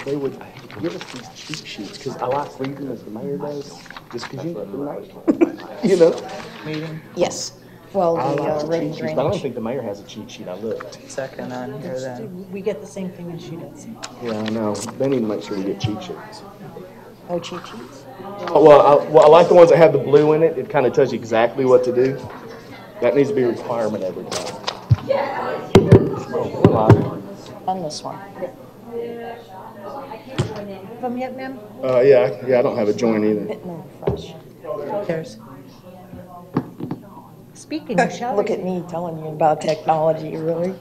they would give us these cheat sheets, because I like reading as the mayor does, just because you know. Meeting, Yes. Well, I the like the road and cheat sheets, but I don't drainage. think the mayor has a cheat sheet. I looked. second on here then. We get the same thing as she does. Yeah, I know. They need to make sure we get cheat sheets. No cheat sheets? Well, I like the ones that have the blue in it. It kind of tells you exactly what to do. That needs to be a requirement every time. Oh, we're live. On this one. From yet, ma'am? Yeah, I don't have a joint either. Hit no refresh. There's, Speaking of showers. Look at me telling you about technology, really.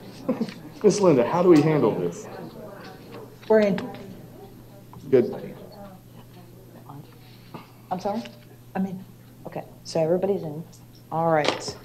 Miss Linda, how do we handle this? We're in. Good. I'm sorry? I'm in. Okay, so everybody's in. All right.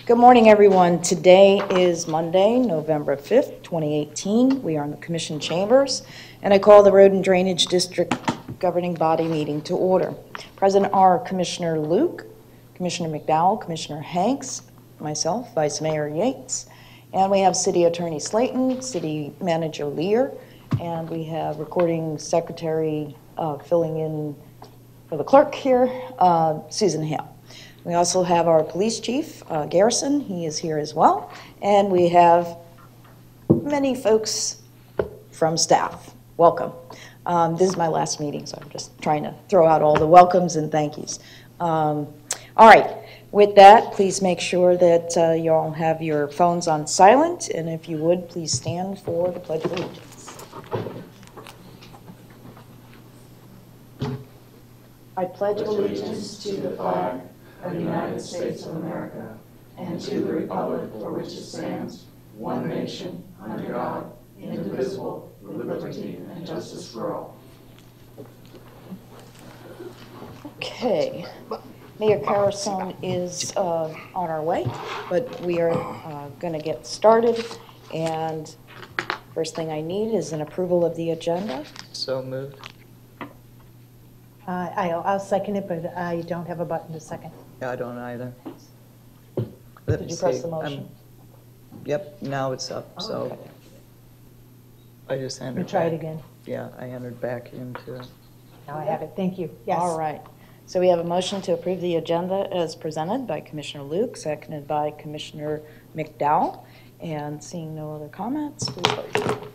Good morning, everyone. Today is Monday, November 5th, 2018. We are in the Commission Chambers, and I call the Road and Drainage District Governing Body meeting to order. Present are Commissioner Luke, Commissioner McDowell, Commissioner Hanks, myself, Vice Mayor Yates, and we have City Attorney Slayton, City Manager Lear, and we have Recording Secretary filling in for the clerk here, Susan Hale. We also have our Police Chief, Garrison. He is here as well. And we have many folks from staff. Welcome. This is my last meeting, so I'm just trying to throw out all the welcomes and thank yous. All right. With that, please make sure that you all have your phones on silent. And if you would, please stand for the Pledge of Allegiance. I pledge allegiance to the flag of the United States of America, and to the republic for which it stands, one nation, under God, indivisible, with liberty and justice for all. Okay. Mayor Carrison is on our way, but we are going to get started. And first thing I need is an approval of the agenda. so moved. I'll second it, but I don't have a button to second. Yeah, I don't either. Let Did me you press see, the motion? Yep, now it's up, Oh, so okay. I just entered. We'll try it back- again. Yeah, I entered back into it. Now I have it. Thank you. Yes. All right. So we have a motion to approve the agenda as presented by Commissioner Luke, seconded by Commissioner McDowell. And seeing no other comments, please vote.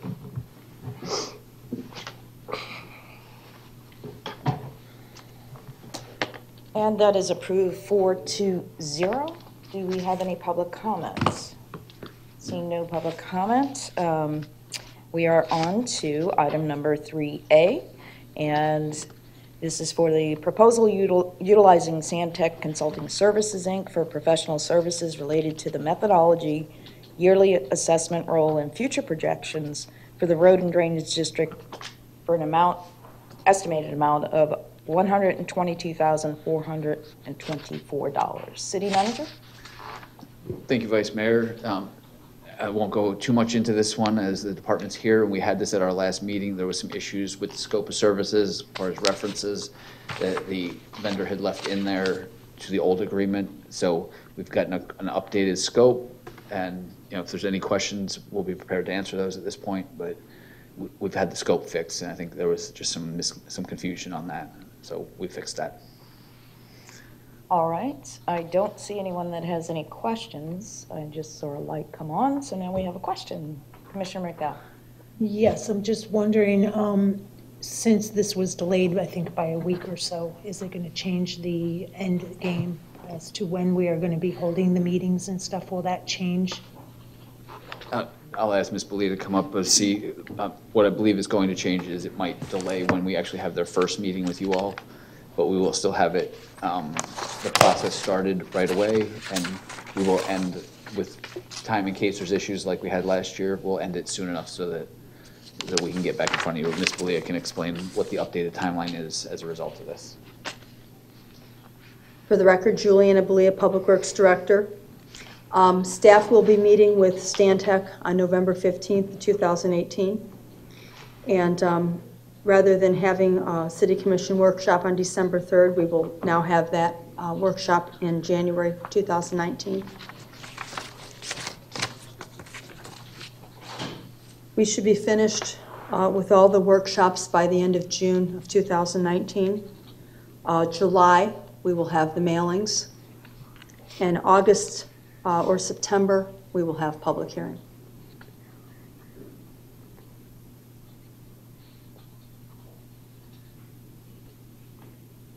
And that is approved 4-0. Do we have any public comments? Seeing no public comment, we are on to item number 3A. And this is for the proposal utilizing Santec Consulting Services, Inc. for professional services related to the methodology, yearly assessment role, and future projections for the Road and Drainage District for an estimated amount of $122,424. City Manager? Thank you, Vice Mayor. I won't go too much into this one as the department's here, and we had this at our last meeting. There was some issues with the scope of services as far as references that the vendor had left in there to the old agreement. So we've gotten an updated scope, and if there's any questions, we'll be prepared to answer those at this point. But we've had the scope fixed, and I think there was just some confusion on that. So we fixed that. All right. I don't see anyone that has any questions. I just saw a light come on, so now we have a question. Commissioner McDowell. Yes, I'm just wondering, since this was delayed, I think, by a week or so, is it going to change the end game as to when we are going to be holding the meetings and stuff? Will that change? I'll ask Ms. Belia to come up, but see, what I believe is going to change is it might delay when we actually have their first meeting with you all, but we will still have it, the process started right away, and we will end with time in case there's issues like we had last year. We'll end it soon enough so that we can get back in front of you. Ms. Belia can explain what the updated timeline is as a result of this. For the record, Juliana Belia, Public Works Director. Staff will be meeting with Stantec on November 15th, 2018. And Rather than having a city commission workshop on December 3rd, we will now have that workshop in January 2019. We should be finished with all the workshops by the end of June of 2019. July, we will have the mailings. And August or September, we will have public hearing.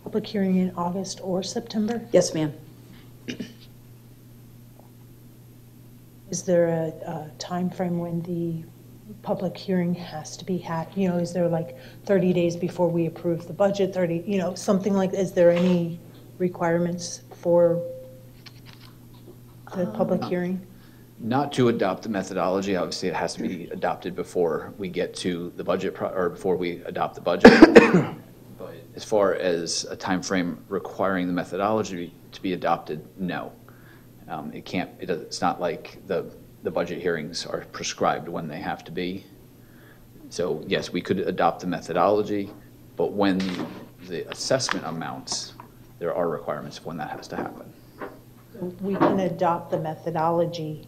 Public hearing in August or September? Yes, ma'am. Is there a time frame when the public hearing has to be had? You know, is there like 30 days before we approve the budget, 30, you know, something like, is there any requirements for the public hearing? Not to adopt the methodology, obviously it has to be adopted before we get to the budget, or before we adopt the budget. But as far as a time frame requiring the methodology to be adopted, no. It can't, it's not like the budget hearings are prescribed when they have to be. So yes, we could adopt the methodology, but when the assessment amounts, there are requirements of when that has to happen. We can adopt the methodology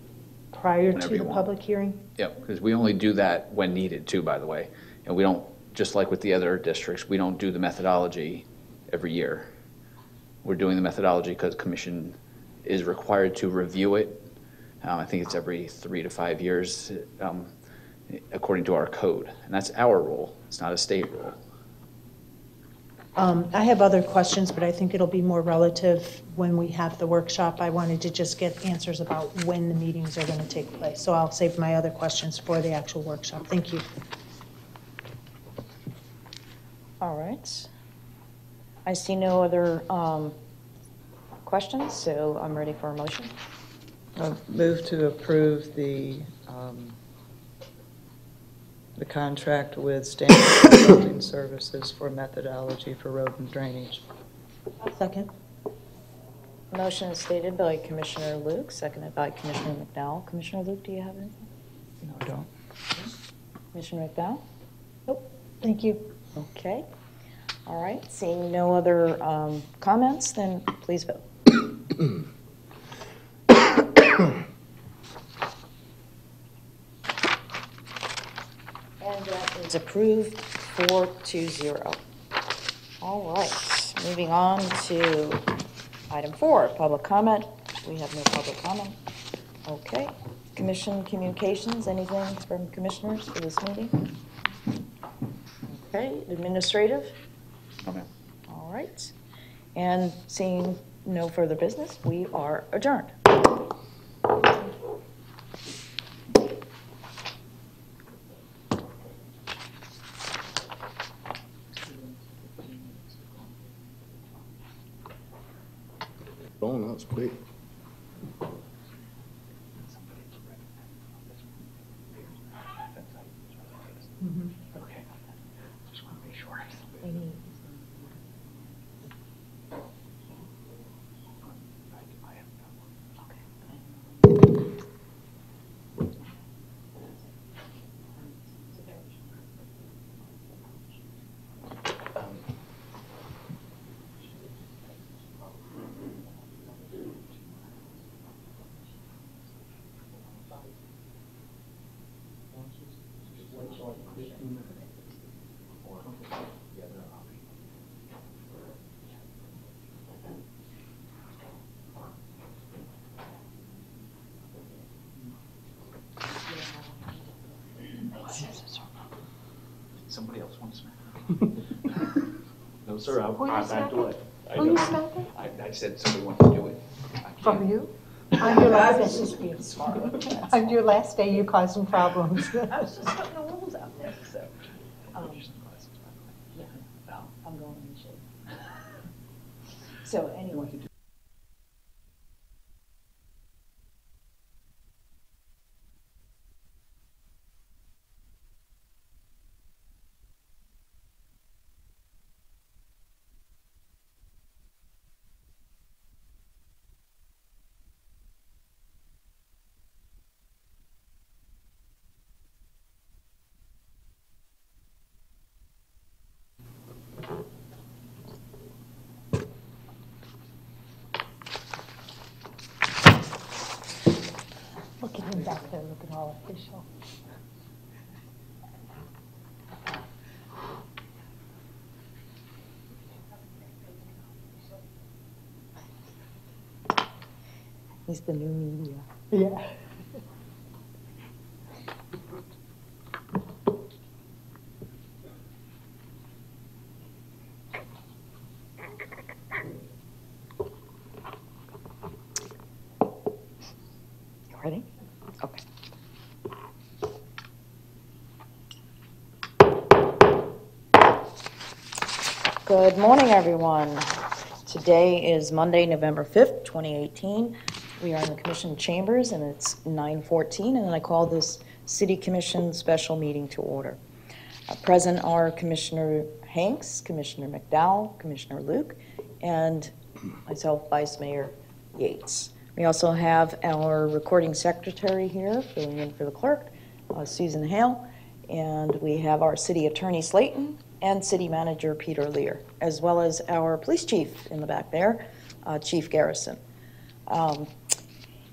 prior Whenever to you the want. public hearing? Yep, because we only do that when needed too, by the way. And we don't, just like with the other districts, we don't do the methodology every year. We're doing the methodology because commission is required to review it. I think it's every 3 to 5 years, according to our code. And that's our rule, it's not a state rule. I have other questions, but I think it'll be more relative when we have the workshop. I wanted to just get answers about when the meetings are going to take place. So I'll save my other questions for the actual workshop. Thank you. All right. I see no other questions, so I'm ready for a motion. Move to approve the contract with Standard Consulting Services for methodology for road and drainage. Second. Motion is stated by Commissioner Luke, seconded by Commissioner McDowell. Commissioner Luke, do you have anything? No, I don't. Commissioner McDowell? Nope. Thank you. Okay. All right. Seeing no other comments, then please vote. And that is approved 4-0. All right. Moving on to item 4, public comment. We have no public comment. Okay. Commission communications, anything from commissioners for this meeting? Okay. Administrative? Okay. All right. And seeing no further business, we are adjourned. Oh, that was quick. Okay. Just want to make sure. Somebody else wants me. No, sir, I backed away. Oh, you second? I said somebody wants to do it. I can't. From you? On your last day, on your last day, you caused some problems. I was just putting the rules out there, so. Yeah, I'm going in shape. So anyway. back there looking all official. He's the new media. Yeah. Ready? Okay. Good morning, everyone. Today is Monday, November 5th, 2018. We are in the Commission chambers, and it's 9:14, and I call this City Commission special meeting to order. Present are Commissioner Hanks, Commissioner McDowell, Commissioner Luke, and myself, Vice Mayor Yates. We also have our recording secretary here, filling in for the clerk, Susan Hale, and we have our city attorney, Slayton, and city manager, Peter Lear, as well as our police chief in the back there, Chief Garrison.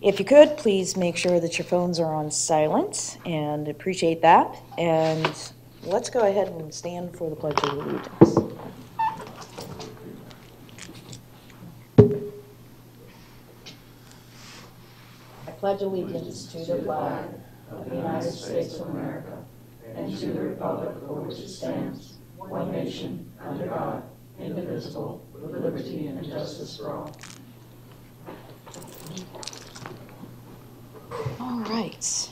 If you could, please make sure that your phones are on silent, and appreciate that. And let's go ahead and stand for the Pledge of Allegiance. I pledge allegiance to the flag of the United States of America and to the republic for which it stands, one nation, under God, indivisible, with liberty and justice for all. All right.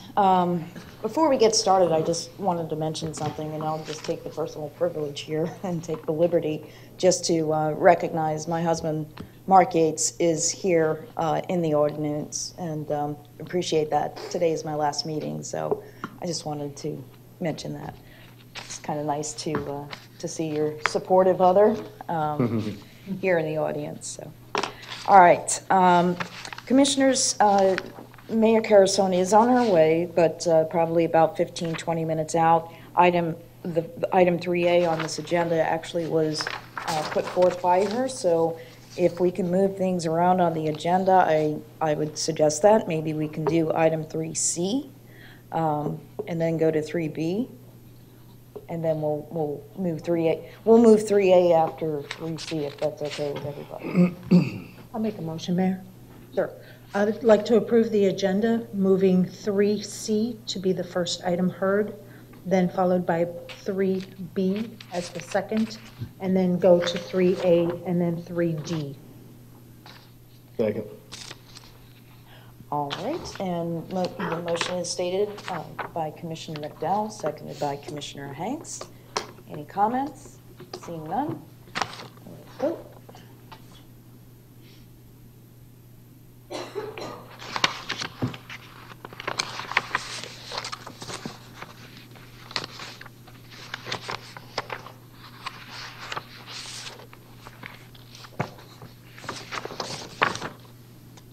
Before we get started, I just wanted to mention something, and I'll just take the personal privilege here and take the liberty just to recognize my husband, Mark Yates, is here in the audience, and appreciate that. Today is my last meeting, so I just wanted to mention that. It's kind of nice to see your supportive other here in the audience. So, all right, Commissioners. Mayor Carusone is on her way, but probably about 15, 20 minutes out. Item 3A on this agenda actually was put forth by her, so if we can move things around on the agenda, I would suggest that. Maybe we can do item 3C and then go to 3B, and then we'll move 3A. We'll move 3A after 3C if that's okay with everybody. I'll make a motion, Mayor. Sure. I'd like to approve the agenda, moving 3C to be the first item heard, then followed by 3B as the second, and then go to 3A and then 3D. Second. All right, and the motion is stated by Commissioner McDowell, seconded by Commissioner Hanks. Any comments? Seeing none. Vote.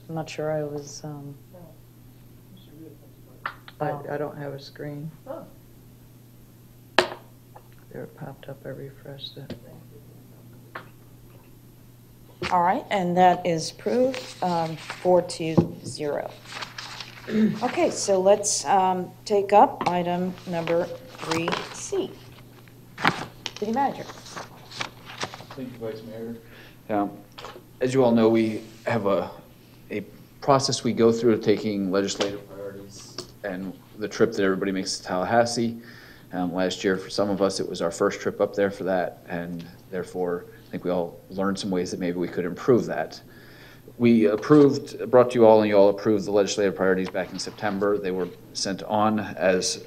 I'm not sure I was, I don't have a screen. There, it popped up, I refreshed it. all right, and that is approved, 4-0. Okay, so let's take up item number 3C. City Manager. Thank you, Vice Mayor. As you all know, we have a process we go through of taking legislative priorities and the trip that everybody makes to Tallahassee. Last year, for some of us, it was our first trip up there for that, and therefore, I think we all learned some ways that maybe we could improve that. We brought to you all, and you all approved the legislative priorities back in September. They were sent on as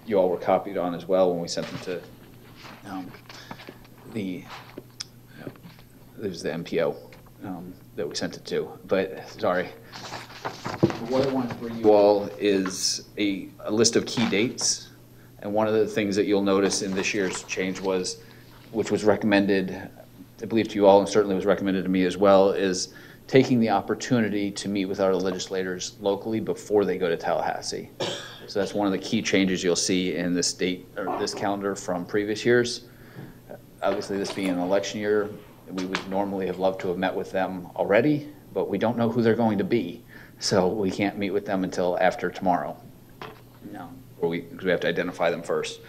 you all were copied on as well when we sent them to there's the MPO that we sent it to. But sorry, what I wanted for you all is a list of key dates. And one of the things that you'll notice in this year's change was, which was recommended, I believe to you all, and certainly was recommended to me as well, is taking the opportunity to meet with our legislators locally before they go to Tallahassee. So that's one of the key changes you'll see in this date or this calendar from previous years. Obviously, this being an election year, We would normally have loved to have met with them already, but we don't know who they're going to be. So we can't meet with them until after tomorrow. No, because we have to identify them first.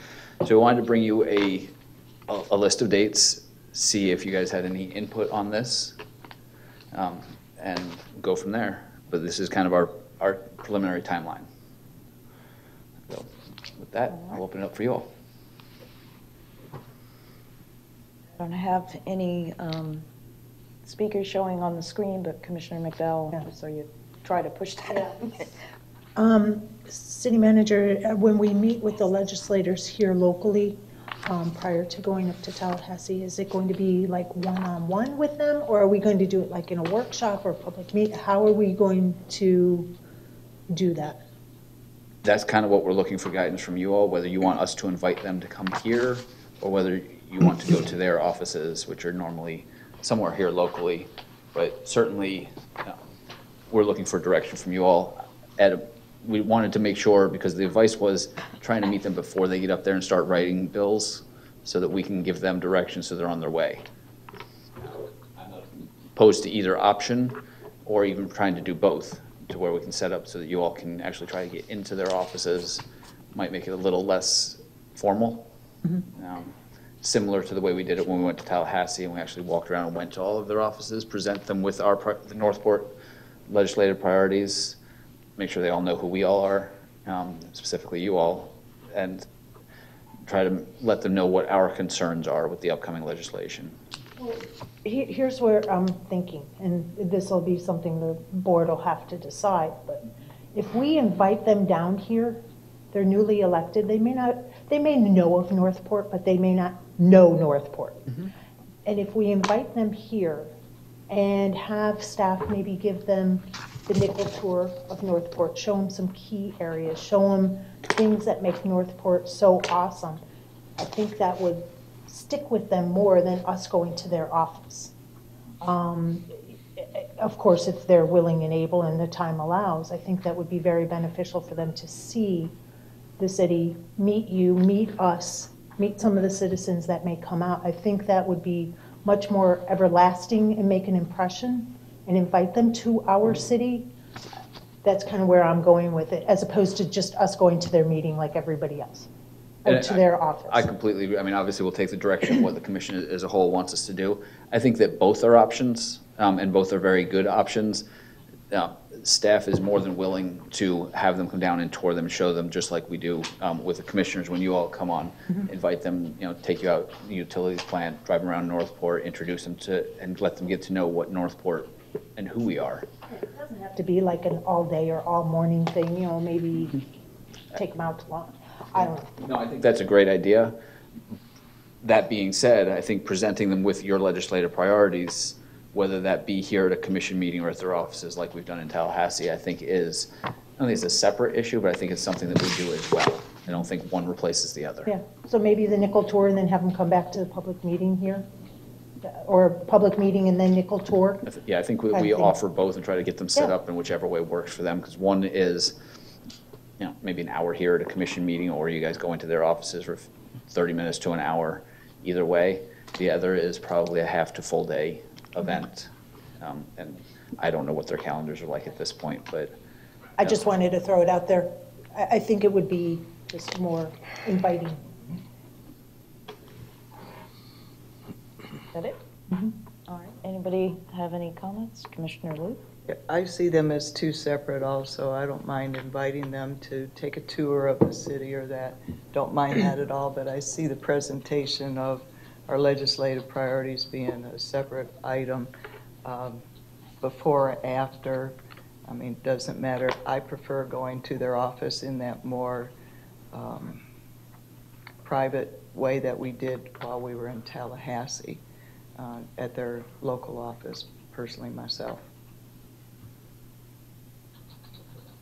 So we wanted to bring you a list of dates, see if you guys had any input on this, and go from there. But this is kind of our preliminary timeline. So with that, I'll open it up for you all. I don't have any speakers showing on the screen, but Commissioner McDowell, so you try to push that. City Manager, when we meet with the legislators here locally, prior to going up to Tallahassee, is it going to be like one-on-one with them, or are we going to do it like in a workshop or public meet? How are we going to do that? That's kind of what we're looking for guidance from you all, whether you want us to invite them to come here or whether you want to go to their offices, which are normally somewhere here locally. But certainly, we're looking for direction from you all. We wanted to make sure, because the advice was trying to meet them before they get up there and start writing bills so that we can give them direction so they're on their way. I'm not opposed to either option or even trying to do both to where we can set up so that you all can actually try to get into their offices. Might make it a little less formal. Similar to the way we did it when we went to Tallahassee and we actually walked around and went to all of their offices, present them with the Northport legislative priorities, make sure they all know who we all are, specifically you all, and try to let them know what our concerns are with the upcoming legislation. Here's where I'm thinking, and this will be something the board will have to decide, but if we invite them down here, they're newly elected, they may know of Northport, but they may not know Northport. And if we invite them here and have staff maybe give them the nickel tour of Northport, show them some key areas, show them things that make Northport so awesome, I think that would stick with them more than us going to their office. Of course, if they're willing and able and the time allows, I think that would be very beneficial for them to see the city, meet you, meet us, meet some of the citizens that may come out. I think that would be much more everlasting and make an impression and invite them to our city. That's kind of where I'm going with it, as opposed to just us going to their meeting like everybody else, or to their office. I completely agree. I mean, obviously, we'll take the direction of what the commission as a whole wants us to do. I think that both are options, and both are very good options. Staff is more than willing to have them come down and tour them and show them, just like we do with the commissioners when you all come on. Invite them, take you out the utilities plant, drive them around Northport, introduce them to, and let them get to know what Northport and who we are. It doesn't have to be like an all-day or all-morning thing, maybe take them out to lunch. I don't know. No, I think that's a great idea. That being said, I think presenting them with your legislative priorities, whether that be here at a commission meeting or at their offices like we've done in Tallahassee, I don't think it's a separate issue, but I think it's something that we do as well. I don't think one replaces the other. Yeah, so maybe the nickel tour and then have them come back to the public meeting here? Or public meeting and then nickel tour? I think we offer both and try to get them set up in whichever way works for them, because one is maybe an hour here at a commission meeting, or you guys go into their offices for 30 minutes to an hour, either way. The other is probably a half to full day event. And I don't know what their calendars are like at this point, but. I just wanted to throw it out there. I think it would be just more inviting. Is that it? All right. Anybody have any comments? Commissioner Liu? I see them as two separate also. I don't mind inviting them to take a tour of the city or that. Don't mind that at all, but I see the presentation of our legislative priorities being a separate item before or after. I mean, doesn't matter. I prefer going to their office in that more private way that we did while we were in Tallahassee at their local office, personally myself.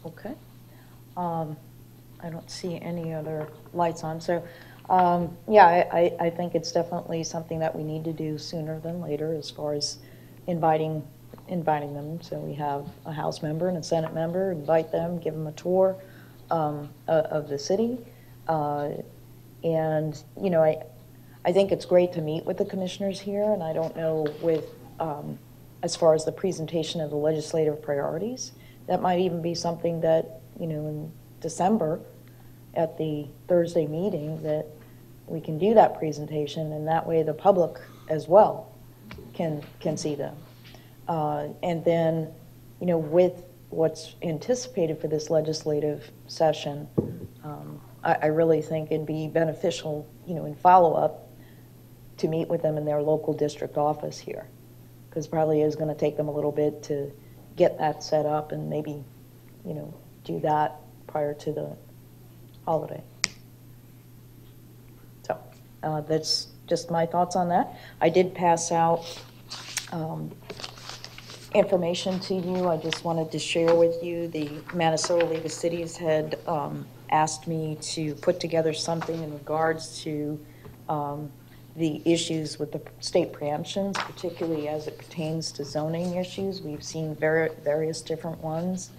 Okay. I don't see any other lights on. So, I think it's definitely something that we need to do sooner than later as far as inviting them. So we have a House member and a Senate member, invite them, give them a tour of the city. I I think it's great to meet with the commissioners here, and I don't know with, as far as the presentation of the legislative priorities, that might even be something that, in December at the Thursday meeting, that we can do that presentation, and that way the public as well can see them. And then, with what's anticipated for this legislative session, I really think it'd be beneficial, in follow-up, to meet with them in their local district office here, because probably is going to take them a little bit to get that set up and maybe, do that prior to the holiday. So that's just my thoughts on that. I did pass out information to you. I just wanted to share with you, the Minnesota League of Cities had asked me to put together something in regards to the issues with the state preemptions, particularly as it pertains to zoning issues. We've seen various different ones.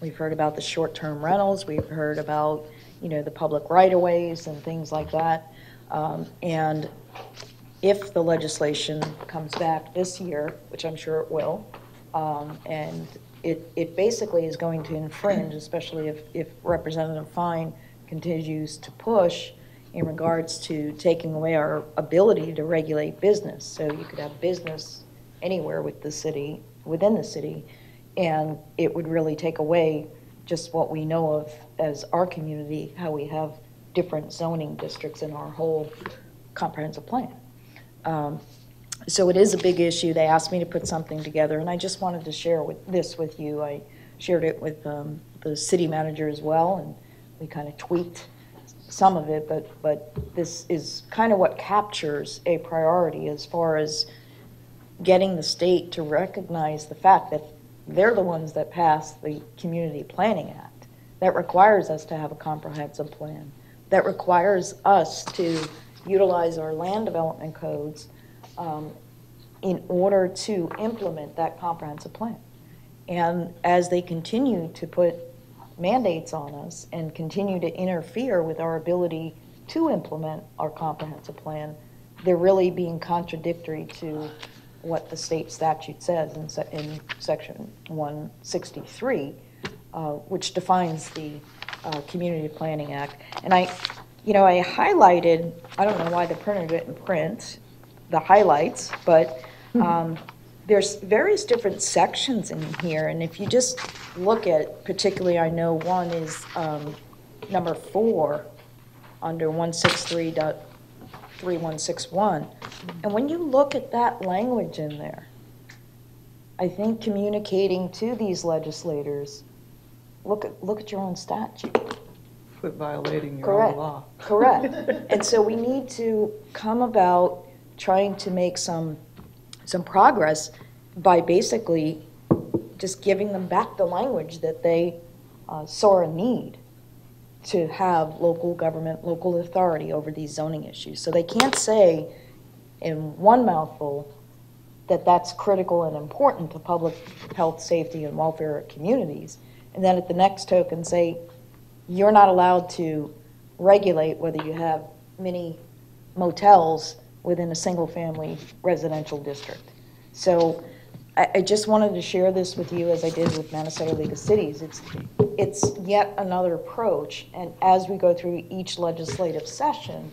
We've heard about the short-term rentals. We've heard about, the public right-of-ways and things like that. And if the legislation comes back this year, which I'm sure it will, and it basically is going to infringe, especially if Representative Fine continues to push in regards to taking away our ability to regulate business. So you could have business anywhere within the city, and it would really take away just what we know of as our community, how we have different zoning districts in our whole comprehensive plan. So it is a big issue. They asked me to put something together, and I just wanted to share this with you. I shared it with the city manager as well, and we kind of tweaked some of it, but this is kind of what captures a priority as far as getting the state to recognize the fact that they're the ones that passed the Community Planning Act. That requires us to have a comprehensive plan. That requires us to utilize our land development codes in order to implement that comprehensive plan. And as they continue to put mandates on us and continue to interfere with our ability to implement our comprehensive plan, they're really being contradictory to what the state statute says in section 163, which defines the Community Planning Act. And I highlighted, I don't know why the printer didn't print the highlights, but there's various different sections in here, and if you just look at, particularly I know one is number 4 under 163.3161, and when you look at that language in there, I think communicating to these legislators, look at your own statute. Quit violating your own law. Correct. And so we need to come about trying to make some progress by basically just giving them back the language that they saw a need to have local government, local authority over these zoning issues. So they can't say in one mouthful that that's critical and important to public health, safety, and welfare of communities, and then at the next token say, you're not allowed to regulate whether you have many motels within a single-family residential district. So I just wanted to share this with you as I did with Minnesota League of Cities. It's yet another approach, and as we go through each legislative session,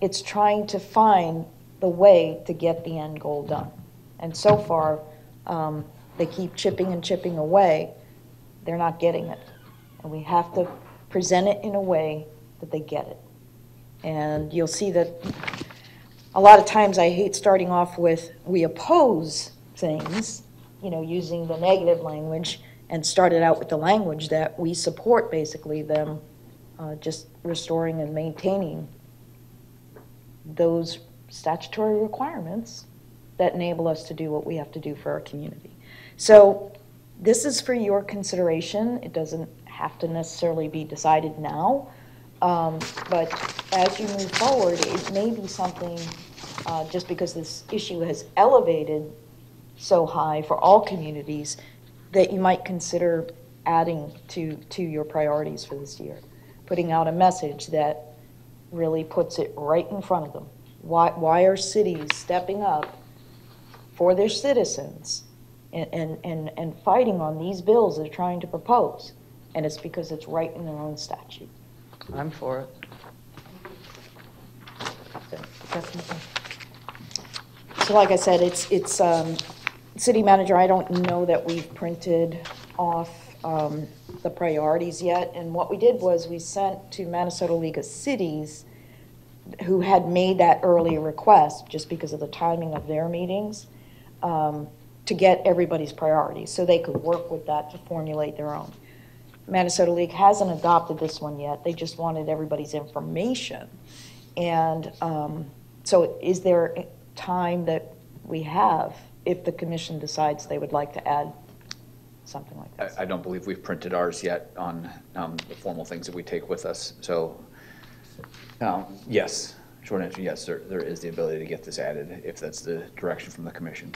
it's trying to find the way to get the end goal done. And so far, they keep chipping and chipping away. They're not getting it. And we have to present it in a way that they get it. And you'll see that a lot of times I hate starting off with, we oppose things, using the negative language, and started out with the language that we support basically them just restoring and maintaining those statutory requirements that enable us to do what we have to do for our community. So this is for your consideration. It doesn't have to necessarily be decided now, but as you move forward, it may be something, just because this issue has elevated so high for all communities, that you might consider adding to your priorities for this year, putting out a message that really puts it right in front of them Why are cities stepping up for their citizens and fighting on these bills they're trying to propose? And it's because it's right in their own statute. I'm for it. Definitely. So like I said, it's city manager, I don't know that we've printed off the priorities yet. And what we did was we sent to Minnesota League of Cities, who had made that earlier request, just because of the timing of their meetings, to get everybody's priorities, so they could work with that to formulate their own. Minnesota League hasn't adopted this one yet. They just wanted everybody's information. And so is there time that we have if the commission decides they would like to add something like this? I don't believe we've printed ours yet on the formal things that we take with us. So, yes, short answer, yes, there is the ability to get this added if that's the direction from the commission.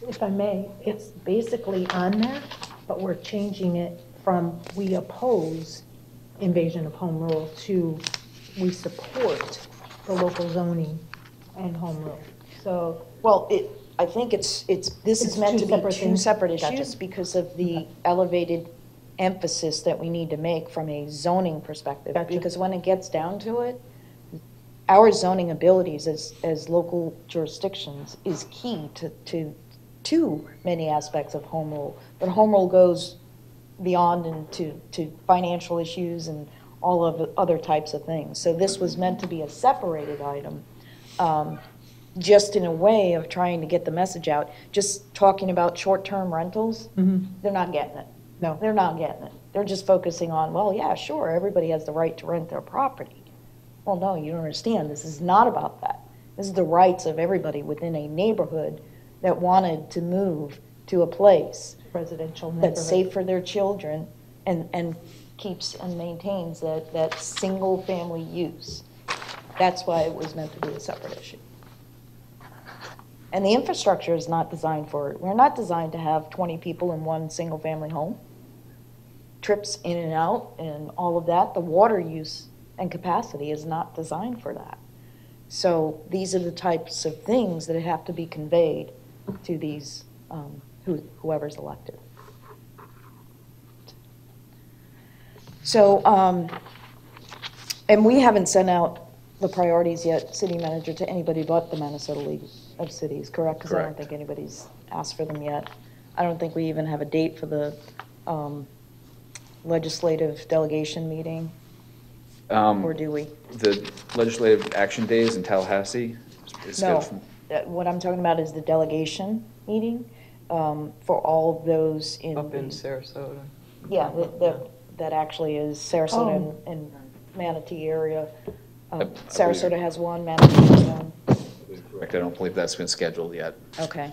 If I may, it's basically on there, but we're changing it from we oppose invasion of home rule to we support the local zoning and home rule. So, Well, I think this It's is meant two to be separate two things? separate Gotcha. issues because of the elevated emphasis that we need to make from a zoning perspective. Gotcha. Because when it gets down to it, our zoning abilities as local jurisdictions is key to many aspects of home rule. But home rule goes beyond into financial issues and all of the other types of things. So this was meant to be a separated item, just in a way of trying to get the message out. Just talking about short-term rentals, they're not getting it. no. They're not getting it. They're just focusing on, well, yeah, sure, everybody has the right to rent their property. Well, no, you don't understand. This is not about that. This is the rights of everybody within a neighborhood that wanted to move to a place Residential that's neighborhood. safe for their children and keeps and maintains that single-family use. That's why it was meant to be a separate issue. And the infrastructure is not designed for it. We're not designed to have 20 people in one single-family home. Trips in and out and all of that. The water use and capacity is not designed for that. So these are the types of things that have to be conveyed to these, whoever's elected. So, and we haven't sent out the priorities yet, city manager, to anybody but the Minnesota League of Cities, correct? Because I don't Correct. think anybody's asked for them yet. I don't think we even have a date for the legislative delegation meeting, or do we? The legislative action days in Tallahassee is No, scheduled. what I'm talking about is the delegation meeting for all of those in. Up in the- Sarasota. Yeah, that actually is Sarasota and Manatee area. Sarasota has one, Manatee has one. Correct, I don't believe that's been scheduled yet. Okay,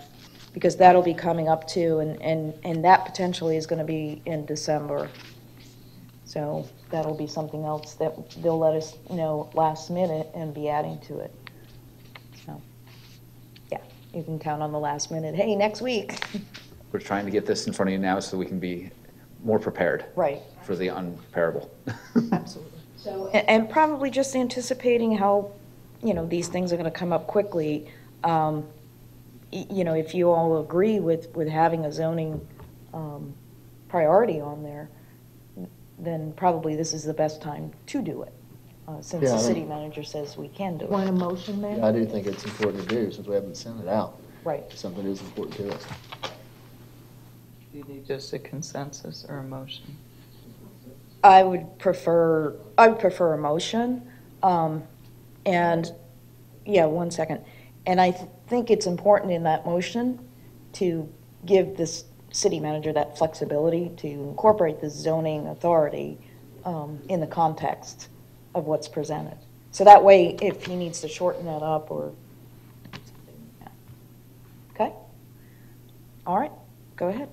because that'll be coming up too, and that potentially is gonna be in December. So that'll be something else that they'll let us know last minute and be adding to it. So, yeah, you can count on the last minute, hey, next week. We're trying to get this in front of you now so we can be more prepared Right. for the unpreparable. Absolutely. And probably just anticipating how, these things are gonna come up quickly. If you all agree with having a zoning priority on there, then probably this is the best time to do it, since Yeah, the I city think- manager says we can do Want it. a motion, Mayor? I do think it's important to do, since we haven't sent it out. Right. Something is important to us. Do you need just a consensus or a motion? I would prefer a motion, and, yeah, 1 second. And I think it's important in that motion to give this city manager that flexibility to incorporate the zoning authority in the context of what's presented. So that way, if he needs to shorten that up or, okay? All right, go ahead.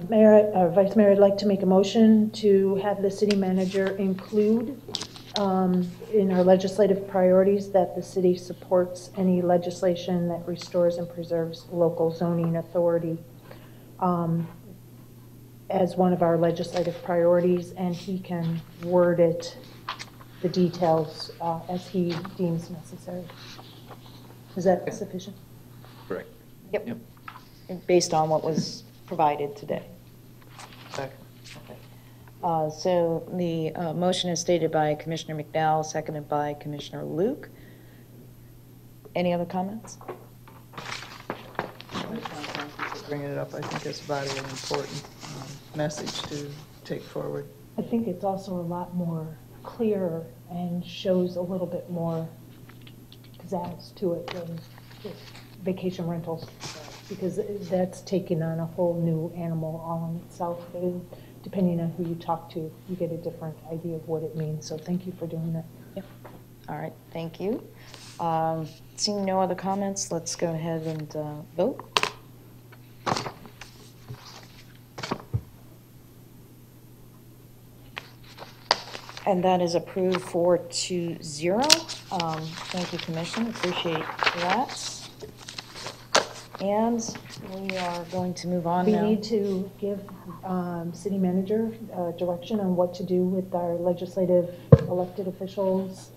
Mayor, Vice Mayor, I'd like to make a motion to have the city manager include in our legislative priorities that the city supports any legislation that restores and preserves local zoning authority as one of our legislative priorities, and he can word it the details as he deems necessary. Is that sufficient? Correct. Yep. Based on what was provided today. Second. So the motion is stated by Commissioner McDowell, seconded by Commissioner Luke. Any other comments? Bringing it up, I think it's about an important message to take forward. I think it's also a lot more clear and shows a little bit more pizzazz to it than just vacation rentals, because that's taken on a whole new animal all in itself. And depending on who you talk to, you get a different idea of what it means. So thank you for doing that. Yep. All right, thank you. Seeing no other comments, let's go ahead and vote. And that is approved 4-0. Thank you, Commission, appreciate that. And we are going to move on We now. need to give city manager direction on what to do with our legislative elected officials.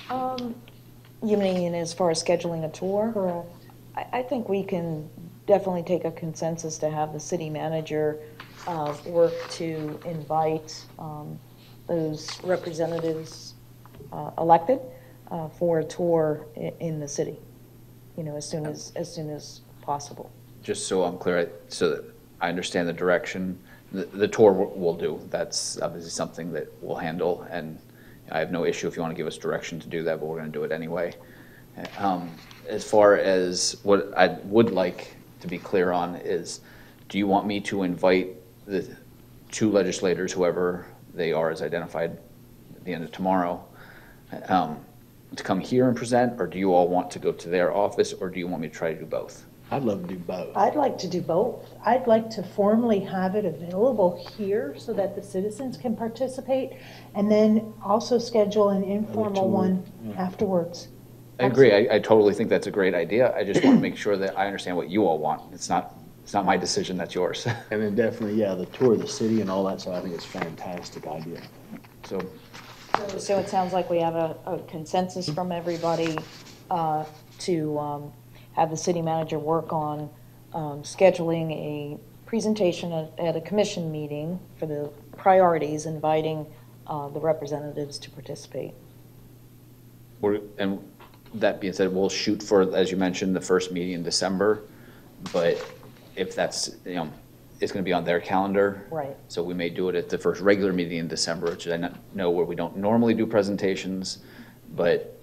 You mean as far as scheduling a tour? Correct. I think we can definitely take a consensus to have the city manager work to invite those representatives elected for a tour in the city, you know, as soon as possible. Just so I'm clear, so that I understand the direction, the tour we'll do. That's obviously something that we'll handle, and I have no issue if you want to give us direction to do that, but we're going to do it anyway. As far as what I would like to be clear on is, do you want me to invite the two legislators, whoever they are as identified at the end of tomorrow, to come here and present, or do you all want to go to their office, or do you want me to try to do both? I'd love to do both. I'd like to do both. I'd like to formally have it available here so that the citizens can participate, and then also schedule an informal one afterwards. I agree. I totally think that's a great idea. I just want to make sure that I understand what you all want. It's not my decision, that's yours. And then definitely, yeah, the tour of the city and all that, so I think it's a fantastic idea. So So it sounds like we have a consensus from everybody to have the city manager work on scheduling a presentation at a commission meeting for the priorities, inviting the representatives to participate. and that being said, we'll shoot for, as you mentioned, the first meeting in December, but if that's, it's going to be on their calendar. Right. So we may do it at the first regular meeting in December, which I know where we don't normally do presentations, but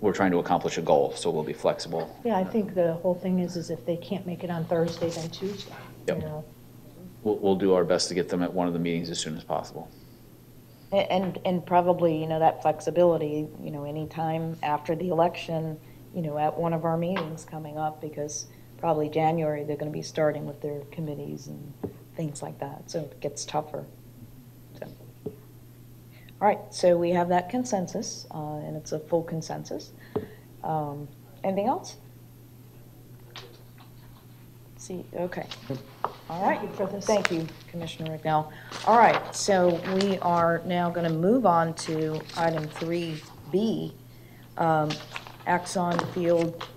we're trying to accomplish a goal, so we'll be flexible. Yeah, I think the whole thing is if they can't make it on Thursday, then Tuesday. Yep. You know? We'll do our best to get them at one of the meetings as soon as possible. And probably, that flexibility, anytime after the election, at one of our meetings coming up, because probably January, they're going to be starting with their committees and things like that, so it gets tougher. So. All right, so we have that consensus, and it's a full consensus. Anything else? See, okay. All right. Thank you for this. Thank you, Commissioner McDowell. All right, so we are now going to move on to item 3B, Axon Field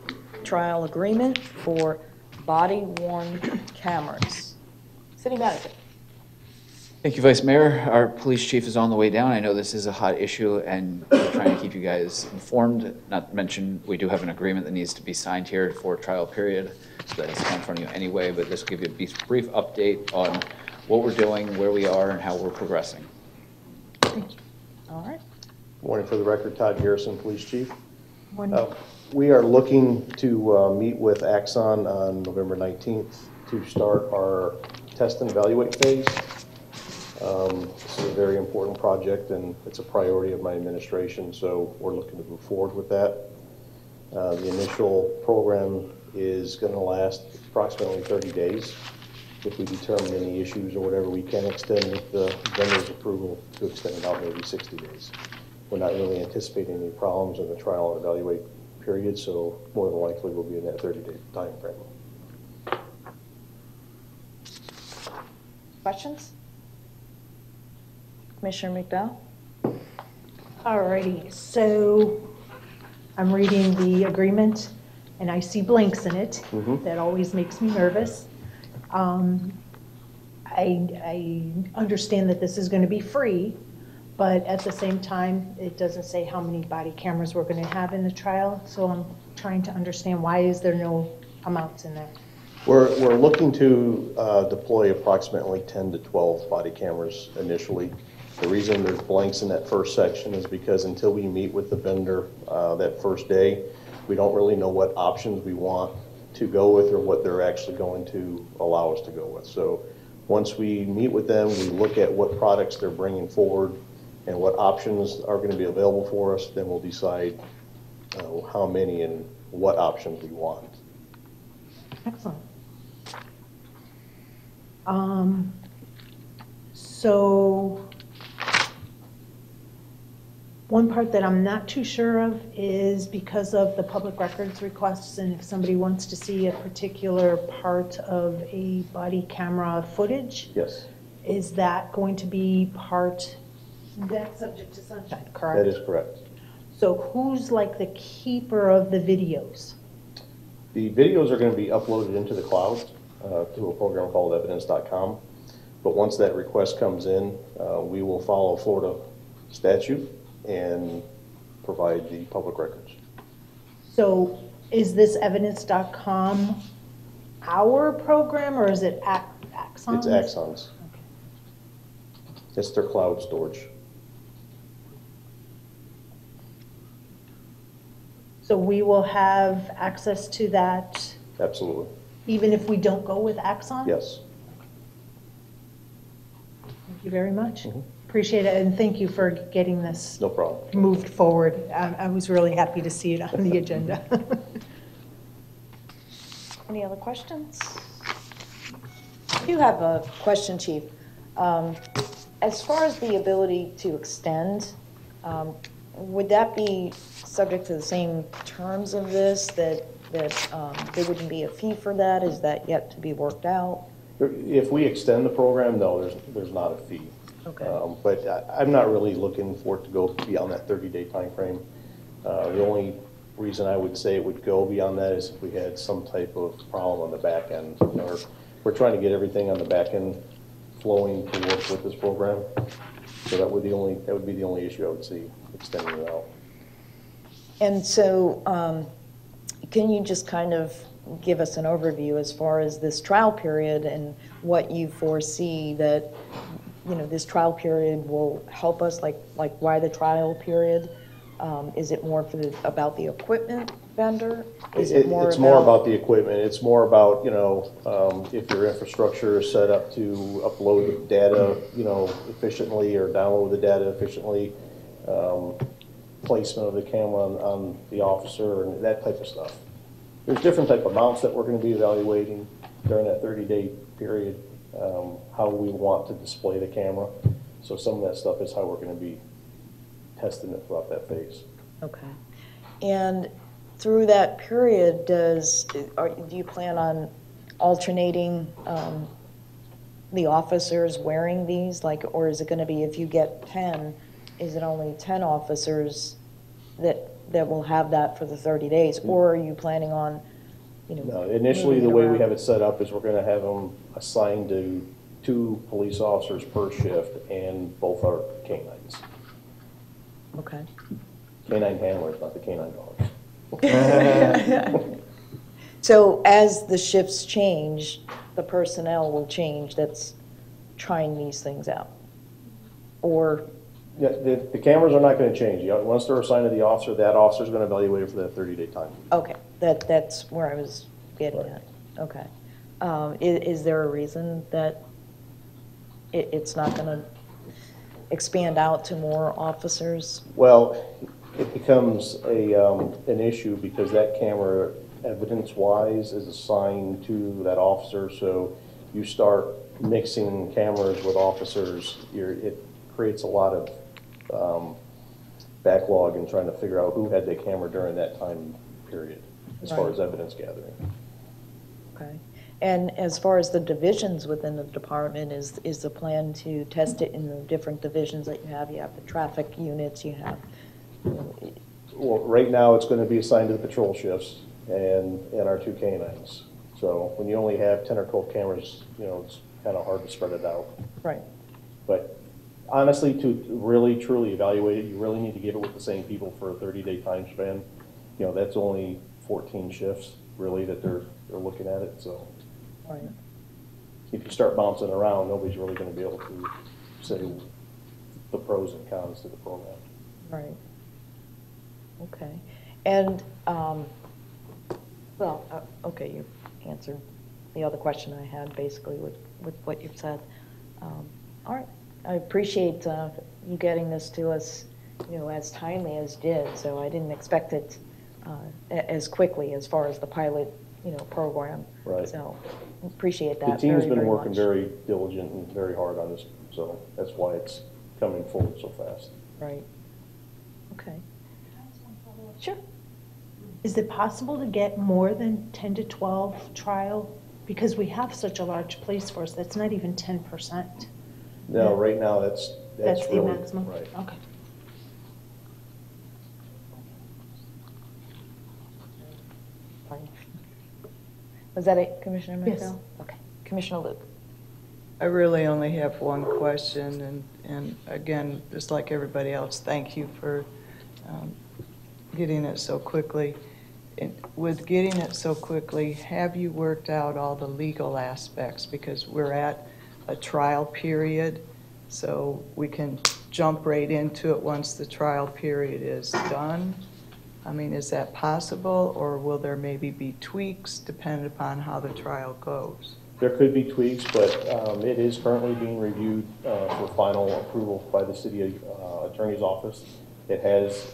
Trial Agreement for body-worn cameras. City Manager. Thank you, Vice Mayor. Our police chief is on the way down. I know this is a hot issue, and we're trying to keep you guys informed. Not to mention, we do have an agreement that needs to be signed here for a trial period, so that is in front of you anyway, but this will give you a brief update on what we're doing, where we are, and how we're progressing. All right. Morning. For the record, Todd Garrison, Police Chief. Morning. We are looking to meet with Axon on November 19th to start our test and evaluate phase. This is a very important project, and it's a priority of my administration, so we're looking to move forward with that. The initial program is going to last approximately 30 days. If we determine any issues or whatever, we can extend with the vendor's approval to extend it out maybe 60 days. We're not really anticipating any problems in the trial and evaluate period, so more than likely we'll be in that 30-day time frame. Questions? Commissioner McDowell? Alrighty, so I'm reading the agreement and I see blanks in it. That always makes me nervous. I understand that this is going to be free, but at the same time, it doesn't say how many body cameras we're going to have in the trial. So I'm trying to understand, why is there no amounts in there? We're looking to deploy approximately 10 to 12 body cameras initially. The reason there's blanks in that first section is because until we meet with the vendor that first day, we don't really know what options we want to go with or what they're actually going to allow us to go with. So once we meet with them, we look at what products they're bringing forward and what options are going to be available for us, then we'll decide how many and what options we want. Excellent. So one part that I'm not too sure of is because of the public records requests, and if somebody wants to see a particular part of a body camera footage, Yes, is that going to be part, that's subject to sunshine, correct? that is correct. So who's like the keeper of the videos? The videos are going to be uploaded into the cloud through a program called evidence.com. But once that request comes in, we will follow Florida statute and provide the public records. So is this evidence.com our program, or is it Axon's? It's Axon's. It's their cloud storage. So we will have access to that Absolutely. even if we don't go with Axon? Yes. Thank you very much. Appreciate it, and thank you for getting this No problem. moved forward. I was really happy to see it on the agenda. Any other questions? I do have a question, Chief. As far as the ability to extend, would that be subject to the same terms of this, that there wouldn't be a fee for that? Is that yet to be worked out? If we extend the program, no, there's not a fee. Okay. But I'm not really looking for it to go beyond that 30-day time frame. The only reason I would say it would go beyond that is if we had some type of problem on the back end. You know, we're trying to get everything on the back end flowing to work with this program. So that would be the only issue I would see extending it out. And so, can you just kind of give us an overview as far as this trial period and what you foresee that, you know, this trial period will help us, like why the trial period? Is it more about the equipment vendor? It's more about the equipment. It's more about, you know, if your infrastructure is set up to upload the data, you know, efficiently or download the data efficiently, placement of the camera on the officer and that type of stuff. There's different type of mounts that we're going to be evaluating during that 30-day period, how we want to display the camera. So some of that stuff is how we're going to be testing it throughout that phase. Okay. And through that period, do you plan on alternating the officers wearing these? Or is it going to be, if you get 10, is it only 10 officers that will have that for the 30 days? Or are you planning on, you know? No, initially, the way we have it set up is we're going to have them assigned to 2 police officers per shift, and both are canines. Okay. Canine handlers, not the canine dogs. So as the shifts change, the personnel will change that's trying these things out? Or? Yeah, the cameras are not going to change. Once they're assigned to the officer, that officer's going to evaluate it for that 30-day time. Okay, that's where I was getting at. Okay. Is there a reason that it's not going to expand out to more officers? Well, it becomes an issue because that camera, evidence-wise, is assigned to that officer. So you start mixing cameras with officers, it creates a lot of backlog in trying to figure out who had the camera during that time period, as far as evidence gathering. Okay. And as far as the divisions within the department, is the plan to test it in the different divisions that you have? You have the traffic units, you have Well, right now, it's going to be assigned to the patrol shifts and our two canines. So when you only have 10 or 12 cameras, it's kind of hard to spread it out. Right. But honestly, to really truly evaluate it, you really need to give it with the same people for a 30-day time span. That's only 14 shifts really that they're looking at it. So Right. if you start bouncing around, nobody's really going to be able to say the pros and cons to the program. Right. Okay. And, okay, you answered the other question I had basically with what you've said. All right. I appreciate you getting this to us, as timely as you did. So I didn't expect it as quickly as far as the pilot, program. Right. So appreciate that The team's very, been very working much. very diligent and very hard on this, so that's why it's coming forward so fast. Right. Okay. Sure. Is it possible to get more than 10 to 12 trial? Because we have such a large police force, that's not even 10%. No, right now, that's That's the really, maximum? right. Okay. Pardon. Was that it, Commissioner McDowell? Yes. Okay. Commissioner Luke? I really only have one question, and again, just like everybody else, thank you for getting it so quickly. With getting it so quickly, have you worked out all the legal aspects? Because we're at a trial period, so we can jump right into it once the trial period is done. I mean, is that possible, or will there maybe be tweaks depending upon how the trial goes? There could be tweaks, but it is currently being reviewed for final approval by the city attorney's office. It has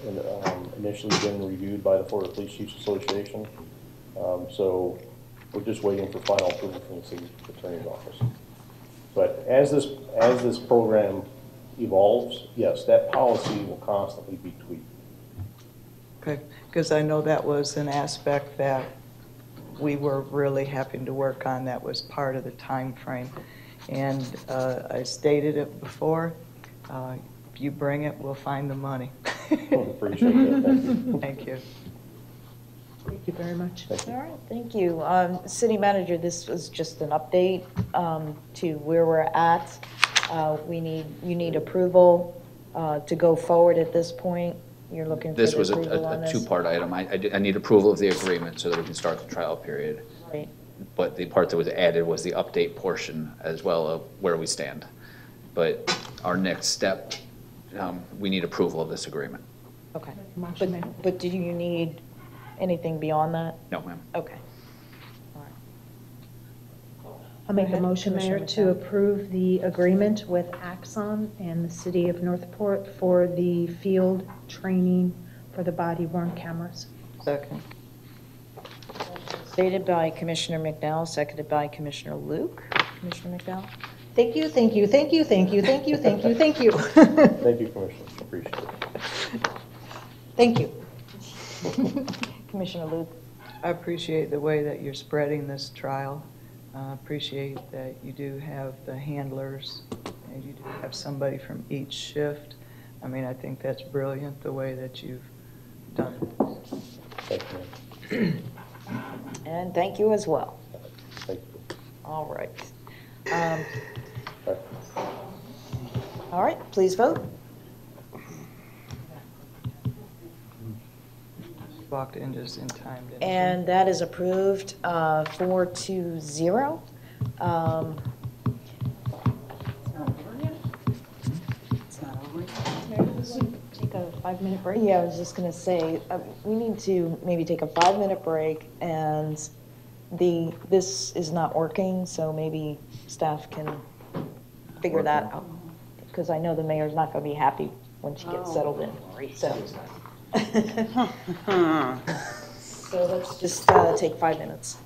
initially been reviewed by the Florida Police Chiefs Association. So we're just waiting for final approval from the city attorney's office. But as this program evolves, yes, that policy will constantly be tweaked. Okay, because I know that was an aspect that we were really having to work on. That was part of the time frame. And I stated it before, if you bring it, we'll find the money. Appreciate that. Thank you. Thank you. Thank you very much. All right, thank you. City Manager, this was just an update to where we're at. You need approval to go forward at this point. You're looking for the This was approval on a this? two-part item. I need approval of the agreement so that we can start the trial period. Right. But the part that was added was the update portion as well of where we stand. But our next step, we need approval of this agreement. Okay. Motion made. But do you need anything beyond that? No, ma'am. Okay. I'll make Go a ahead, motion, Mayor, Commissioner to McDowell. approve the agreement with Axon and the city of Northport for the field training for the body-worn cameras. Second. Stated by Commissioner McDowell, seconded by Commissioner Luke. Commissioner McDowell? Thank you, thank you, thank you, thank you, thank you, thank you, thank you. Thank you, Commissioner. Appreciate it. Thank you. Commissioner Luke? I appreciate the way that you're spreading this trial. I appreciate that you do have the handlers and you do have somebody from each shift. I mean, I think that's brilliant, the way that you've done it. Thank you, ma'am. And thank you as well. Thank you. All right. Right. All right, please vote. Walked in just in time, didn't you? And that is approved 4-0. Take a 5-minute break. Yeah, I was just going to say, we need to maybe take a 5-minute break, and this is not working, so maybe staff can figure that out. Because I know the mayor's not going to be happy when she gets settled in, so. So let's just take 5 minutes.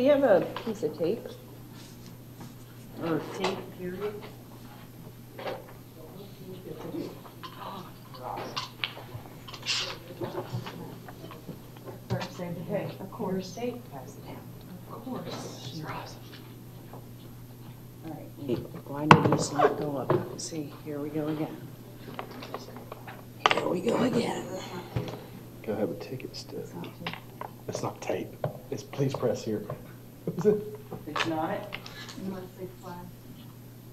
do you have a piece of tape? Or tape, period? Okay, of course. Tape, pass it down. Of course. All right, wait, why did this not go up? See, here we go again. Here we go again. Go have a ticket stick. It's not tape. It's please press here. What is it? It's not?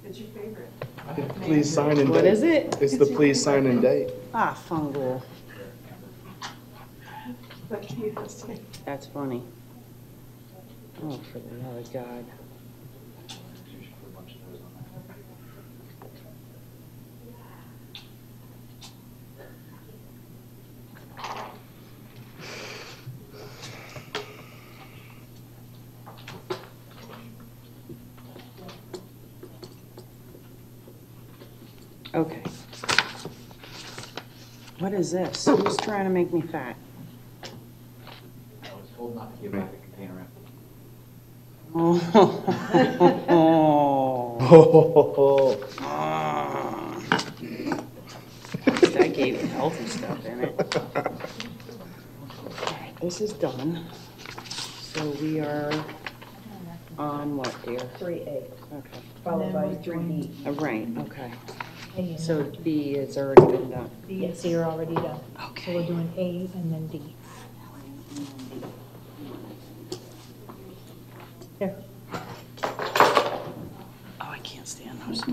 It's your favorite. Please sign and date. What is it? It's the please sign and date. Ah, fungal. That's funny. Oh, for the love of God. Okay. What is this? Who's trying to make me fat? I was told not to give back the container wrap. Oh. That gave you healthy stuff in it. Alright, this is done. So we are on what, dear? 3A, Okay. followed by 3D. Oh, right, okay. A and So then B has already been done. B is here already done. So Okay. we're doing A and then D. There. Oh, I can't stand those.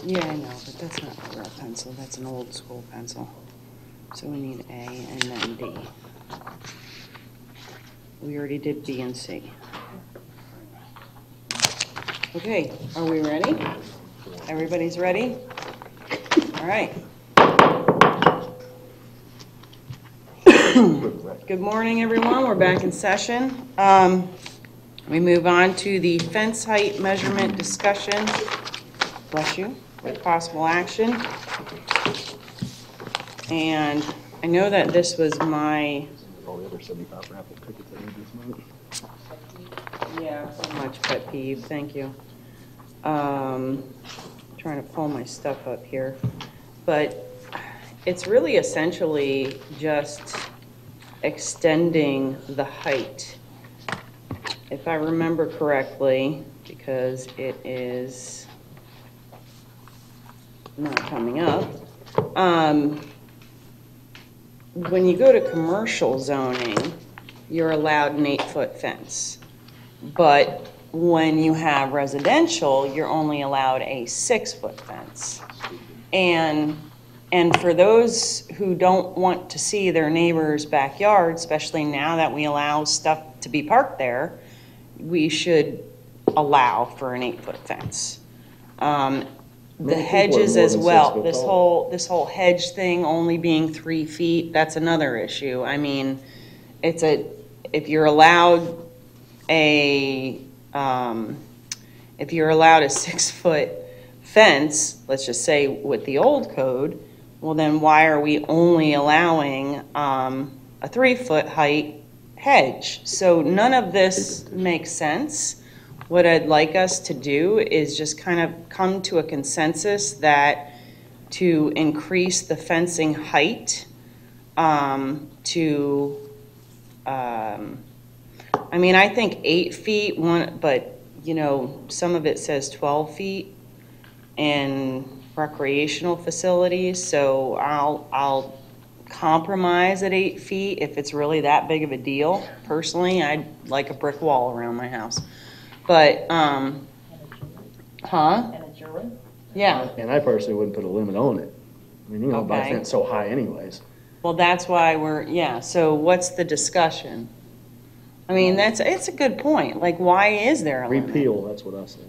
Yeah, I know, but that's not a real pencil, that's an old school pencil. So we need A and then D. We already did B and C. Okay, are we ready? Everybody's ready? All right. Good morning, everyone. We're back in session. We move on to the fence height measurement discussion. Bless you, with possible action. And I know that this was my, All the other 75 raffle tickets I need this month. yeah, so much pet peeve, thank you. Trying to pull my stuff up here. But it's really essentially just extending the height. If I remember correctly, because it is not coming up. When you go to commercial zoning, you're allowed an 8-foot fence. But when you have residential, you're only allowed a 6-foot fence. And for those who don't want to see their neighbor's backyard, especially now that we allow stuff to be parked there, we should allow for an 8-foot fence. The Many people are hedges more as than 6 well, foot this whole hedge thing only being 3 feet, that's another issue. I mean, if you're allowed a 6-foot fence, let's just say with the old code, well then why are we only allowing a 3-foot height hedge? So none of this makes sense. What I'd like us to do is just kind of come to a consensus that to increase the fencing height I mean, I think 8 feet, but you know, some of it says 12 feet in recreational facilities, so I'll compromise at 8 feet if it's really that big of a deal. Personally, I'd like a brick wall around my house. But, huh? And a jury? Yeah, And I personally wouldn't put a limit on it. I mean, you don't buy a Okay. fence so high anyways. well, that's why so what's the discussion? I mean, it's a good point, like, why is there a limit? Repeal, that's what I say.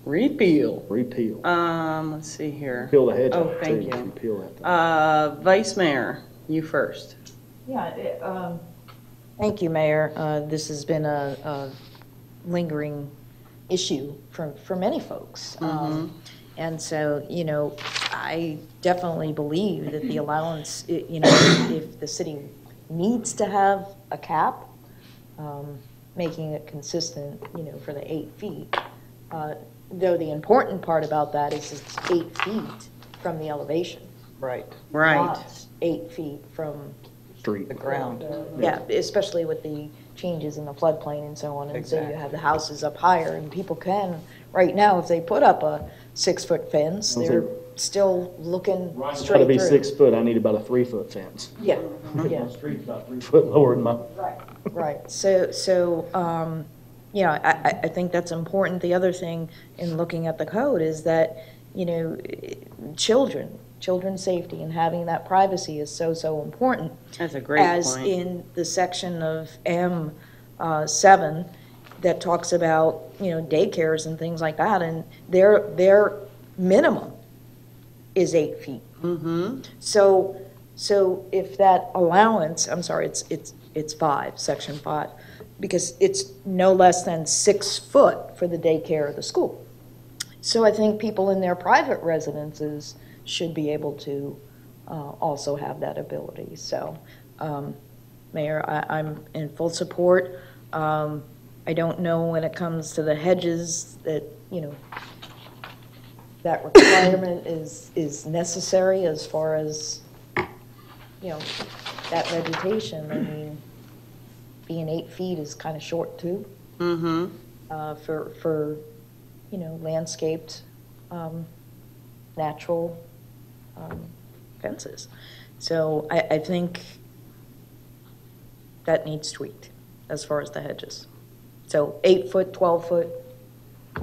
Repeal. Repeal. Let's see here. Peel the hedge Oh, out, thank too. you. Repeal that thing. Vice Mayor, you first. Yeah, thank you, Mayor. This has been a lingering issue for many folks. And so, you know, I definitely believe that the allowance, you know, if the city needs to have a cap, making it consistent, for the 8 feet. Though the important part about that is it's 8 feet from the elevation. Right, Right. Not 8 feet from, Street. the ground. yeah, especially with the changes in the floodplain and so on. And so you have the houses up higher, and people can, right now, if they put up a 6-foot fence, they're still looking Gotta straight be through. 6 foot, I need about a 3-foot fence. Yeah, yeah. My street's about 3 foot lower than my. Right, so, I think that's important. The other thing in looking at the code is that, children's safety and having that privacy is so important. That's a great As point. in the section of M7 that talks about, daycares and things like that, and their minimum is 8 feet. Mm-hmm. So if that allowance, I'm sorry, it's 5, section 5, because it's no less than 6 foot for the daycare or the school. So I think people in their private residences should be able to also have that ability. So, Mayor, I'm in full support. I don't know when it comes to the hedges that, that requirement is necessary as far as, that vegetation. I mean, being 8 feet is kind of short too, Mm-hmm. for, landscaped, natural fences. So I think that needs tweaked as far as the hedges. So 8 foot, 12 foot, I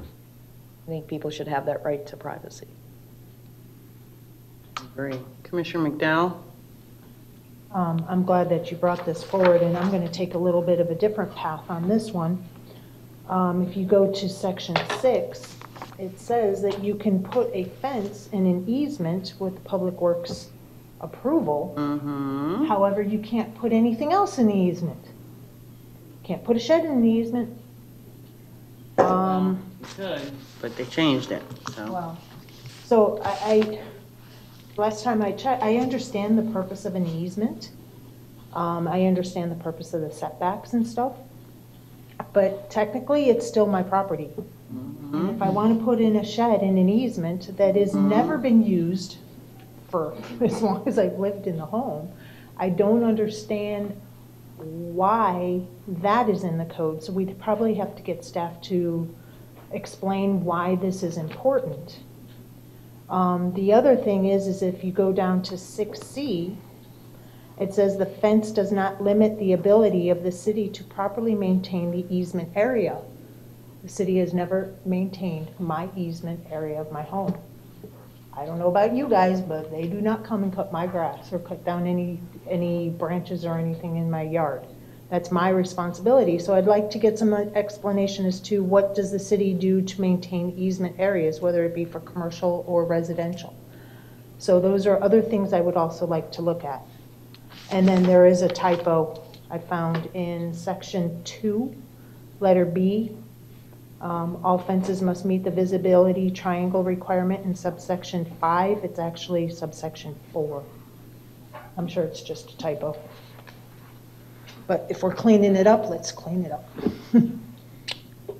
think people should have that right to privacy. Agree. Commissioner McDowell? I'm glad that you brought this forward, and I'm going to take a little bit of a different path on this one. If you go to section 6, it says that you can put a fence in an easement with Public Works approval. Mm-hmm. However, you can't put anything else in the easement. Can't put a shed in the easement. But they changed it, so. Well, so last time I checked, I understand the purpose of an easement. I understand the purpose of the setbacks and stuff. But technically, it's still my property. And if I want to put in a shed in an easement that has never been used for as long as I've lived in the home, I don't understand why that is in the code. So we'd probably have to get staff to explain why this is important. The other thing is if you go down to 6C, it says the fence does not limit the ability of the city to properly maintain the easement area. The city has never maintained my easement area of my home. I don't know about you guys, but they do not come and cut my grass or cut down any branches or anything in my yard. That's my responsibility. So I'd like to get some explanation as to what does the city do to maintain easement areas, whether it be for commercial or residential. So those are other things I would also like to look at. And then there is a typo I found in section 2, letter B. All fences must meet the visibility triangle requirement in subsection 5. It's actually subsection 4. I'm sure it's just a typo. But if we're cleaning it up, let's clean it up.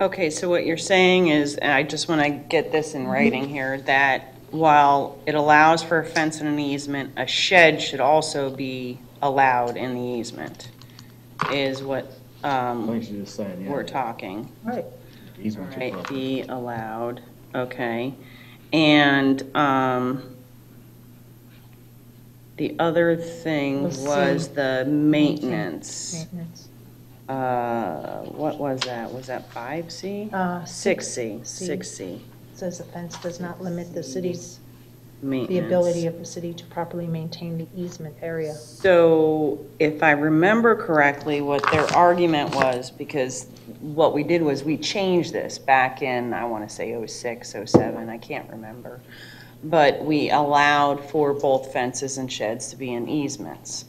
Okay, so what you're saying is, and I just want to get this in writing here, that while it allows for a fence and an easement, a shed should also be allowed in the easement, is what I think you're just saying, yeah. we're talking. Right. Easement to Right, property. be allowed, okay. And the other thing Let's was see. the maintenance. Maintenance. What was that? Was that 5C? 6C, C. 6C, Says the fence does not limit the city's, maintenance. the ability of the city to properly maintain the easement area. So if I remember correctly, what their argument was, because what we did was we changed this back in, I want to say 06, 07, I can't remember. But we allowed for both fences and sheds to be in easements.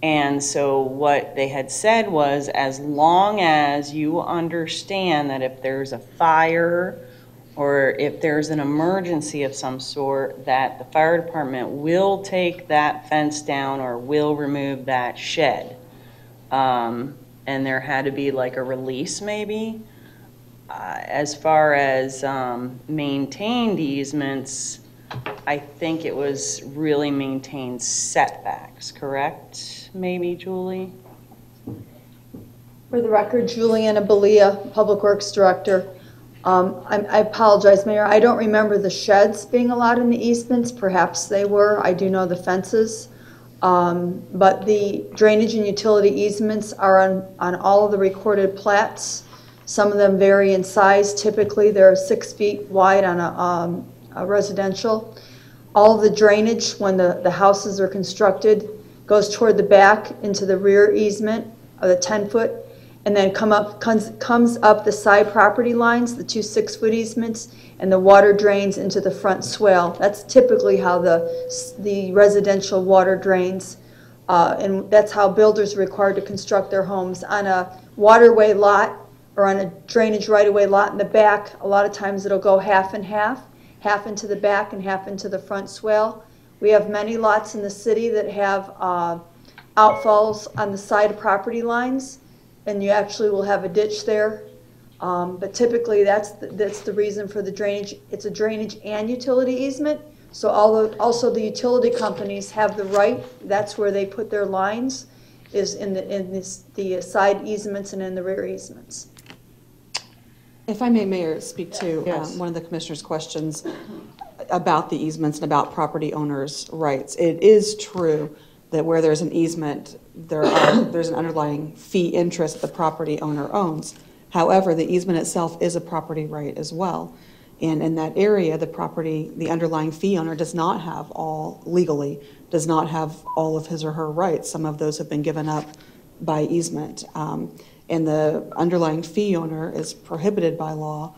And so what they had said was, as long as you understand that if there's a fire or if there's an emergency of some sort, that the fire department will take that fence down or will remove that shed. and there had to be like a release maybe. As far as maintained easements, I think it was really maintained setbacks, correct? Maybe, Julie? For the record, Juliana Belia, Public Works Director. I apologize, Mayor, I don't remember the sheds being allowed in the easements. Perhaps they were. I do know the fences. But the drainage and utility easements are on all of the recorded plats. Some of them vary in size. Typically, they're 6 feet wide on a residential. All of the drainage, when the houses are constructed, goes toward the back into the rear easement of the 10-foot, and then comes up the side property lines, the 2 6-foot easements, and the water drains into the front swale. That's typically how the residential water drains, and that's how builders are required to construct their homes. On a waterway lot or on a drainage right-of-way lot in the back, a lot of times it'll go half and half into the back and half into the front swale. We have many lots in the city that have outfalls on the side of property lines, and you actually will have a ditch there. But typically, that's the reason for the drainage. It's a drainage and utility easement. So also the utility companies have the right. That's where they put their lines, is in the side easements and in the rear easements. If I may, Mayor, speak to Yes. one of the commissioner's questions about the easements and about property owners' rights. It is true that where there's an easement, there's an underlying fee interest that the property owner owns. However, the easement itself is a property right as well. And in that area, the underlying fee owner does not have all of his or her rights. Some of those have been given up by easement. And the underlying fee owner is prohibited by law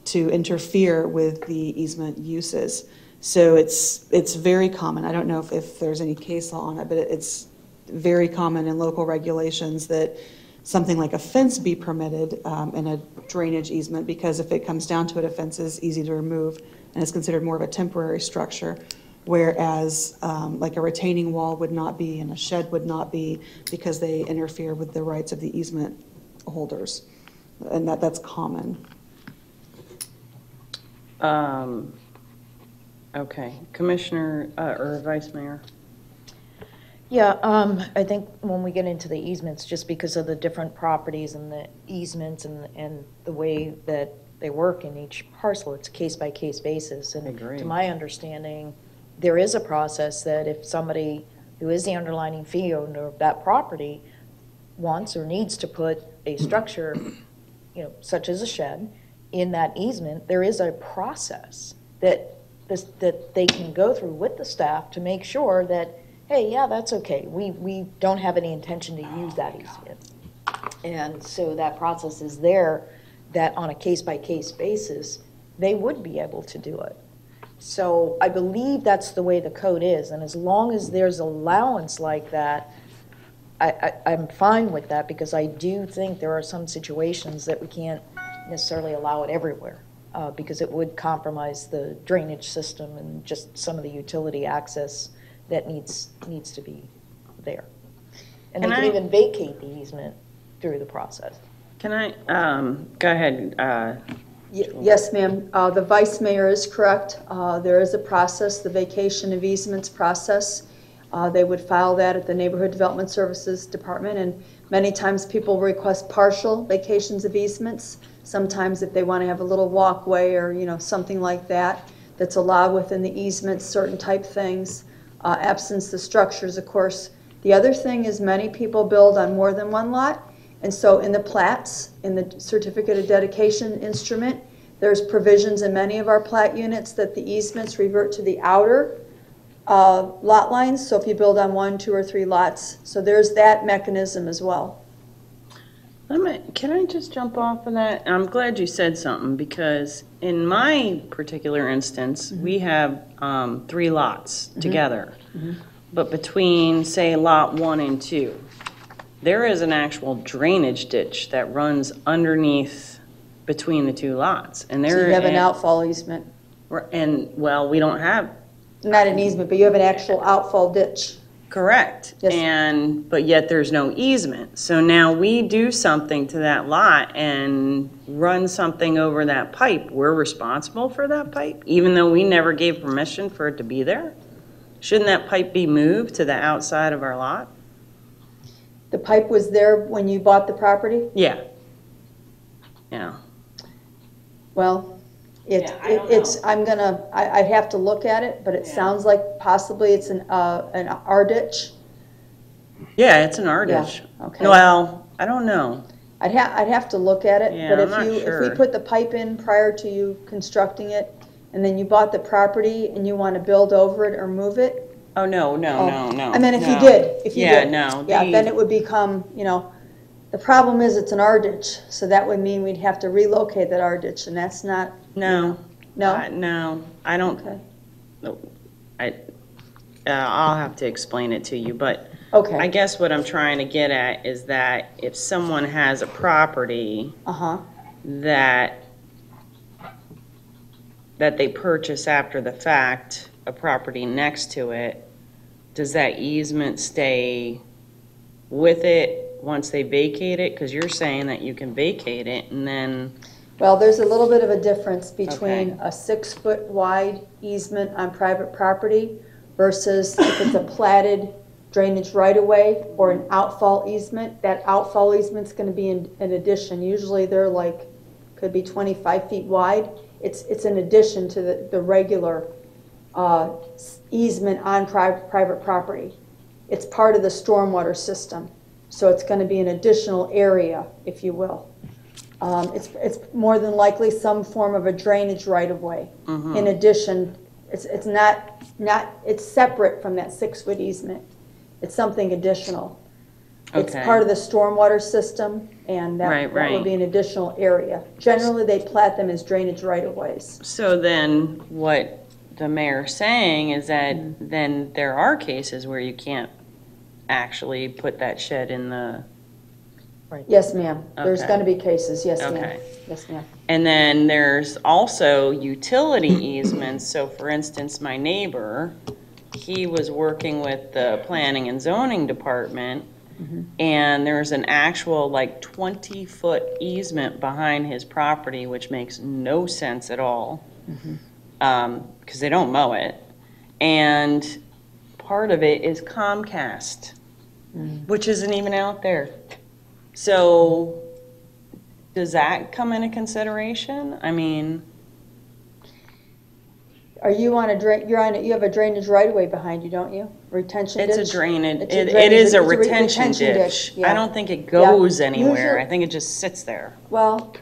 to interfere with the easement uses. So it's very common. I don't know if there's any case law on it, but it's very common in local regulations that something like a fence be permitted in a drainage easement, because if it comes down to it, a fence is easy to remove and is considered more of a temporary structure, whereas like a retaining wall would not be and a shed would not be, because they interfere with the rights of the easement holders, and that's common. Okay, Commissioner or Vice Mayor? Yeah, I think when we get into the easements, just because of the different properties and the easements and the way that they work in each parcel, it's a case-by-case basis. And Agreed. to my understanding, there is a process that if somebody who is the underlying fee owner of that property wants or needs to put a structure, such as a shed, in that easement, there is a process that they can go through with the staff to make sure that, hey, yeah, that's okay. We don't have any intention to use that easement. And so that process is there, that on a case-by-case basis, they would be able to do it. So I believe that's the way the code is, and as long as there's allowance like that, I'm fine with that, because I do think there are some situations that we can't necessarily allow it everywhere, because it would compromise the drainage system and just some of the utility access that needs to be there. And they can even vacate the easement through the process. Can I, go ahead. Yes, ma'am. The Vice Mayor is correct. There is a process, the vacation of easements process. They would file that at the Neighborhood Development Services Department, and many times people request partial vacations of easements. Sometimes if they want to have a little walkway or something like that, that's allowed within the easement, certain type things, absence the structures, of course. The other thing is many people build on more than one lot, and so in the plats, in the certificate of dedication instrument, there's provisions in many of our plat units that the easements revert to the outer lot lines, so if you build on 1, 2, or 3 lots. So there's that mechanism as well. Can I just jump off of that? I'm glad you said something, because in my particular instance, we have 3 lots together. But between, say, lot 1 and 2, there is an actual drainage ditch that runs underneath between the 2 lots. And there, So you have an outfall easement. And, well, we don't have. Not an easement, but you have an actual outfall ditch. Correct. Yes. But yet there's no easement. So now we do something to that lot and run something over that pipe. We're responsible for that pipe, even though we never gave permission for it to be there? Shouldn't that pipe be moved to the outside of our lot? The pipe was there when you bought the property? Yeah. Yeah. Well, Yeah, I don't know. I'd have to look at it, but it Yeah. sounds like possibly it's an R ditch. Yeah, it's an R Yeah, ditch. okay. Well, I don't know. I'd have to look at it, Yeah, but I'm not if we sure. put the pipe in prior to you constructing it, and then you bought the property and you want to build over it or move it. Oh, no. I mean, if you no. did, if you Yeah, did. no. Yeah, the- then it would become, the problem is it's an R ditch, so that would mean we'd have to relocate that R ditch, and that's not, No. no? No, I don't, Okay. no. I'll have to explain it to you, but I Okay, guess what I'm trying to get at is that if someone has a property uh-huh. that they purchase after the fact, a property next to it, does that easement stay with it once they vacate it? Because you're saying that you can vacate it and then, Well, there's a little bit of a difference between Okay. a 6-foot wide easement on private property versus if it's a platted drainage right-of-way or an outfall easement. That outfall easement's gonna be an addition. Usually they're like, could be 25 feet wide. It's an addition to the regular easement on private property. It's part of the stormwater system. So it's gonna be an additional area, if you will. It's more than likely some form of a drainage right-of-way. In addition, it's not, it's separate from that 6-foot easement. It's something additional. It's Okay. part of the stormwater system, and that Right, that would right. be an additional area. Generally, they plat them as drainage right-of-ways. so then what the mayor's saying is that then there are cases where you can't actually put that shed in the, Yes, ma'am. There's Okay. gonna be cases, yes, ma'am. Okay. Yes, ma'am. and then there's also utility easements. So for instance, my neighbor, he was working with the planning and zoning department, and there's an actual like 20-foot easement behind his property, which makes no sense at all, because they don't mow it. And part of it is Comcast, which isn't even out there. So does that come into consideration? I mean, Are you on a drain, you have a drainage right-of-way behind you, don't you? Retention ditch? it's a drainage, It's a it drainage- is a it's retention ditch. yeah. I don't think it goes Yeah. anywhere. Usually- I think it just sits there. Well,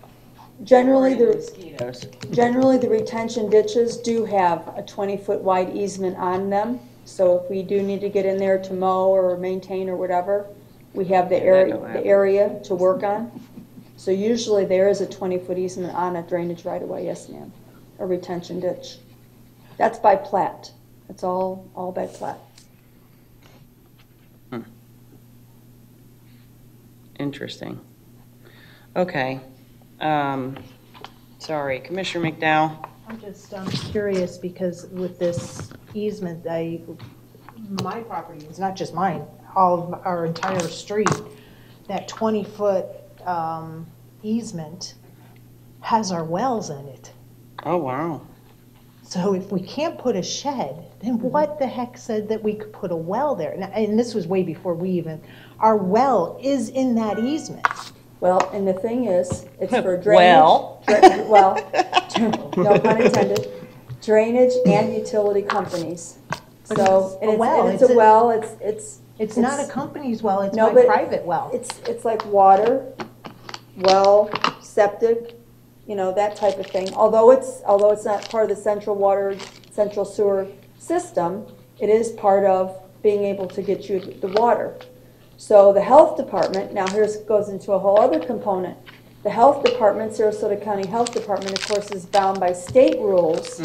generally, Mosquitoes. generally, the retention ditches do have a 20-foot wide easement on them. So if we do need to get in there to mow or maintain or whatever, we have the Yeah, that area, don't the happen. area to work on. So usually there is a 20-foot easement on a drainage right-of-way, yes, ma'am, a retention ditch. That's by plat. It's all by plat. Interesting. Okay. Sorry, Commissioner McDowell? I'm just curious because with this easement, my property, it's not just mine, all of our entire street, that 20-foot easement has our wells in it. Oh, wow. So if we can't put a shed, then what the heck said that we could put a well there? And this was way before our well is in that easement. Well, and the thing is, it's for drainage. Well. Well, no pun intended, drainage and utility companies. So, and a well, it's a it's a- well, It's not a company's well, it's No, my but private well. it's like water, well, septic, that type of thing. Although it's not part of the central sewer system, it is part of being able to get you the water. So the health department, now goes into a whole other component. The health department, Sarasota County Health Department, of course, is bound by state rules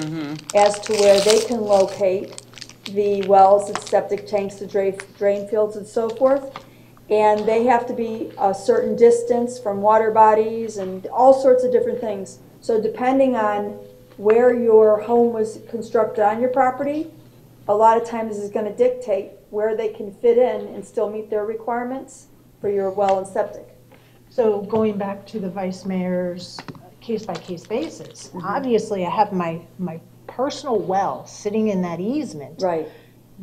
as to where they can locate the wells, the septic tanks, the drain fields, and so forth. And they have to be a certain distance from water bodies and all sorts of different things. So depending on where your home was constructed on your property, a lot of times is going to dictate where they can fit in and still meet their requirements for your well and septic. So going back to the vice mayor's case-by-case basis, obviously I have my personal well sitting in that easement. Right.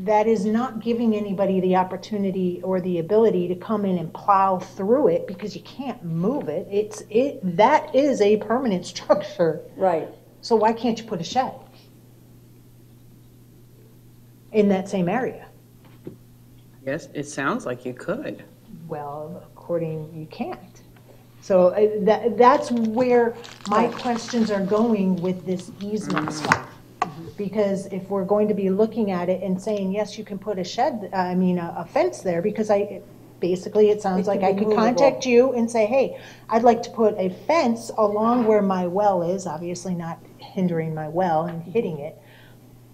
That is not giving anybody the opportunity or the ability to come in and plow through it because you can't move it. That is a permanent structure. Right. So why can't you put a shed in that same area? Yes, it sounds like you could. Well, you can't. So that's where my questions are going with this easement stuff. Because if we're going to be looking at it and saying, yes, you can put a fence there, because basically it sounds like I could contact you and say, hey, I'd like to put a fence along where my well is, obviously not hindering my well and hitting it,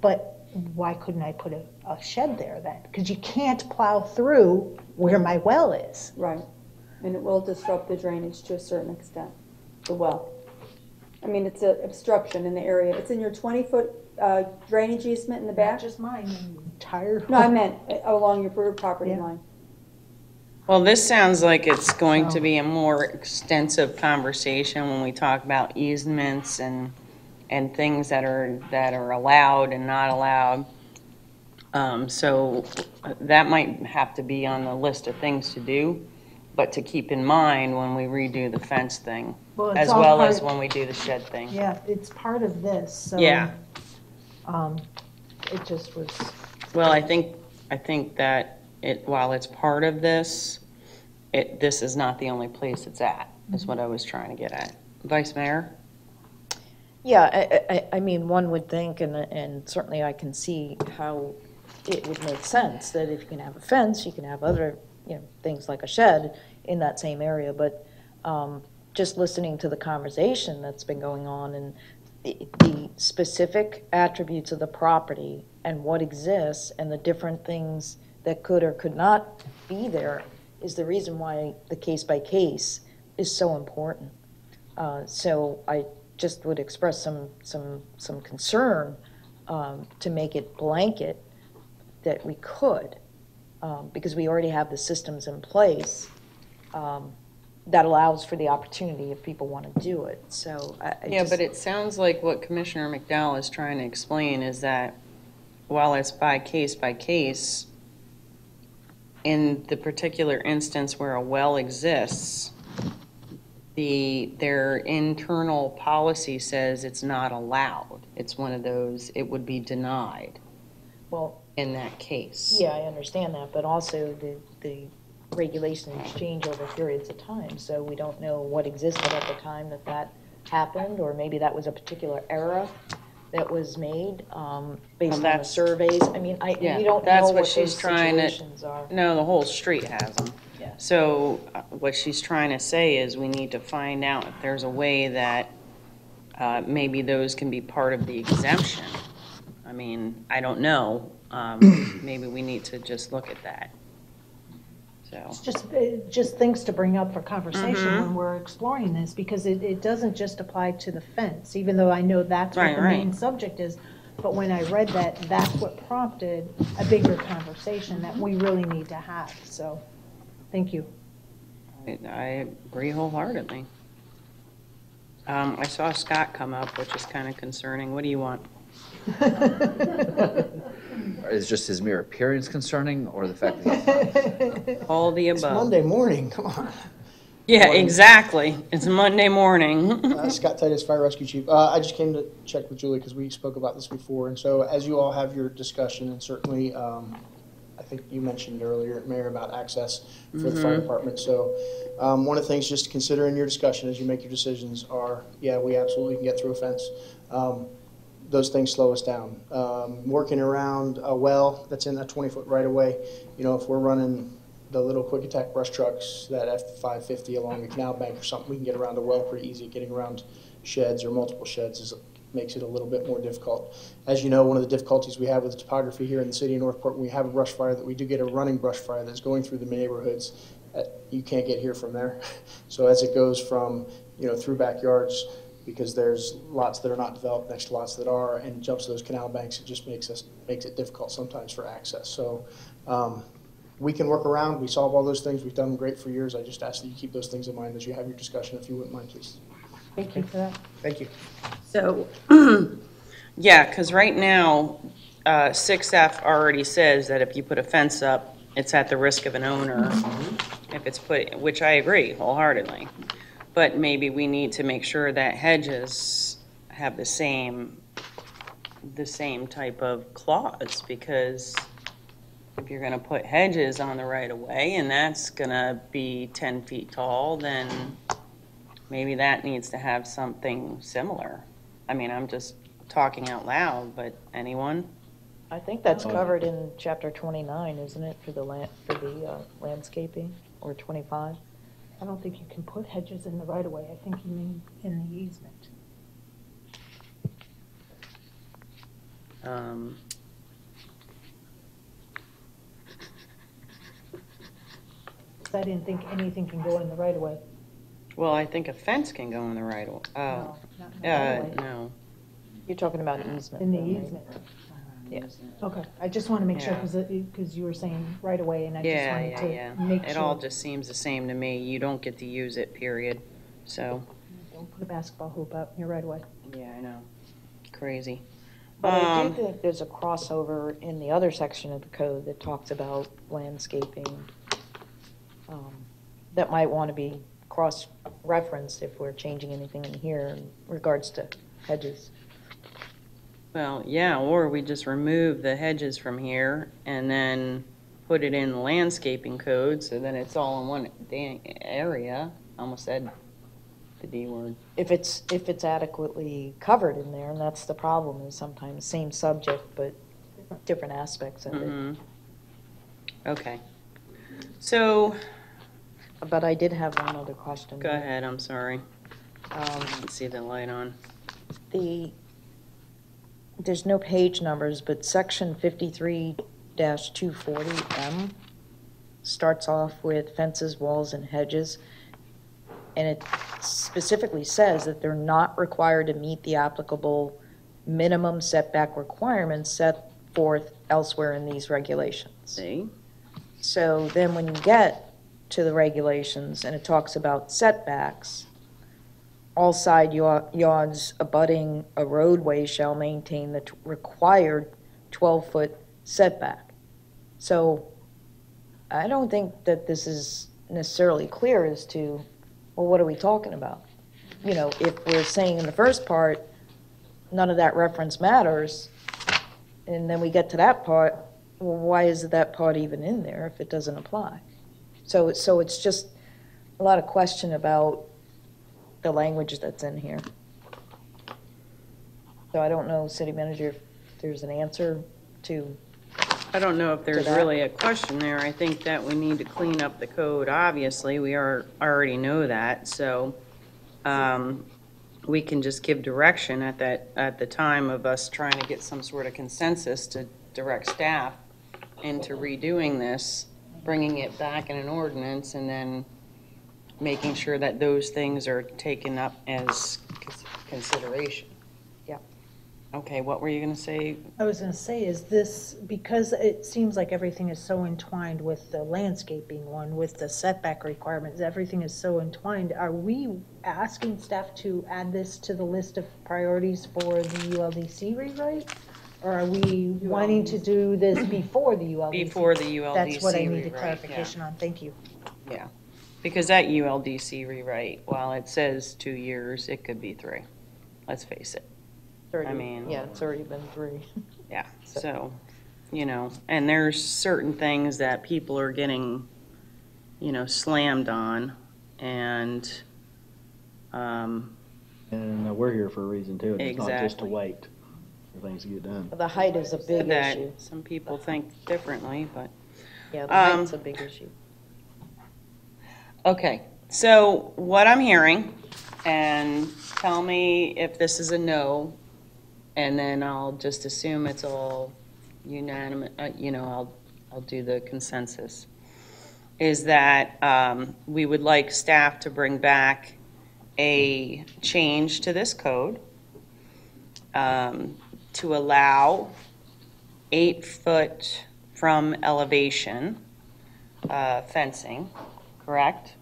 but why couldn't I put a shed there then? Because you can't plow through where my well is. Right. And it will disrupt the drainage to a certain extent, the well. I mean, it's an obstruction in the area. It's in your 20-foot drainage easement in the back? Not just mine, the entire. No, I meant along your property line. Well, this sounds like it's going to be a more extensive conversation when we talk about easements and things that are allowed and not allowed. So that might have to be on the list of things to do, but to keep in mind when we redo the fence thing, as well as when we do the shed thing. Yeah, it's part of this, so. Yeah. It just was. Well, I think that while it's part of this, this is not the only place it's at, is what I was trying to get at. Vice Mayor? Yeah, I mean, one would think, and certainly I can see how it would make sense that if you can have a fence, you can have other, things like a shed in that same area. But just listening to the conversation that's been going on and the specific attributes of the property and what exists and the different things that could or could not be there is the reason why the case-by-case is so important. So I just would express some concern to make it blanket that we could, because we already have the systems in place that allows for the opportunity if people want to do it. So But it sounds like what Commissioner McDowell is trying to explain is that while it's by case, in the particular instance where a well exists, their internal policy says it's not allowed. It's one of those, it would be denied. Well, in that case. Yeah, I understand that, but also the regulations change over periods of time, so we don't know what existed at the time that happened, or maybe that was a particular era that was made based on the surveys. I mean, we don't know what those situations are. No, the whole street has them. Yeah. So what she's trying to say is we need to find out if there's a way that maybe those can be part of the exemption. I mean, I don't know. Maybe we need to just look at that. So. It's just things to bring up for conversation when we're exploring this, because it doesn't just apply to the fence, even though I know that's what the main subject is. But when I read that, that's what prompted a bigger conversation that we really need to have. So, thank you. I agree wholeheartedly. I saw Scott come up, which is kind of concerning. What do you want? Is just his mere appearance concerning, or the fact that all the above? It's Monday morning, come on. Yeah, exactly. It's Monday morning. Scott Titus, Fire Rescue Chief. I just came to check with Julie because we spoke about this before. And so as you all have your discussion, and certainly I think you mentioned earlier, Mayor, about access for the fire department. So one of the things just to consider in your discussion as you make your decisions are, yeah, we absolutely can get through a fence. Those things slow us down. Working around a well that's in a 20-foot right-of-way, if we're running the little quick attack brush trucks, that F550 along the canal bank or something, we can get around a well pretty easy. Getting around sheds or multiple sheds makes it a little bit more difficult. As you know, one of the difficulties we have with the topography here in the city of Northport, when we have a brush fire, that we do get a running brush fire that's going through the neighborhoods. You can't get here from there. So as it goes from, through backyards, because there's lots that are not developed next to lots that are, and jumps to those canal banks, it just makes it difficult sometimes for access. So we can work around, we solve all those things, we've done them great for years. I just ask that you keep those things in mind as you have your discussion, if you wouldn't mind, please. Thank you for that. Thank you. So, yeah, because right now, 6F already says that if you put a fence up, it's at the risk of an owner. If it's put, which I agree wholeheartedly. But maybe we need to make sure that hedges have the same type of clause, because if you're gonna put hedges on the right of way and that's gonna be 10 feet tall, then maybe that needs to have something similar. I mean, I'm just talking out loud, but anyone? I think that's covered in chapter 29, isn't it, for the landscaping, or 25? I don't think you can put hedges in the right of way. I think you mean in the easement. I didn't think anything can go in the right of way. Well, I think a fence can go in the right of way. No, not in the right of way. No. You're talking about easement. In the though, right? easement. Yes. Okay, I just want to make sure, Yeah. because you were saying right away, and I just Yeah, wanted yeah, to yeah. make It all sure. just seems the same to me. You don't get to use it, period. So, Don't put a basketball hoop up, you're right away. yeah, I know. Crazy. But I do think there's a crossover in the other section of the code that talks about landscaping that might want to be cross-referenced if we're changing anything in here in regards to hedges. Well, yeah, or we just remove the hedges from here and then put it in the landscaping code, so then it's all in one area. I almost said the D word. If it's adequately covered in there, and that's the problem, is sometimes same subject, but different aspects of it. Mhm. Okay. So, But I did have one other question. go ahead, I'm sorry. Let's see the light on. There's no page numbers, but section 53-240M starts off with fences, walls, and hedges. And it specifically says that they're not required to meet the applicable minimum setback requirements set forth elsewhere in these regulations. See? So then when you get to the regulations and it talks about setbacks, all side yards abutting a roadway shall maintain the required 12-foot setback. So I don't think that this is necessarily clear as to, well, what are we talking about? You know, if we're saying in the first part, none of that reference matters, and then we get to that part, well, why is that part even in there if it doesn't apply? So it's just a lot of question about the language that's in here. So I don't know, City Manager, if there's an answer to. I don't know if there's that. really a question there. I think that we need to clean up the code, obviously. We already know that, so we can just give direction at the time of us trying to get some sort of consensus to direct staff into redoing this, bringing it back in an ordinance, and then making sure that those things are taken up as consideration. Yeah. Okay, what were you going to say? I was going to say, is this, because it seems like everything is so entwined with the landscaping one, with the setback requirements, everything is so entwined, are we asking staff to add this to the list of priorities for the ULDC rewrite? Or are we wanting to do this before the ULDC? Before the ULDC That's what I needed rewrite, clarification on, thank you. Yeah, because that ULDC rewrite, while it says 2 years, it could be 3. Let's face it. I mean- Yeah, it's already been 3. Yeah, so, you know, and there's certain things that people are getting, you know, slammed on, and, And we're here for a reason too. It's not just to Exactly. wait for things to get done. The height is a big that issue. some people think differently, but. Yeah, the height's a big issue. Okay, so what I'm hearing, and tell me if this is a no, and then I'll just assume it's all unanimous, you know, I'll do the consensus, is that we would like staff to bring back a change to this code to allow 8 foot from elevation fencing, correct?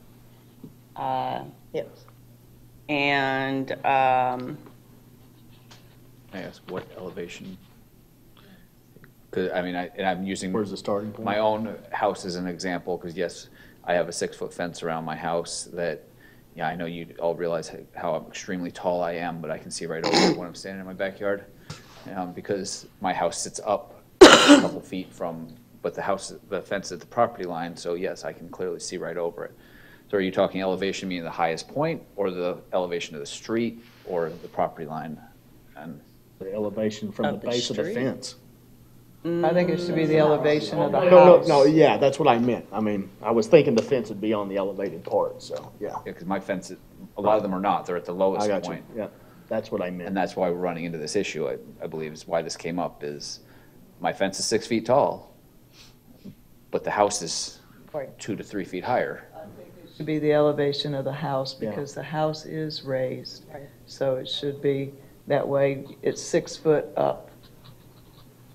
Yes. And May I ask what elevation? Because, I mean, I'm using Where's the starting point? my own house as an example, because yes, I have a 6-foot fence around my house that, yeah, I know you all realize how extremely tall I am, but I can see right over it when I'm standing in my backyard. Because my house sits up a couple feet from, but the fence is at the property line, so yes, I can clearly see right over it. So are you talking elevation meaning the highest point, or the elevation of the street, or the property line? And The elevation from the Of the base of the street? fence. I think it should be the elevation of the No, house. no, yeah, that's what I meant. I mean, I was thinking the fence would be on the elevated part, so, yeah. because my fence, a lot of them are not, they're at the I lowest got you, point. yeah, that's what I And meant. that's why we're running into this issue, I believe, is why this came up, is my fence is 6 feet tall, but the house is Right. 2 to 3 feet higher. It should be the elevation of the house Yeah. because the house is raised. Right. So it should be, that way it's 6 foot up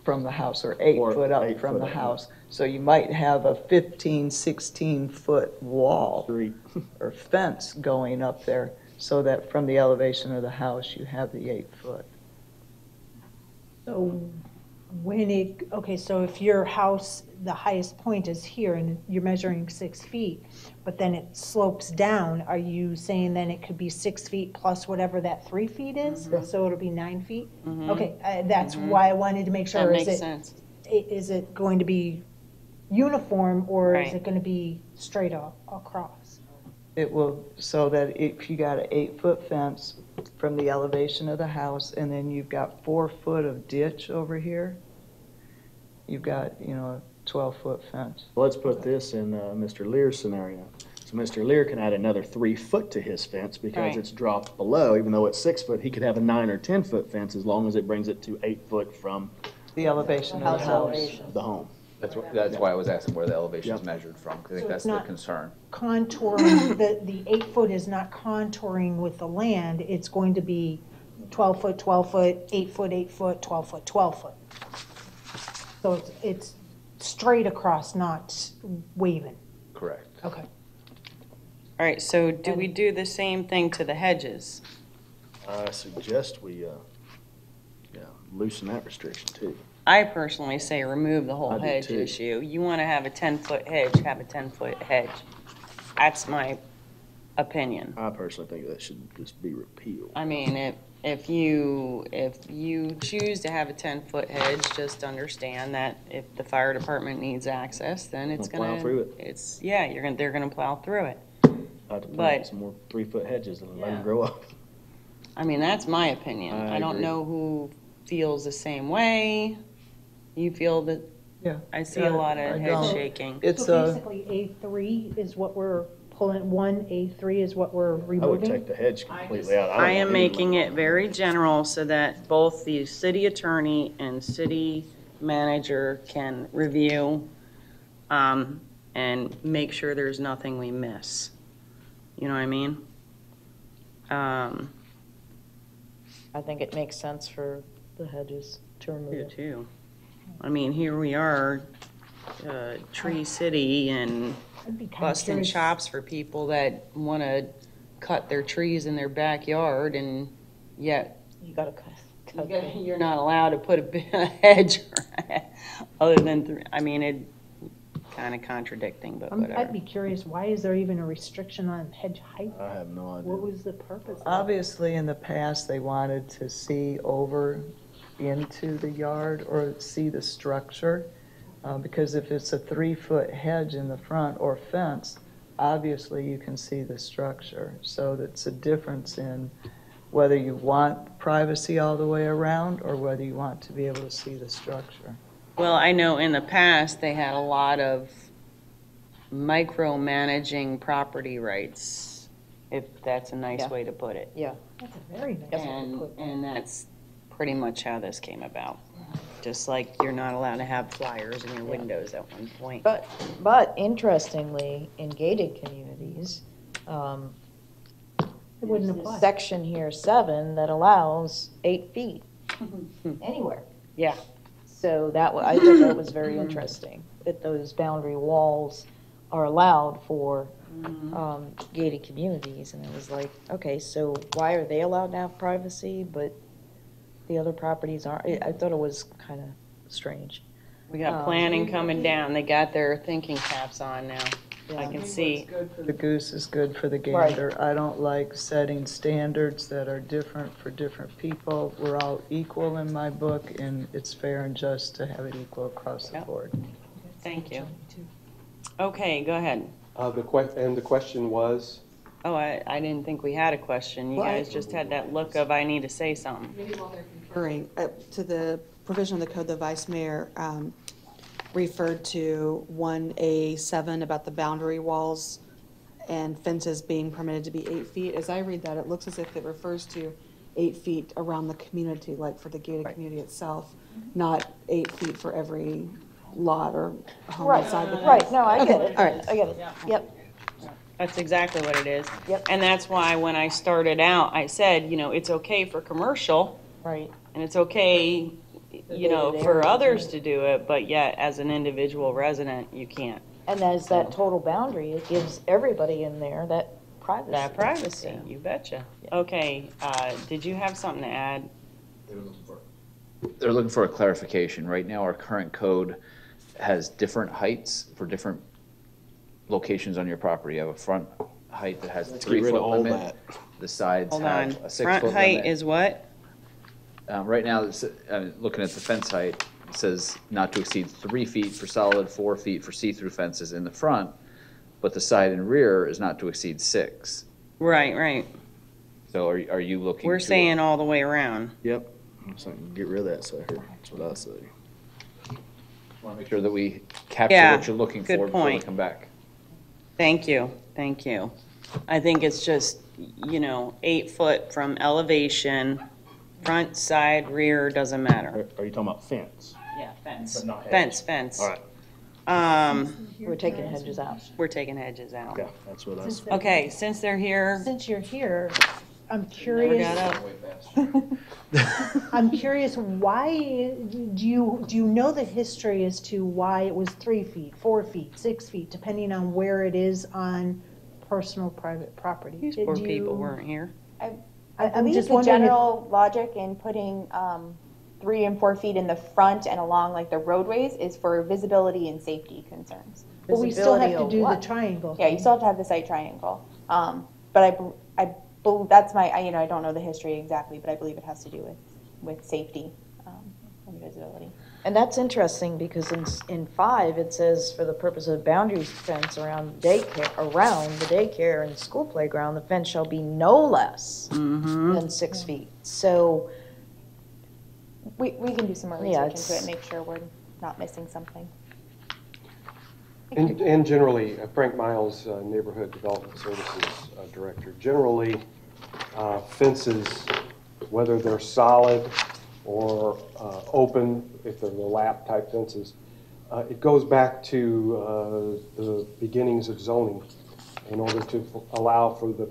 from the house or 8 Or foot up 8 from foot the up. house. So you might have a 15, 16-foot wall Street. or fence going up there so that from the elevation of the house, you have the 8 foot. So okay, so if your house, the highest point is here and you're measuring 6 feet, but then it slopes down, are you saying then it could be 6 feet plus whatever that 3 feet is? So it'll be 9 feet? Okay, that's why I wanted to make that sure. makes sense. Is it going to be uniform or is Right. it going to be straight across? It will, so that if you got an 8-foot fence from the elevation of the house, and then you've got 4 foot of ditch over here, you've got, a 12-foot fence. Let's put this in Mr. Lear's scenario. So Mr. Lear can add another 3 foot to his fence because Right. it's dropped below, even though it's 6 foot, he could have a 9 or 10-foot fence as long as it brings it to 8 foot from The elevation of the house. the home. That's why I was asking where the elevation is Yep. measured from, because I think So that's it's the not- concern. Contouring, the 8 foot is not contouring with the land, it's going to be 12 foot, 12 foot, 8 foot, 8 foot, 12 foot, 12 foot. So it's straight across, not waving. Correct. Okay. All right, so do we do the same thing to the hedges? I suggest we, loosen that restriction too. I personally say remove the I whole do hedge too. issue. You want to have a 10-foot hedge, have a 10-foot hedge. That's my opinion. I personally think that should just be repealed. I mean, if you choose to have a 10-foot hedge, just understand that if the fire department needs access, then it's They'll plow gonna. through it. They're gonna plow through it. I have to But- plant some more 3-foot hedges and let Yeah. them grow up. I mean, that's my opinion. I I don't agree. know who feels the same way. You feel that, Yeah. I see a lot I of head don't. shaking. It's So a, basically, A3 is what we're pulling, 1A3 is what we're I would removing? take the hedge completely out. I am making it very general so that both the city attorney and city manager can review and make sure there's nothing we miss. You know what I mean? I think it makes sense for the hedges to remove You it. too. I mean, here we are, Tree City and I'd be kinda busting curious. chops for people that want to cut their trees in their backyard and yet You gotta cut. you're not allowed to put a hedge other than, it kind of contradicting, but I'd whatever. be curious, why is there even a restriction on hedge height? I have no idea. What was the purpose? of it? obviously, in the past, they wanted to see over into the yard or see the structure. Because if it's a 3-foot hedge in the front or fence, obviously you can see the structure. So that's a difference in whether you want privacy all the way around or whether you want to be able to see the structure. Well, I know in the past, they had a lot of micromanaging property rights, if that's a nice Yeah. way to put it. Yeah. That's a very nice way to put that. And that's pretty much how this came about. Just like you're not allowed to have flyers in your windows at one point. But interestingly, in gated communities, It wouldn't apply. section here, 7, that allows 8 feet anywhere. Yeah. So I thought that was very interesting, that those boundary walls are allowed for gated communities. And it was like, okay, so why are they allowed to have privacy, but the other properties aren't? I thought it was kind of strange. We got planning coming down. They got their thinking caps on now. I can see. The goose is good for the gander. I don't like setting standards that are different for different people. We're all equal in my book, and it's fair and just to have it equal across the board. Thank you. Okay, go ahead. The question was? Oh, I didn't think we had a question. You guys just had that look of, I need to say something. Referring to the provision of the code, the vice mayor referred to 1A7 about the boundary walls and fences being permitted to be 8 feet. As I read that, it looks as if it refers to 8 feet around the community, like for the gated community itself, not 8 feet for every lot or home outside the fence. Right, no, I get it. All right. I get it, yep. That's exactly what it is. Yep. And that's why when I started out, I said, it's okay for commercial, Right. and it's okay, for others to do it, but yet as an individual resident, you can't. And as that total boundary, it gives everybody in there that privacy. That privacy, you betcha. Okay, did you have something to add? They're looking for a clarification. Right now, our current code has different heights for different locations on your property. You have a front height that has 3 rid of foot all limit. that. The sides Hold have on. a 6 foot Front limit. height is what? Right now, looking at the fence height, it says not to exceed 3 feet for solid, 4 feet for see-through fences in the front, but the side and rear is not to exceed 6. Right. So are you looking? We're saying all the way around. Yep. So get rid of that sucker. That's what I say. Want to make sure that we capture Yeah, what you're looking good for before we point. come back. Thank you. I think it's just, 8 foot from elevation, front, side, rear, doesn't matter. Are you talking about fence? Yeah, fence. But not hedge. Fence. All right. We're taking hedges out. We're taking hedges out. Yeah, that's what I said. Okay, since they're here, Since you're here, I'm never curious. got up. I'm curious, why, do you know the history as to why it was 3 feet, 4 feet, 6 feet, depending on where it is on personal private property? These poor people weren't here. I'm believe just the wondering if- general logic in putting 3 and 4 feet in the front and along like the roadways is for visibility and safety concerns. But we still have Visibility to of do the what? Yeah, triangle. you thing. still have to have the site triangle. But I believe that's I don't know the history exactly, but I believe it has to do with safety and visibility. And that's interesting because in 5, it says for the purpose of boundary fence around the daycare and school playground, the fence shall be no less than 6 feet. So, We can do some more Yeah, research into it it's- and make sure we're not missing something. And generally, Frank Miles, Neighborhood Development Services Director, generally fences, whether they're solid or open, if they're the lap type fences, it goes back to the beginnings of zoning in order to allow for the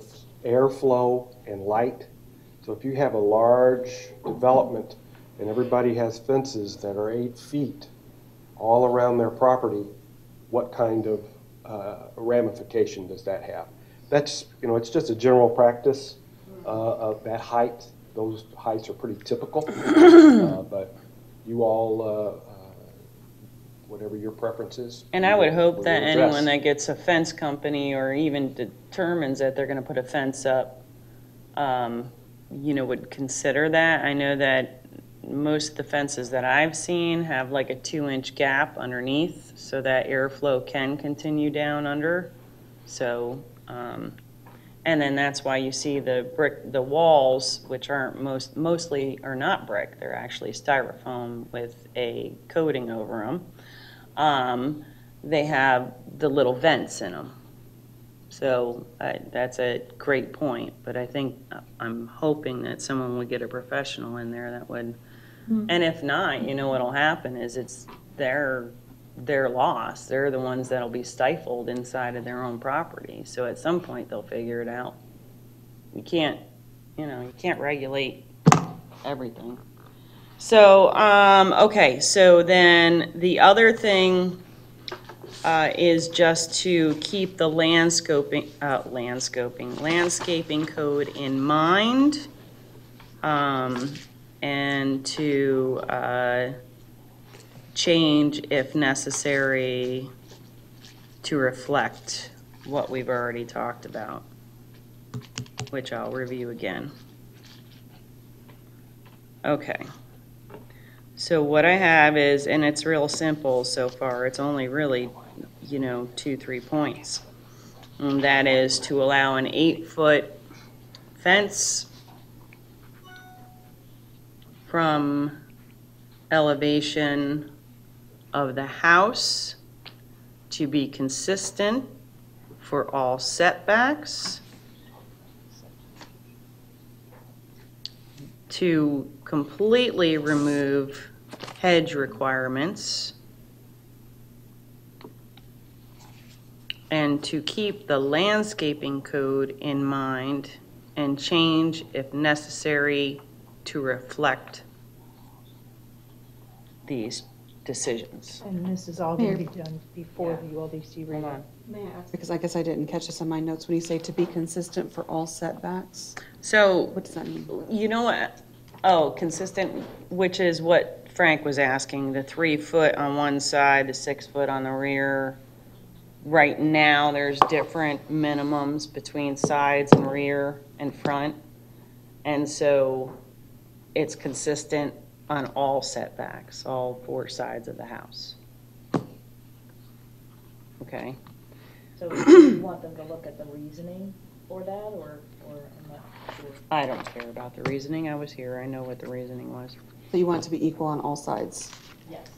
airflow and light. So if you have a large development and everybody has fences that are 8 feet all around their property, what kind of ramification does that have? That's, it's just a general practice of that height. Those heights are pretty typical, but you all, whatever your preference is. And I would hope that we'll anyone address. that gets a fence company or even determines that they're gonna put a fence up, would consider that. I know that most of the fences that I've seen have like a 2-inch gap underneath so that airflow can continue down under. So, and then that's why you see the walls, which aren't mostly are not brick, they're actually styrofoam with a coating over them. They have the little vents in them. So that's a great point, but I think, I'm hoping that someone would get a professional in there that would, and if not, what'll happen is it's their loss. They're the ones that'll be stifled inside of their own property. So at some point, they'll figure it out. You can't, you can't regulate everything. So, okay, so then the other thing is just to keep the landscaping code in mind, and to change if necessary to reflect what we've already talked about, which I'll review again. Okay. So what I have is, and it's real simple so far, it's only really, 2-3 points. And that is to allow an 8-foot fence from elevation of the house to be consistent for all setbacks, to completely remove hedge requirements, and to keep the landscaping code in mind and change if necessary to reflect these decisions. And this is all going to be done before the ULDC review. May I ask? Because I guess I didn't catch this on my notes. When you say to be consistent for all setbacks, So, what does that mean? you know what? Oh, consistent, which is what Frank was asking, the 3 foot on one side, the 6 foot on the rear. Right now, there's different minimums between sides and rear and front. And so it's consistent on all setbacks, all 4 sides of the house. Okay. So do you want them to look at the reasoning for that, or I'm not sure? I don't care about the reasoning. I was here. I know what the reasoning was. So you want it to be equal on all sides? Yes.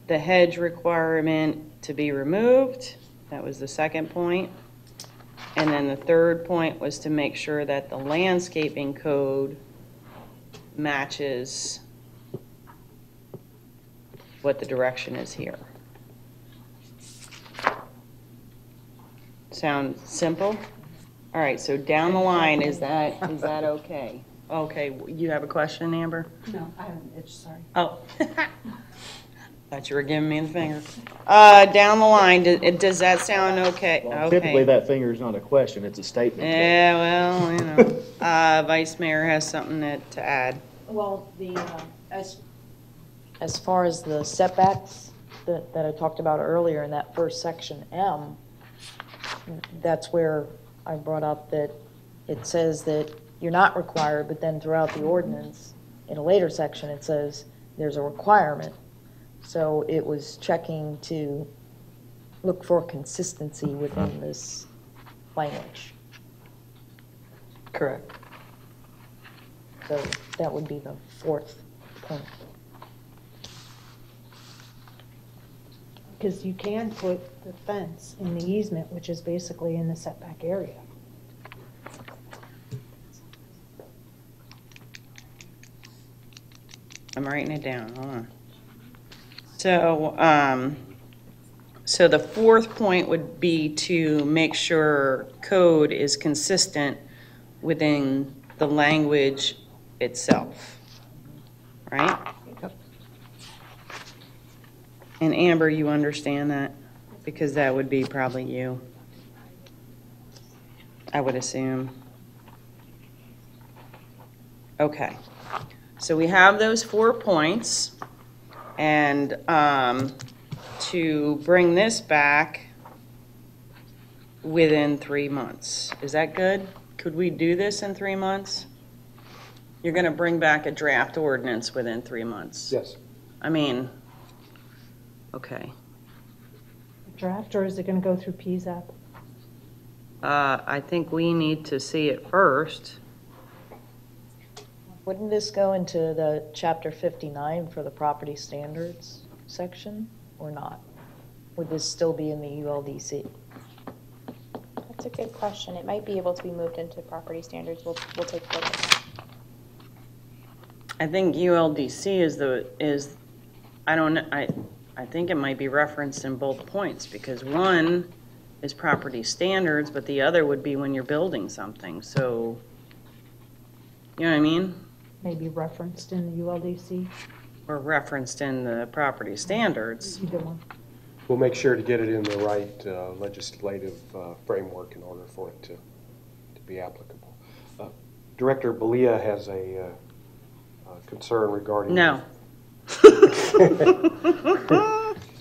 The hedge requirement to be removed. That was the second point. And then the third point was to make sure that the landscaping code matches what the direction is here. Sound simple? All right, so down the line, is that okay? Okay, you have a question, Amber? No, I haven't. It's sorry. Oh. Thought you were giving me the finger. Down the line, does that sound okay? Well, Okay. typically, that finger is not a question, it's a statement. Yeah, well, Vice Mayor has something to add. Well, as far as the setbacks that I talked about earlier in that first section M, that's where I brought up that it says that you're not required, but then throughout the ordinance, in a later section, it says there's a requirement. So it was checking to look for consistency within this language. Correct. So that would be the fourth point. Because you can put the fence in the easement, which is basically in the setback area. I'm writing it down, hold on. So, so the fourth point would be to make sure code is consistent within the language itself, right? Yep. And Amber, you understand that? Because that would be probably you, I would assume. Okay, so we have those 4 points. And to bring this back within 3 months. Is that good? Could we do this in 3 months? You're going to bring back a draft ordinance within 3 months? Yes. I mean, okay. Draft, or is it going to go through PZAP? I think we need to see it first. Wouldn't this go into the chapter 59 for the property standards section or not? Would this still be in the ULDC? That's a good question. It might be able to be moved into property standards. We'll take a look at that. I think ULDC is I don't know, I think it might be referenced in both points because one is property standards, but the other would be when you're building something, so, you know what I mean? Maybe referenced in the ULDC, Or referenced in the property standards. either one. We'll make sure to get it in the right legislative framework in order for it to be applicable. Director Belia has a concern regarding... No. It's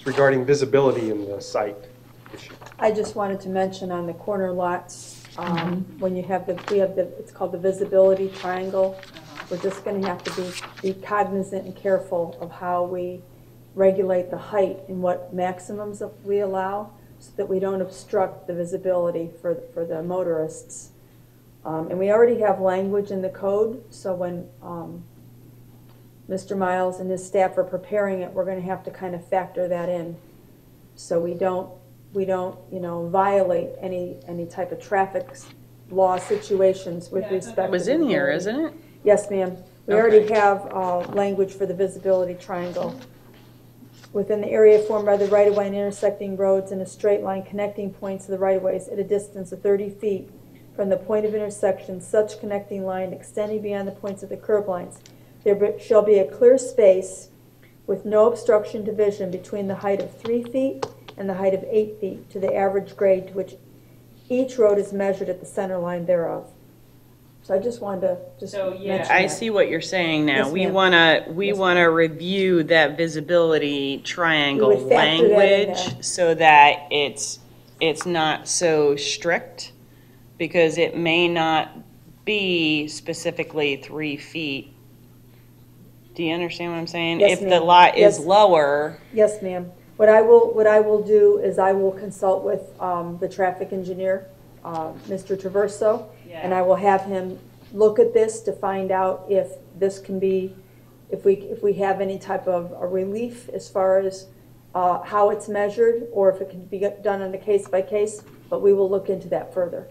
regarding visibility in the site issue. I just wanted to mention on the corner lots, when you have it's called the visibility triangle. We're just going to have to be cognizant and careful of how we regulate the height and what maximums we allow so that we don't obstruct the visibility for the motorists. And we already have language in the code, so when Mr. Miles and his staff are preparing it, we're going to have to kind of factor that in so we don't violate any type of traffic law situations with respect It was to in here, visibility. isn't it? Yes, ma'am. We already have language for the visibility triangle. Within the area formed by the right-of-way and intersecting roads in a straight line connecting points of the right-of-ways at a distance of 30 feet from the point of intersection, such connecting line extending beyond the points of the curb lines, there shall be a clear space with no obstruction to vision between the height of 3 feet and the height of 8 feet to the average grade to which each road is measured at the center line thereof. So I just wanted to mention I that. see what you're saying now. Yes, We ma'am. wanna review that visibility triangle We would factor that in language there. so that it's not so strict, because it may not be specifically 3 feet. Do you understand what I'm saying? Yes, If the ma'am. lot is Yes. lower, Yes, ma'am. What I will do is I will consult with the traffic engineer, Mr. Traverso, and I will have him look at this to find out if this can be, if we have any type of a relief as far as how it's measured, or if it can be done on a case by case, but we will look into that further.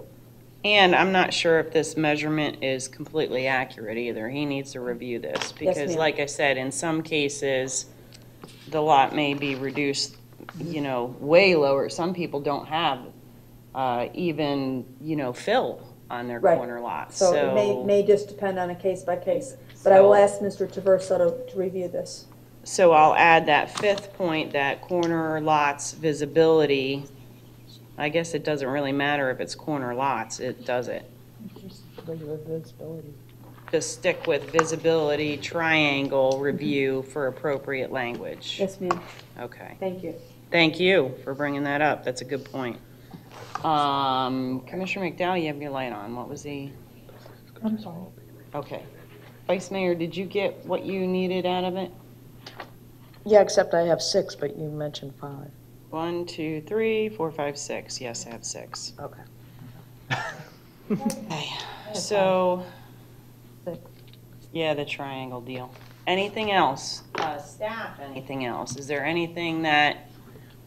and I'm not sure if this measurement is completely accurate either. He needs to review this, because ma'am. like I said, in some cases, the lot may be reduced, way lower. Some people don't have even, fill on their Right. corner lots. So it may just depend on a case by case, but I will ask Mr. Traverso to review this. So I'll add that fifth point, that corner lots visibility. I guess it doesn't really matter if it's corner lots, does it? Regular visibility. Just stick with visibility triangle review for appropriate language. Yes, ma'am. Okay. Thank you. Thank you for bringing that up. That's a good point. Commissioner McDowell, you have your light on. What was the? I'm sorry. Okay. Vice Mayor, did you get what you needed out of it? Yeah, except I have 6, but you mentioned 5. 1, 2, 3, 4, 5, 6. Yes, I have 6. Okay. Okay. So, yeah, the triangle deal. Anything else? Staff, anything else? Is there anything that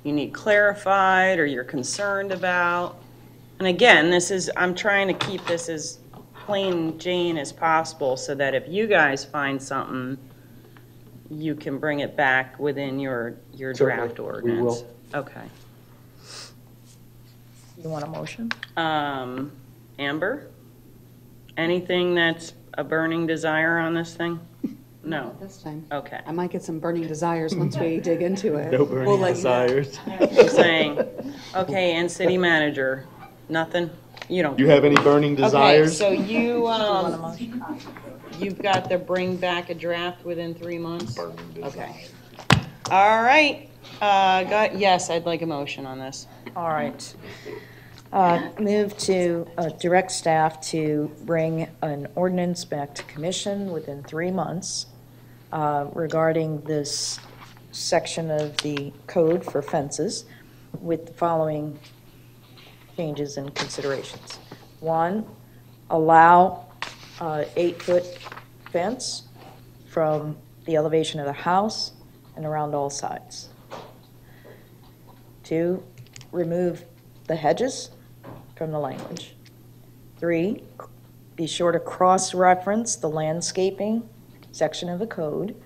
you need clarified or you're concerned about? And again, I'm trying to keep this as plain Jane as possible so that if you guys find something, you can bring it back within your draft Certainly, ordinance. we will. Okay. You want a motion? Amber? Anything that's a burning desire on this thing? No. This time. Okay. I might get some burning desires once we dig into it. No We'll burning let you know. desires. You're saying, okay, and city manager, nothing? You don't. You have any burning desires? Okay, so you've got to bring back a draft within 3 months? Burning desires. Okay. All right. Yes, I'd like a motion on this. All right. Move to direct staff to bring an ordinance back to commission within 3 months regarding this section of the code for fences with the following changes and considerations. 1, allow 8-foot fence from the elevation of the house and around all sides. 2, remove the hedges from the language. 3, be sure to cross-reference the landscaping section of the code,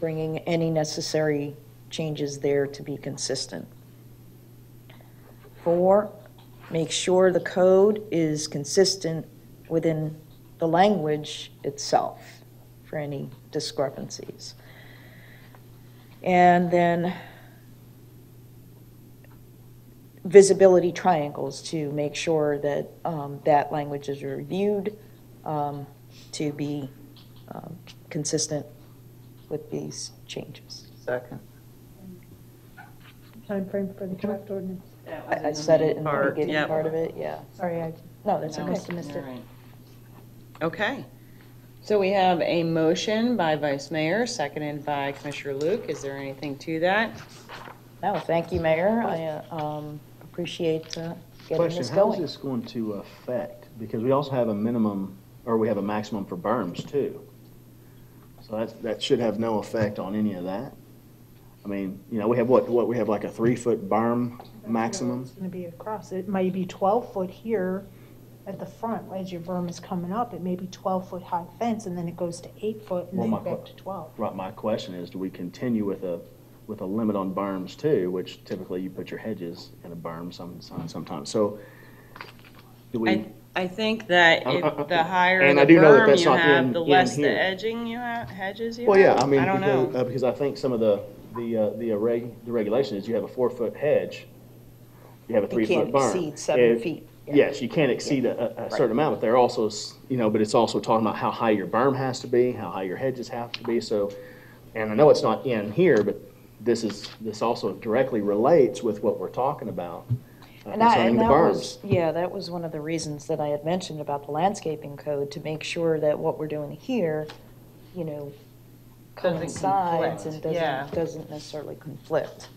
bringing any necessary changes there to be consistent. 4, make sure the code is consistent within the language itself for any discrepancies. And then visibility triangles to make sure that that language is reviewed to be consistent with these changes. Second. Time frame for the draft ordinance. I said it in the Part, beginning yep. part of it, yeah. Sorry, No, that's I okay. must have missed it. All right. Okay. So we have a motion by Vice Mayor, seconded by Commissioner Luke. Is there anything to that? No, thank you, Mayor. I appreciate getting Question, this how is going. this going to affect? Because we also have a minimum, or we have a maximum for berms too. So that should have no effect on any of that. I mean, you know, we have we have like a 3-foot berm maximum. It's going to be across. It might be 12 foot here at the front as your berm is coming up. It may be 12-foot high fence, and then it goes to 8 foot, and Well, then my back to 12. Right, my question is, do we continue with a limit on berms too, which typically you put your hedges in a berm sometimes. So do we? I think that if the higher And the I do know that berm that's you not have, in- the in less the here. edging you have, hedges you Well, have. yeah, I mean, I don't know. because I think some of the regulation is you have a 4-foot hedge, you have a 3-foot berm. can't exceed 7 If- feet. Yeah. Yes, you can't exceed a certain amount, but they're also, but it's also talking about how high your berm has to be, how high your hedges have to be, so, and I know it's not in here, but this also directly relates with what we're talking about concerning the that berms. was, yeah, that was one of the reasons that I had mentioned about the landscaping code, to make sure that what we're doing here, Doesn't coincides and conflict, yeah. doesn't necessarily conflict.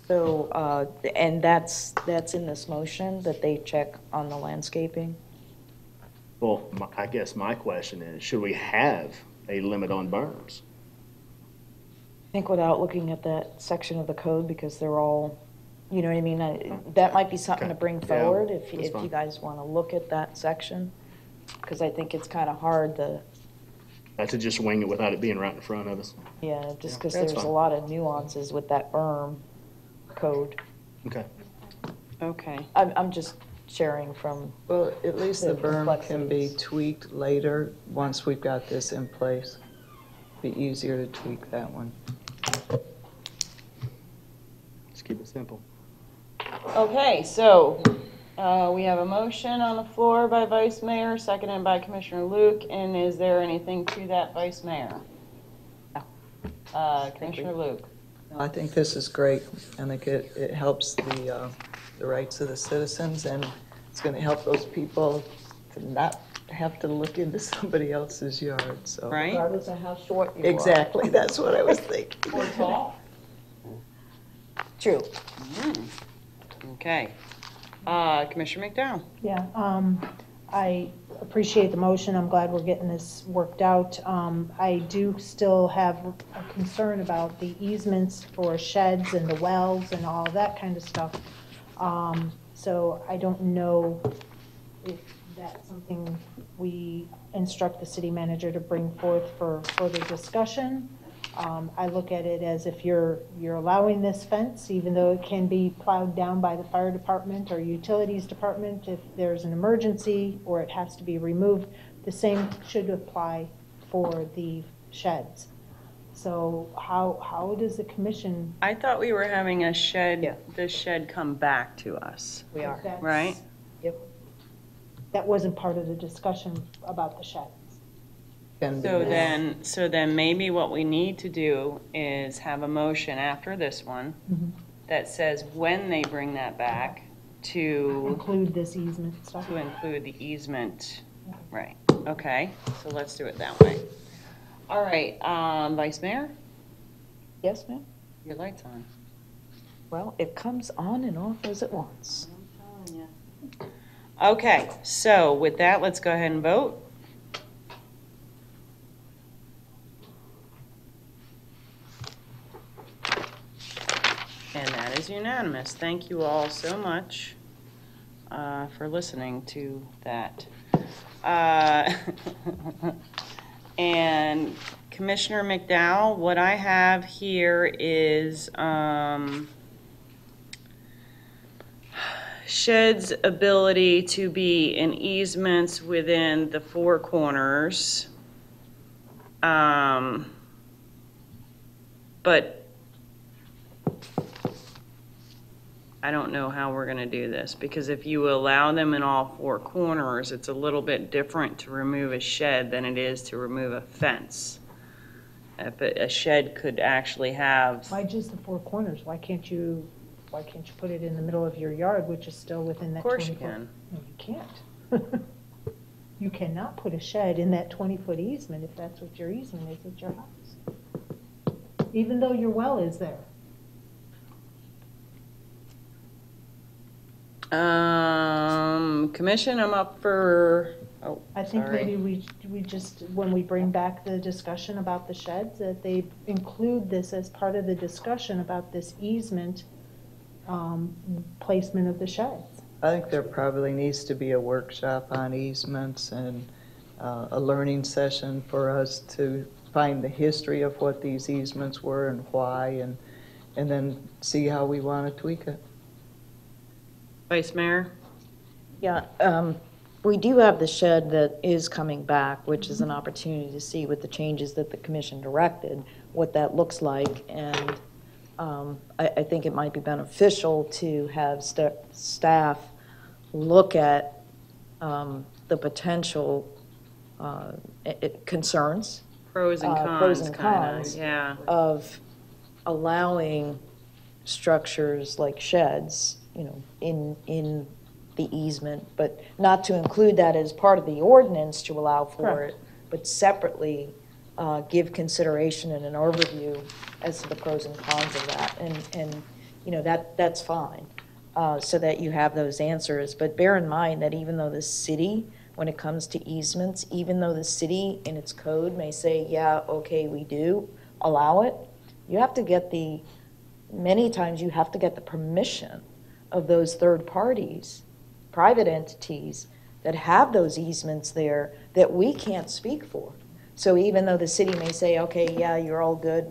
So, and that's in this motion, that they check on the landscaping? Well, I guess my question is, should we have a limit on berms? I think without looking at that section of the code, because they're all, you know what I mean? That might be something to bring Yeah, forward that's if fine. you guys want to look at that section. Because I think it's kind of hard to, To just wing it without it being right in front of us? yeah, just because that's there's a fine. lot of nuances with that berm code. Okay. Okay. I'm just sharing from, Well, at least the The berm can be complexities. tweaked later, once we've got this in place. Be easier to tweak that one. Just keep it simple. Okay, so we have a motion on the floor by Vice Mayor, seconded by Commissioner Luke, and is there anything to that, Vice Mayor? Commissioner Luke? I think this is great. I think it helps the rights of the citizens, and it's going to help those people to not have to look into somebody else's yard, so. Right? regardless of how short you are. Exactly, that's what I was thinking. Or tall? True. Okay. Commissioner McDowell? Yeah, I appreciate the motion. I'm glad we're getting this worked out. I do still have a concern about the easements for sheds and the wells and all that kind of stuff. So I don't know if that's something we instruct the city manager to bring forth for further discussion. I look at it as if you're allowing this fence, even though it can be plowed down by the fire department or utilities department if there's an emergency or it has to be removed, the same should apply for the sheds. So how does the commission? I thought we were having a Yeah. shed, the shed come back to us, We are. That's- right? Yep. That wasn't part of the discussion about the sheds. Can be. So then maybe what we need to do is have a motion after this one that says when they bring that back to Include this easement stuff. include the easement. Right, okay, so let's do it that way. All right, Vice Mayor, Yes, ma'am? your light's on. Well, it comes on and off as it wants. Okay, so with that, let's go ahead and vote. And that is unanimous. Thank you all so much for listening to that. And Commissioner McDowell, what I have here is shed's ability to be in easements within the four corners. But I don't know how we're gonna do this, because if you allow them in all four corners, it's a little bit different to remove a shed than it is to remove a fence. If a shed could actually have, Why just the four corners? Why can't you put it in the middle of your yard, which is still within that of course 20 you foot? can. No, you can't. You cannot put a shed in that 20-foot easement if that's what your easement is at your house. Even though your well is there. Commission, I'm up for, oh, I think sorry. maybe we just, when we bring back the discussion about the sheds, that they include this as part of the discussion about this easement, placement of the sheds. I think there probably needs to be a workshop on easements and a learning session for us to find the history of what these easements were and why, and then see how we want to tweak it. Vice Mayor? Yeah, we do have the shed that is coming back, which is an opportunity to see with the changes that the commission directed, what that looks like. And I think it might be beneficial to have staff look at the potential concerns. Pros and cons, pros and kinda, cons yeah. of allowing structures like sheds, in the easement, but not to include that as part of the ordinance to allow for Correct. it, but separately give consideration and an overview as to the pros and cons of that. And that's fine, so that you have those answers. But bear in mind that even though the city, when it comes to easements, even though the city in its code may say, yeah, okay, we do allow it, you have to get many times you have to get the permission of those third parties, private entities that have those easements there that we can't speak for. So even though the city may say, okay, yeah, you're all good,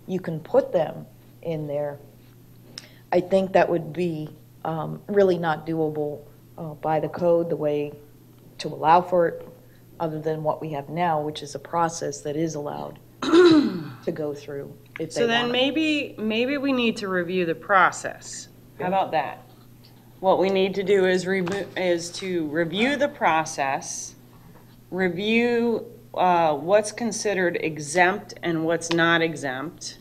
you can put them in there, I think that would be really not doable by the code, the way to allow for it, other than what we have now, which is a process that is allowed to go through if they So then want it. maybe we need to review the process. How about that? What we need to do is to review the process, review what's considered exempt and what's not exempt,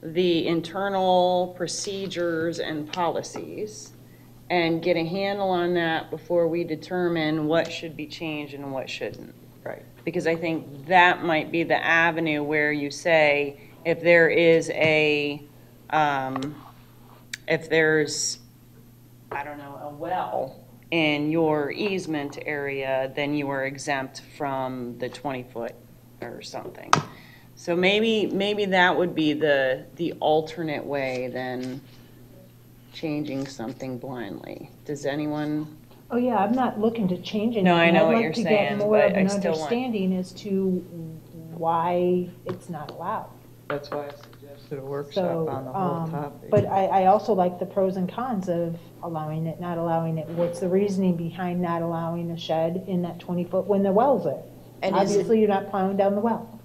the internal procedures and policies, and get a handle on that before we determine what should be changed and what shouldn't. Right. Because I think that might be the avenue where you say, if there is if there's, I don't know, a well in your easement area, then you are exempt from the 20-foot or something. So maybe that would be the alternate way than changing something blindly. Does anyone? Oh, yeah, I'm not looking to change anything. No, I know what you're I'd like to saying, get more of but I an still want- understanding as to why it's not allowed. That's why I suggested a workshop So, on the whole topic. but I also like the pros and cons of allowing it, not allowing it. What's the reasoning behind not allowing a shed in that 20-foot when the well's there? And is it- Obviously, you're not plowing down the well.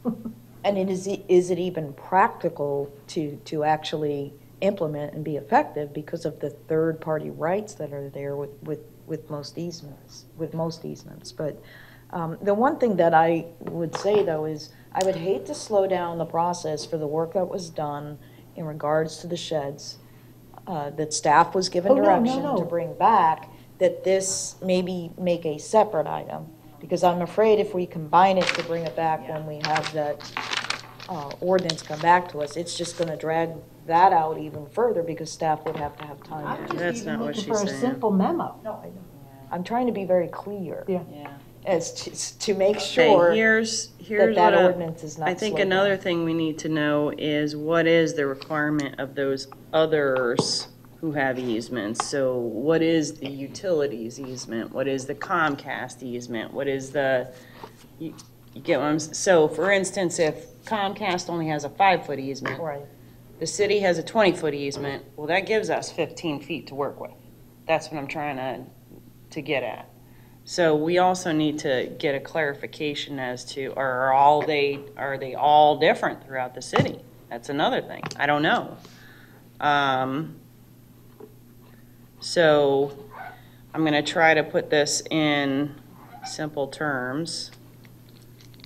And is it even practical to actually implement and be effective because of the third-party rights that are there with most easements, But the one thing that I would say, though, is I would hate to slow down the process for the work that was done in regards to the sheds, that staff was given Oh, no, direction no. to bring back, that this maybe make a separate item. Because I'm afraid if we combine it to bring it back when we have that ordinance come back to us, it's just going to drag that out even further because staff would have to have time. I'm just That's even not what looking she's for a saying. simple memo. I'm trying to be very clear Yeah. Yeah. as to make sure Okay, here's that what ordinance is not I think slowed another down. thing we need to know is what is the requirement of those others who have easements? So what is the utilities easement? What is the Comcast easement? What is you get what I'm, so for instance, if Comcast only has a 5-foot easement, Right. the city has a 20-foot easement, well, that gives us 15 feet to work with. That's what I'm trying to get at. So we also need to get a clarification as to, are they all different throughout the city? That's another thing. I don't know. So I'm going to try to put this in simple terms.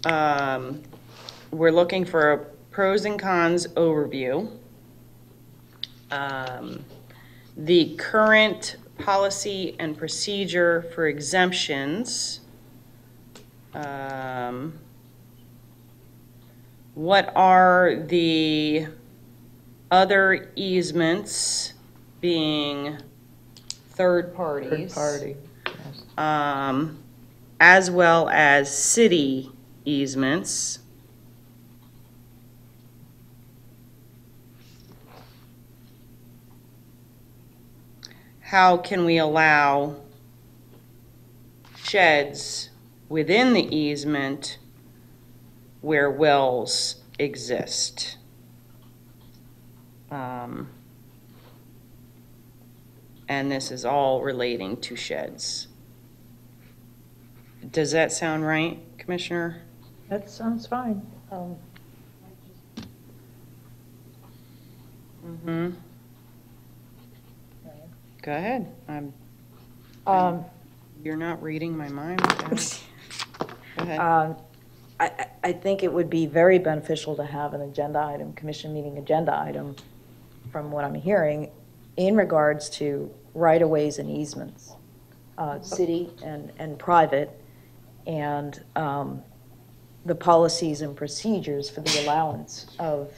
We're looking for a pros and cons overview. The current policy and procedure for exemptions. What are the other easements being third parties? Third party. As well as city easements. How can we allow sheds within the easement where wells exist? And this is all relating to sheds. Does that sound right, Commissioner? That sounds fine. Mm-hmm. Go ahead. You're not reading my mind. Go ahead. I think it would be very beneficial to have an agenda item, commission meeting agenda item, from what I'm hearing, in regards to right-of-ways and easements, city and private, and the policies and procedures for the allowance of.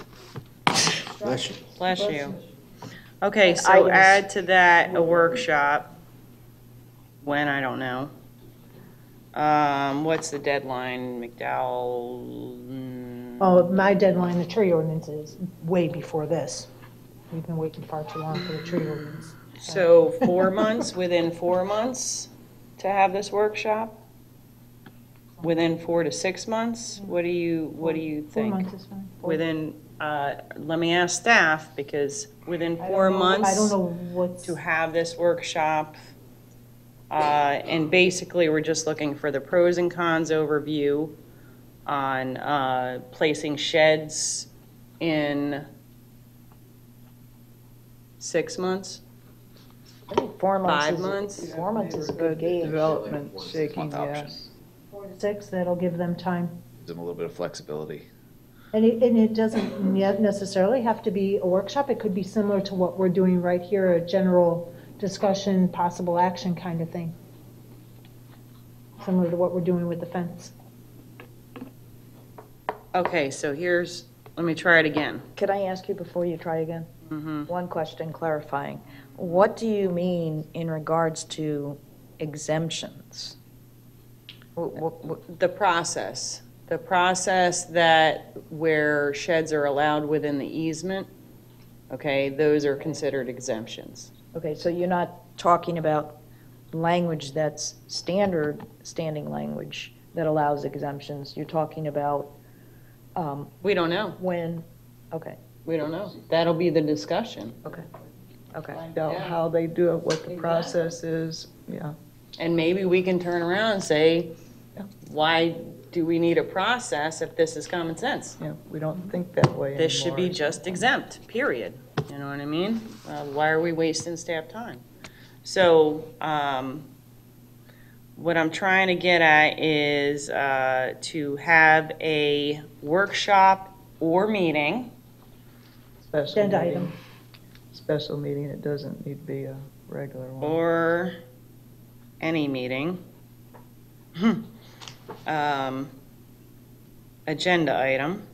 Bless you. Bless you. Okay, so Items. add to that a workshop. When, I don't know. What's the deadline, McDowell? Oh, my deadline, the tree ordinance is way before this. We've been waiting far too long for the tree ordinance. So 4 months, within 4 months to have this workshop? Within 4 to 6 months? What do you 4 think? months is fine. Within, let me ask staff, because within I 4 don't know- months. I don't know what's. To have this workshop. And basically, we're just looking for the pros and cons overview on placing sheds in 6 months. I think 4 months 5 is. months? 4 months is a good gauge. Development shaking, 6 month option. yes. 4 to 6, that'll give them time. Gives them a little bit of flexibility. And it doesn't yet necessarily have to be a workshop. It could be similar to what we're doing right here, a general discussion, possible action kind of thing. Similar to what we're doing with the fence. Okay, so let me try it again. Could I ask you before you try again? Mm-hmm. One question clarifying. What do you mean in regards to exemptions? The process that where sheds are allowed within the easement, okay, those are considered exemptions. Okay, so you're not talking about language that's standing language that allows exemptions. You're talking about We don't know. when, okay, We don't know. That'll be the discussion. okay. Find out how they do it, what the process is, yeah. And maybe we can turn around and say, why do we need a process if this is common sense? Yeah, we don't think that way anymore. This should be just exempt, period. You know what I mean? Why are we wasting staff time? So, what I'm trying to get at is to have a workshop or meeting. Special Agenda meeting. item. Special meeting, it doesn't need to be a regular one. Or any meeting. Agenda item.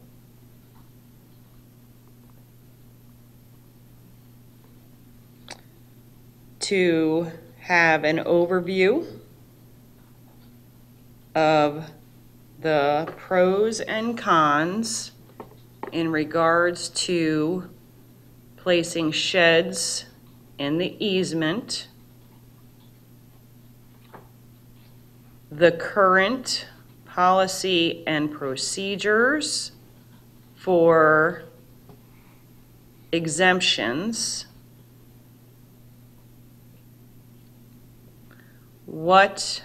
To have an overview of the pros and cons in regards to placing sheds in the easement, the current policy and procedures for exemptions, what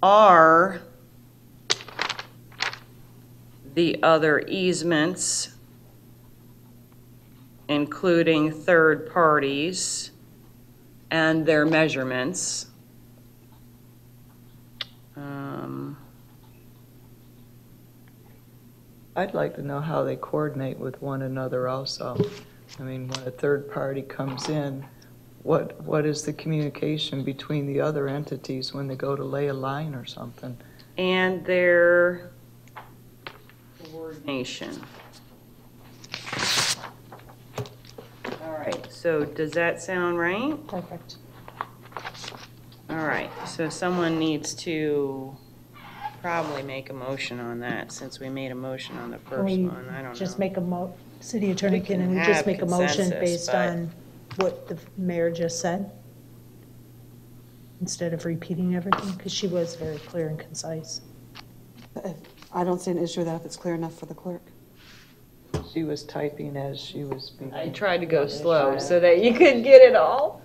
are the other easements, including third parties and their measurements? I'd like to know how they coordinate with one another also. I mean, when a third party comes in, what is the communication between the other entities when they go to lay a line or something? And their coordination. All right, so does that sound right? Perfect. All right, so someone needs to probably make a motion on that, since we made a motion on the Can first we one. I don't just know. make city attorney, We can can we have just make a motion consensus, based but- on what the mayor just said? Instead of repeating everything, because she was very clear and concise. I don't see an issue with that if it's clear enough for the clerk. She was typing as she was speaking. I tried to go slow so that you could get it all.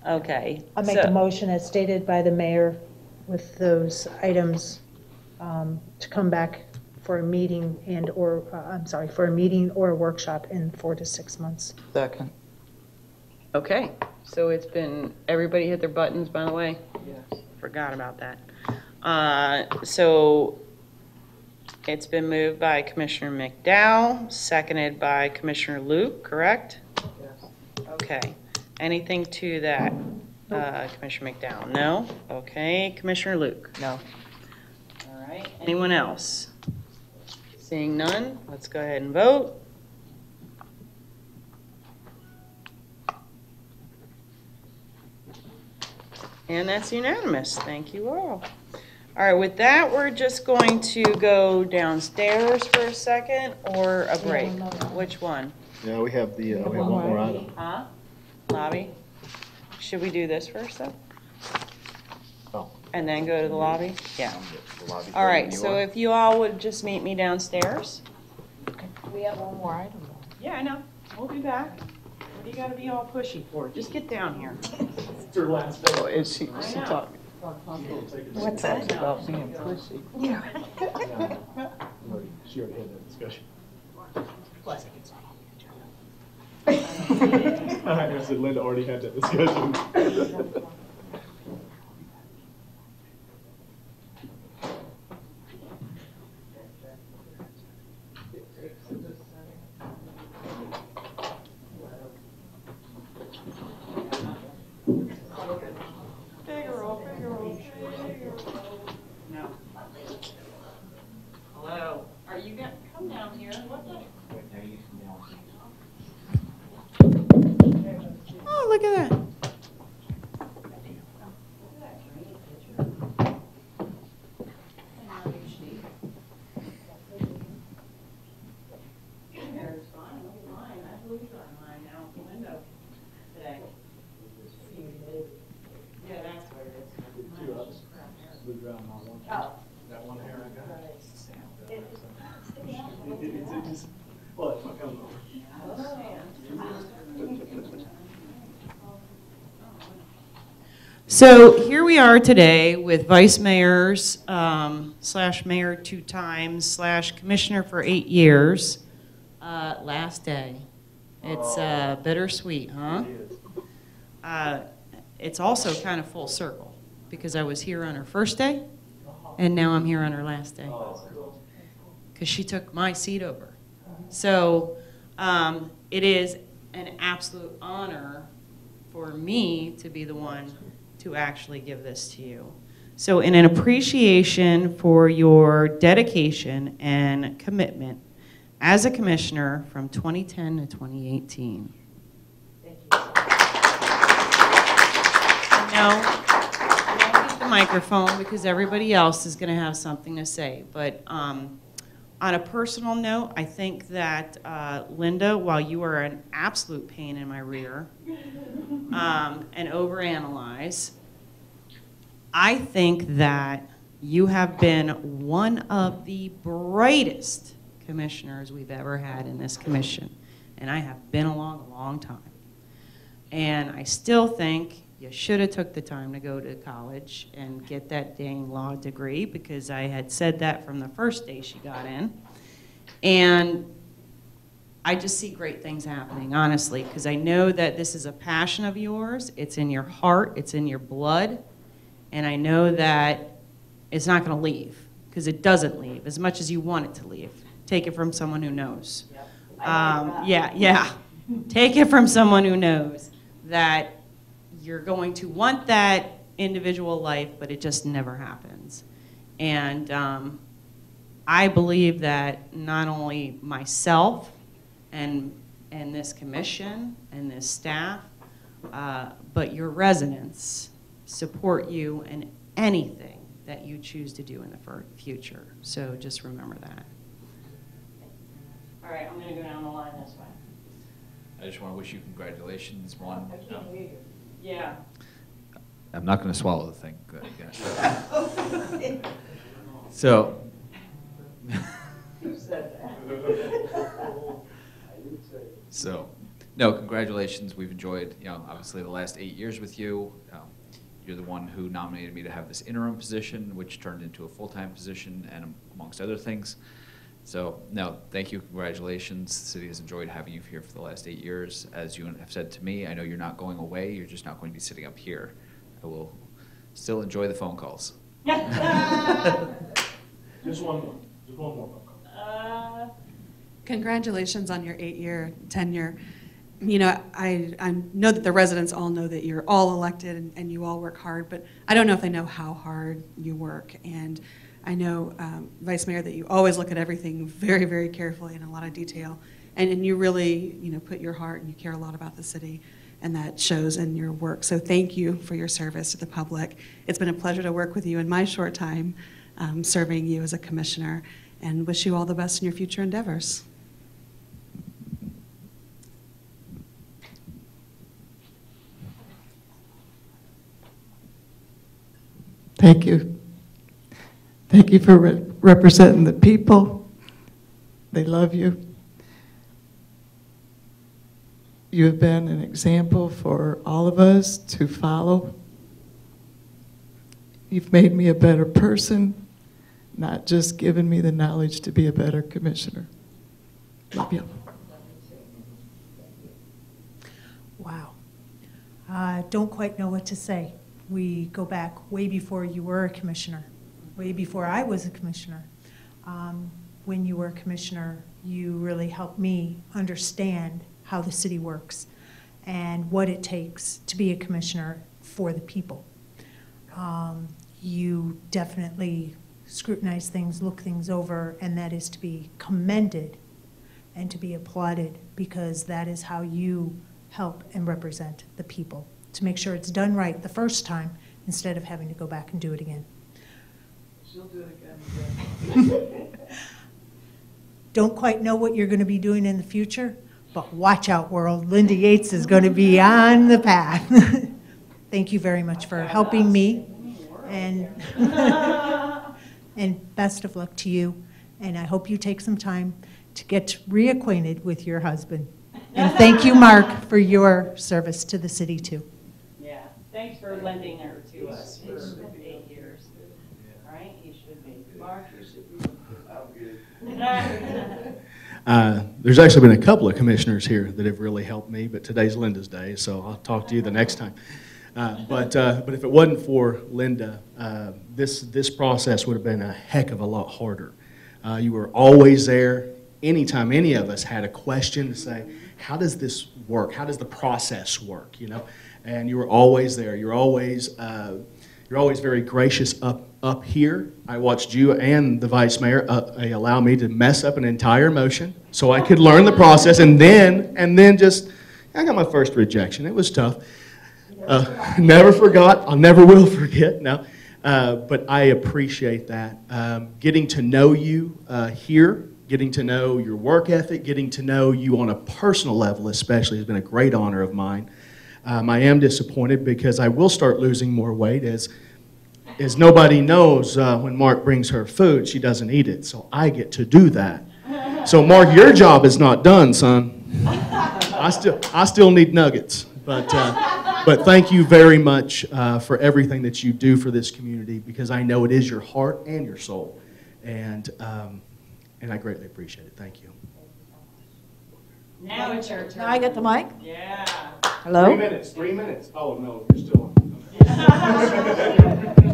Okay. I'll make a motion as stated by the mayor with those items to come back for a meeting for a meeting or a workshop in 4 to 6 months. Second. Okay, so it's been, everybody hit their buttons, by the way? Yes. Forgot about that. So it's been moved by Commissioner McDowell, seconded by Commissioner Luke, correct? Yes. Okay. Anything to that, Commissioner McDowell? No? Okay. Commissioner Luke? No. All right. Anyone else? Seeing none, let's go ahead and vote. And that's unanimous. Thank you all. All right, with that, we're just going to go downstairs for a second or a break? Which one? Yeah, we have we have one more item. Huh? Lobby? Should we do this first, though? Oh. And then go to the lobby? Yeah. The lobby's All ready right, when you so are. if you all would just meet me downstairs. We have one more item. Yeah, I know. We'll be back. What do you gotta be all pushy for? Just get down here. It's her last day. Oh, is she I know. talking? What's that? About being pushy. Yeah. She already had that discussion. I said Linda already had that discussion. No. Hello. Are you gonna come down here? What the? Oh, look at that. Yeah, that's what it is. That one hair I got. Well, if I come So here we are today with vice mayors, slash mayor 2 times, slash commissioner for 8 years. Last day. It's bittersweet, huh? It's also kind of full circle because I was here on her first day and now I'm here on her last day. Because she took my seat over. So it is an absolute honor for me to be the one to actually give this to you. So in an appreciation for your dedication and commitment as a commissioner from 2010 to 2018. Thank you. No, I won't get the microphone because everybody else is going to have something to say. But on a personal note, I think that Linda, while you are an absolute pain in my rear and overanalyze, I think that you have been one of the brightest commissioners we've ever had in this commission. And I have been along a long time. And I still think You should have took the time to go to college and get that dang law degree, because I had said that from the first day she got in. And I just see great things happening, honestly, because I know that this is a passion of yours. It's in your heart. It's in your blood. And I know that it's not going to leave, because it doesn't leave as much as you want it to leave. Take it from someone who knows. Yeah. Take it from someone who knows that you're going to want that individual life, but it just never happens. And I believe that not only myself and this commission and this staff, but your residents support you in anything that you choose to do in the future. So just remember that. All right, I'm going to go down the line this way. I just want to wish you congratulations. One. Yeah. I'm not going to swallow the thing. Good, yeah. So. Who said that? So, no, congratulations. We've enjoyed, obviously the last 8 years with you. You're the one who nominated me to have this interim position, which turned into a full-time position, and amongst other things. So, no, thank you, congratulations. The city has enjoyed having you here for the last 8 years. As you have said to me, I know you're not going away, you're just not going to be sitting up here. I will still enjoy the phone calls. Just one more phone call. Congratulations on your 8-year tenure. I know that the residents all know that you're all elected and you all work hard, but I don't know if they know how hard you work. And I know, Vice Mayor, that you always look at everything very, very carefully in a lot of detail. And you really, put your heart and you care a lot about the city, and that shows in your work. So thank you for your service to the public. It's been a pleasure to work with you in my short time serving you as a commissioner, and wish you all the best in your future endeavors. Thank you. Thank you for representing the people. They love you. You have been an example for all of us to follow. You've made me a better person, not just given me the knowledge to be a better commissioner. Love you. Wow. Don't quite know what to say. We go back way before you were a commissioner, way before I was a commissioner. When you were a commissioner, you really helped me understand how the city works and what it takes to be a commissioner for the people. You definitely scrutinize things, look things over, and that is to be commended and to be applauded, because that is how you help and represent the people, to make sure it's done right the first time instead of having to go back and do it again. She'll do it again. Don't quite know what you're going to be doing in the future, but watch out, world. Linda Yates is going to be on the path. Thank you very much for helping me, and and best of luck to you. And I hope you take some time to get reacquainted with your husband. And thank you, Mark, for your service to the city, too. Yeah, thanks for lending her to us for 8 years. Right? He should be. Mark, you should be. I'm good. There's actually been a couple of commissioners here that have really helped me, but today's Linda's day, so I'll talk to you the next time. But if it wasn't for Linda, this process would have been a heck of a lot harder. You were always there. Anytime any of us had a question to say, how does this work? How does the process work? And you were always there. You're always very gracious up here. I watched you and the vice mayor allow me to mess up an entire motion so I could learn the process, and then just I got my first rejection. It was tough. Never forgot. I never will forget. No, but I appreciate that. Getting to know you here. Getting to know your work ethic, getting to know you on a personal level especially has been a great honor of mine. I am disappointed because I will start losing more weight as nobody knows when Mark brings her food, she doesn't eat it, so I get to do that. So Mark, your job is not done, son. I still need nuggets, but But thank you very much for everything that you do for this community, because I know it is your heart and your soul. And I greatly appreciate it. Thank you. Now it's your turn. Now I get the mic? Yeah. Hello? 3 minutes, 3 minutes. Oh, no, you're still on.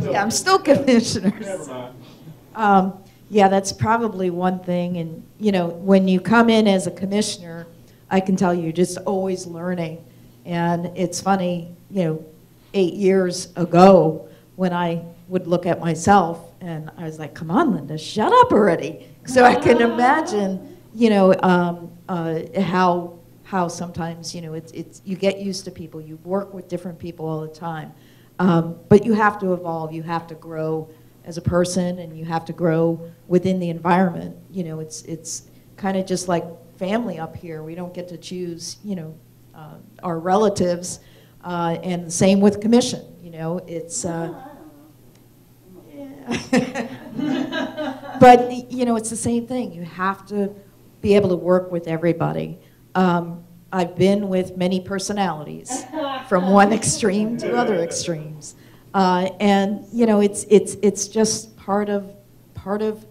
Yeah, I'm still commissioner. Never mind. Yeah, that's probably one thing. And, you know, when you come in as a commissioner, I can tell you're just always learning. And it's funny, you know, 8 years ago when I would look at myself and I was like, come on, Linda, shut up already. So I can imagine, you know, how sometimes, you know, it's you get used to people. You work with different people all the time. But you have to evolve. You have to grow as a person, and you have to grow within the environment. You know, it's kind of just like family up here. We don't get to choose, you know, our relatives, and the same with commission. You know, it's. But you know, it's the same thing. You have to be able to work with everybody. I've been with many personalities, from one extreme to other extremes, and you know, it's just part of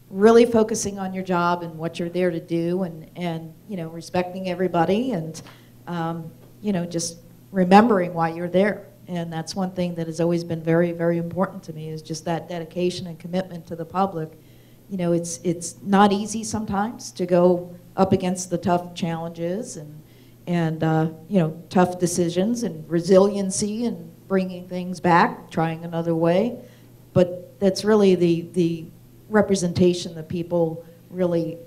really focusing on your job and what you're there to do, and you know, respecting everybody, and you know, just remembering why you're there. And that's one thing that has always been very, very important to me, is just that dedication and commitment to the public. You know, it's not easy sometimes to go up against the tough challenges and you know, tough decisions and resiliency and bringing things back, trying another way. But that's really the representation that people really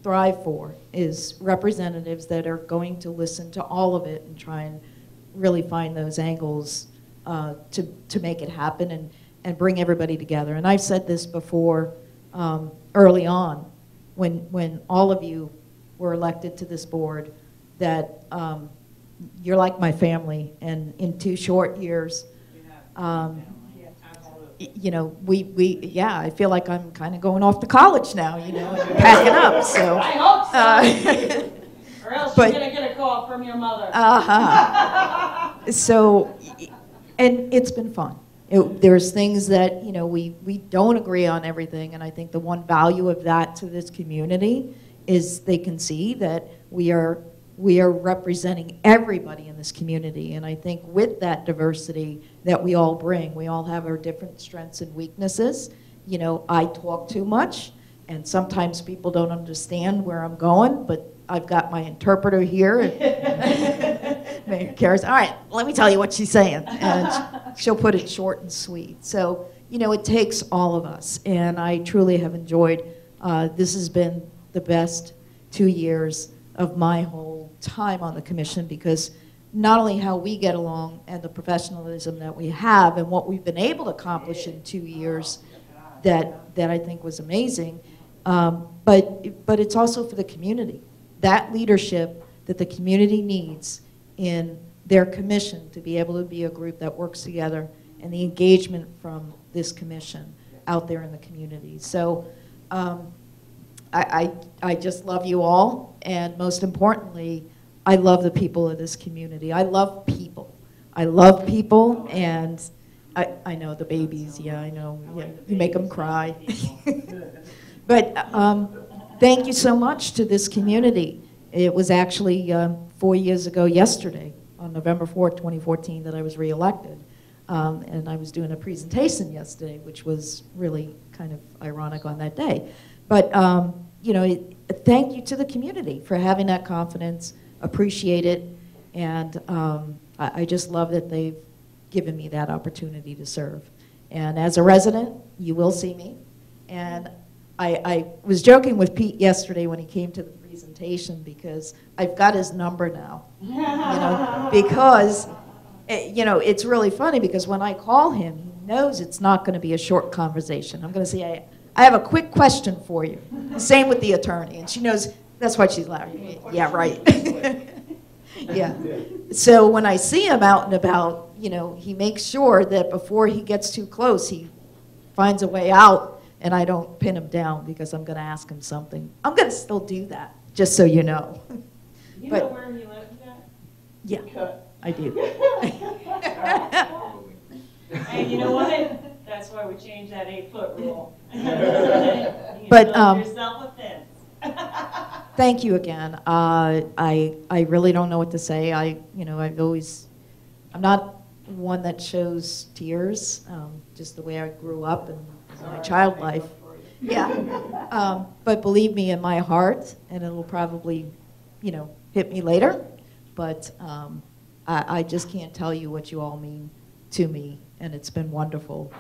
thrive for, is representatives that are going to listen to all of it and try and really find those angles to make it happen and bring everybody together. And I've said this before early on, when all of you were elected to this board, that you're like my family, and in 2 short years, you know, yeah, I feel like I'm kind of going off to college now, you know, and packing up, so. I hope so. Or else you're going to get a call from your mother. So, and it's been fun. There's things that, you know, we don't agree on everything, and I think the one value of that to this community is they can see that we are representing everybody in this community. And I think with that diversity that we all bring, we all have our different strengths and weaknesses. You know, I talk too much, and sometimes people don't understand where I'm going, but I've got my interpreter here. Mayor Karas, all right, let me tell you what she's saying. And she'll put it short and sweet. So, you know, it takes all of us. And I truly have enjoyed, this has been the best 2 years of my whole time on the commission, because not only how we get along and the professionalism that we have and what we've been able to accomplish in 2 years that I think was amazing, but it's also for the community. That leadership that the community needs in their commission to be able to be a group that works together, and the engagement from this commission out there in the community. So I just love you all, and most importantly, I love the people of this community. I love people. I love people, and I know the babies, yeah, I know, yeah, you make them cry. But thank you so much to this community. It was actually 4 years ago yesterday, on November 4th, 2014, that I was reelected. And I was doing a presentation yesterday, which was really kind of ironic on that day. But, you know, thank you to the community for having that confidence, appreciate it, and I just love that they've given me that opportunity to serve. And as a resident, you will see me. And I was joking with Pete yesterday when he came to the presentation, because I've got his number now, you know, because, you know, it's really funny, because when I call him, he knows it's not going to be a short conversation. I'm going to say, I have a quick question for you. Same with the attorney, and she knows, that's why she's laughing. Yeah, right. Yeah. So when I see him out and about, you know, he makes sure that before he gets too close, he finds a way out, and I don't pin him down because I'm going to ask him something. I'm going to still do that, just so you know. You But, know where he lives at? yeah. I do. And you know what? That's why we changed that 8-foot rule. But, Build yourself a fence. Thank you again. I really don't know what to say. I'm not one that shows tears, just the way I grew up and my child life. Yeah. But believe me, in my heart, and it'll probably, hit me later, but I just can't tell you what you all mean to me, and it's been wonderful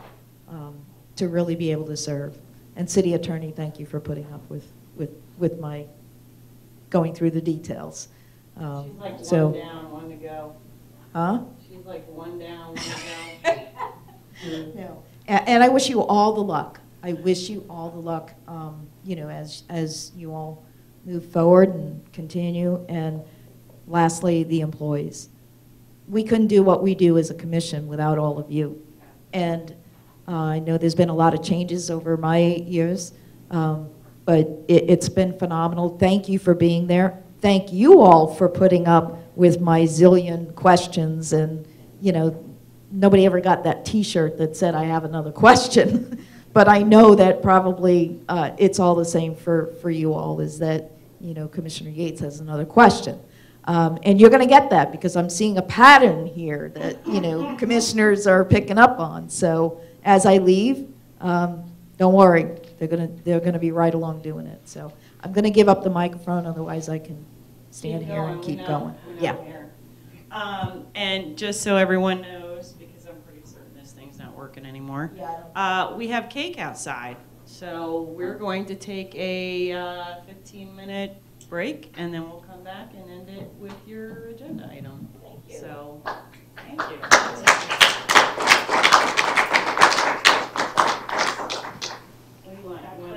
to really be able to serve. And City Attorney, thank you for putting up with my going through the details. She's like so, one down, one to go. Huh? She's like one down, one to go. No. And I wish you all the luck. I wish you all the luck, as you all move forward and continue. And lastly, the employees. We couldn't do what we do as a commission without all of you. And I know there's been a lot of changes over my years, but it's been phenomenal. Thank you for being there. Thank you all for putting up with my zillion questions. And, nobody ever got that T-shirt that said, I have another question. But I know that probably it's all the same for you all, is that, Commissioner Yates has another question. And you're going to get that because I'm seeing a pattern here that, commissioners are picking up on. So as I leave, don't worry, they're going to be right along doing it. So I'm going to give up the microphone, otherwise I can stand here and keep going. Yeah. And just so everyone knows, because I'm pretty certain this thing's not working anymore, we have cake outside. So we're going to take a 15-minute break, and then we'll come back and end it with your agenda item. Thank you. So, thank you. What do you want? You want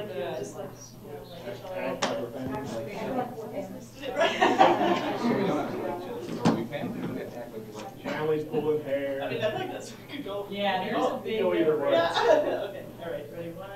Families pulling hair. I mean, I think that's we could go. Yeah, there's a big. Go either way. Yeah. Okay. All right. Ready? 1.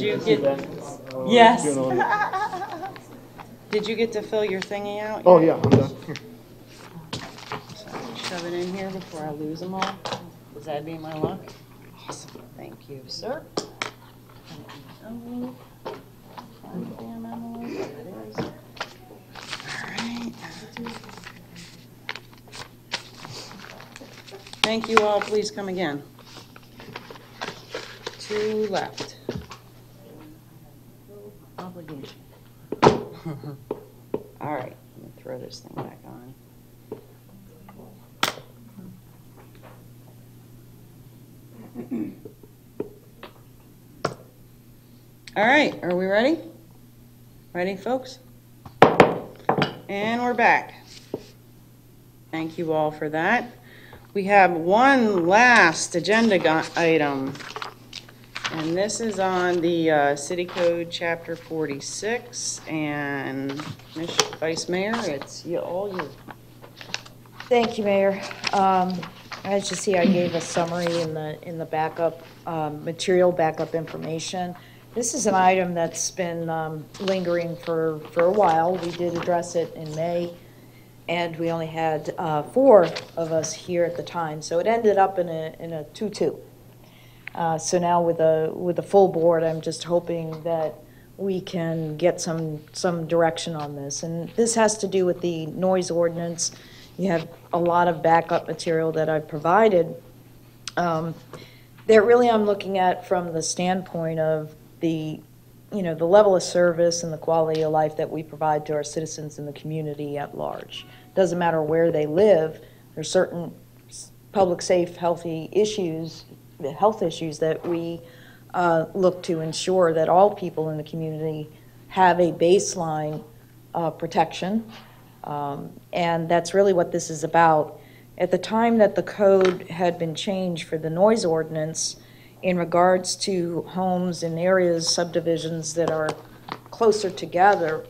you See get, that? yes. Doing all Did you get to fill your thingy out? Oh, yet? yeah, I'm done. Here. So shove it in here before I lose them all. Does that be my luck? Awesome. Thank you, sir. Envelope. Find the damn envelope. There it is. All right. Thank you all. Please come again. 2 left. Obligation. All right. Let me throw this thing back on. All right, are we ready? Ready, folks? And we're back. Thank you all for that. We have one last agenda item, and this is on the City Code Chapter 46, and Vice Mayor, it's all you. Thank you, Mayor. As you see, I gave a summary in the backup material, backup information. This is an item that's been lingering for a while. We did address it in May, and we only had 4 of us here at the time, so it ended up in a 2-2. So now with a full board, I'm just hoping that we can get some direction on this. And this has to do with the noise ordinance. You have a lot of backup material that I've provided. That really I'm looking at from the standpoint of the level of service and the quality of life that we provide to our citizens in the community at large. Doesn't matter where they live. There's certain public safe, health issues that we look to ensure that all people in the community have a baseline protection. And that's really what this is about. At the time that the code had been changed for the noise ordinance in regards to homes in areas, subdivisions that are closer together,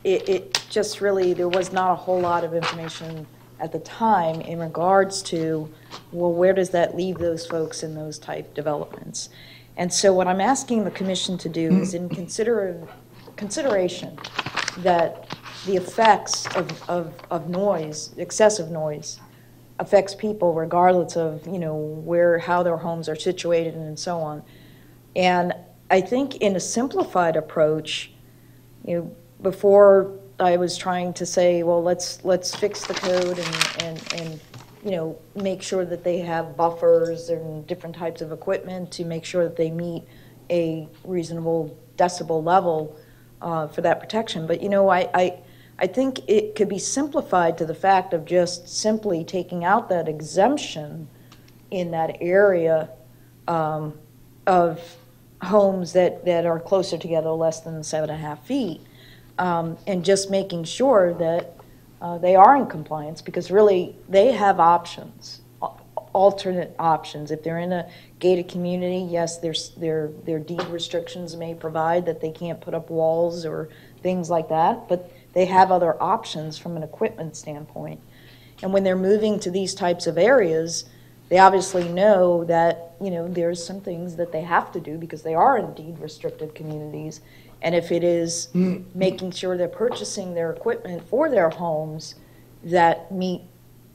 it just really, there was not a whole lot of information at the time in regards to, well, where does that leave those folks in those type developments? And so what I'm asking the commission to do is in consideration that the effects of noise, excessive noise, affects people regardless of, how their homes are situated and so on. And I think in a simplified approach, before I was trying to say, well, let's fix the code and make sure that they have buffers and different types of equipment to make sure that they meet a reasonable decibel level for that protection. But I think it could be simplified to the fact of just simply taking out that exemption in that area of homes that are closer together, less than 7.5 feet, and just making sure that they are in compliance, because really they have options, alternate options. If they're in a gated community, yes, their deed restrictions may provide that they can't put up walls or things like that, but they have other options from an equipment standpoint. And when they're moving to these types of areas, they obviously know that, there's some things that they have to do because they are in deed restricted communities. And if it is making sure they're purchasing their equipment for their homes that meet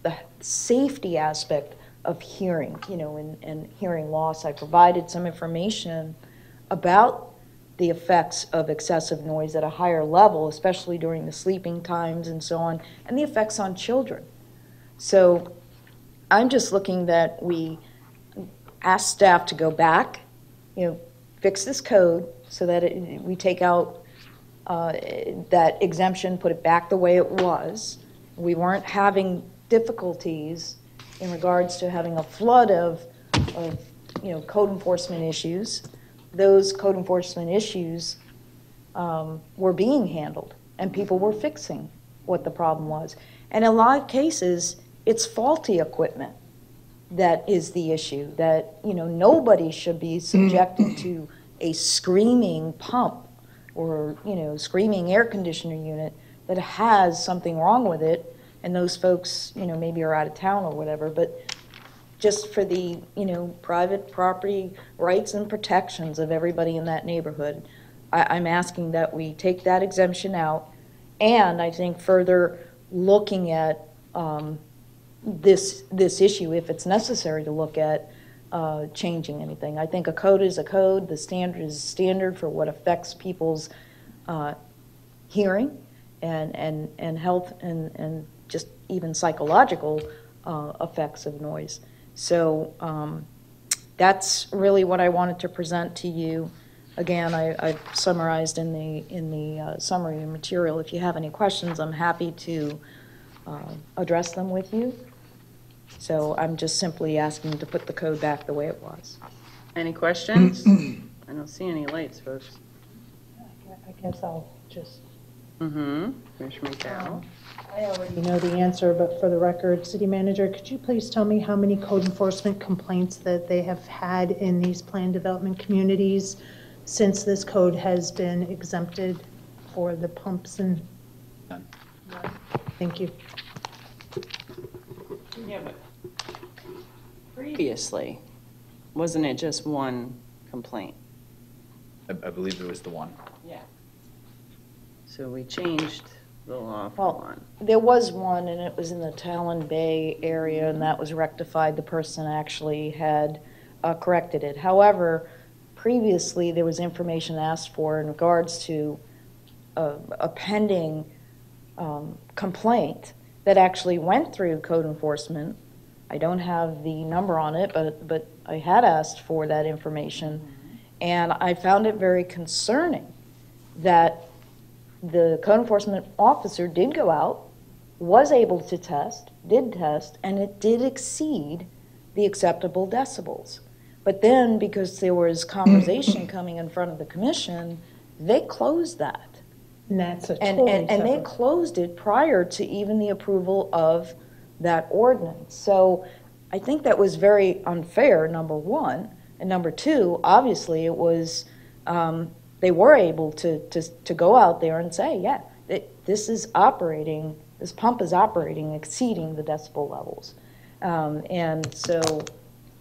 the safety aspect of hearing, and hearing loss, I provided some information about the effects of excessive noise at a higher level, especially during the sleeping times and so on, and the effects on children. So I'm just looking that we ask staff to go back, fix this code so that we take out that exemption, put it back the way it was. We weren't having difficulties in regards to having a flood of code enforcement issues. Those code enforcement issues were being handled, and people were fixing what the problem was. And in a lot of cases, it's faulty equipment that is the issue, that nobody should be subjected to a screaming pump or screaming air conditioner unit that has something wrong with it, and those folks maybe are out of town or whatever. But just for the, private property rights and protections of everybody in that neighborhood, I'm asking that we take that exemption out, and I think further looking at this issue, if it's necessary to look at changing anything. I think a code is a code. The standard is a standard for what affects people's hearing and health and just even psychological effects of noise. So that's really what I wanted to present to you. Again, I've summarized in the summary material. If you have any questions, I'm happy to address them with you. So I'm just simply asking to put the code back the way it was. Any questions? I don't see any lights, folks. I guess I'll just. Commissioner McDowell. I already know the answer, but for the record, City Manager, could you please tell me how many code enforcement complaints that they have had in these planned development communities since this code has been exempted for the pumps and? None. Thank you. Yeah, but previously, wasn't it just one complaint? I believe there was the one. Yeah. So we changed the law for Well, one. there was one, and it was in the Talon Bay area, and that was rectified. The person actually had corrected it. However, previously, there was information asked for in regards to a pending complaint that actually went through code enforcement. I don't have the number on it, but I had asked for that information, and I found it very concerning that the code enforcement officer did go out, was able to test, did test, and it did exceed the acceptable decibels. But then, because there was conversation coming in front of the commission, they closed that. And that's a And they closed it prior to even the approval of that ordinance. So I think that was very unfair, number one. And number two, obviously, it was, they were able to go out there and say, yeah, this pump is operating exceeding the decibel levels. And so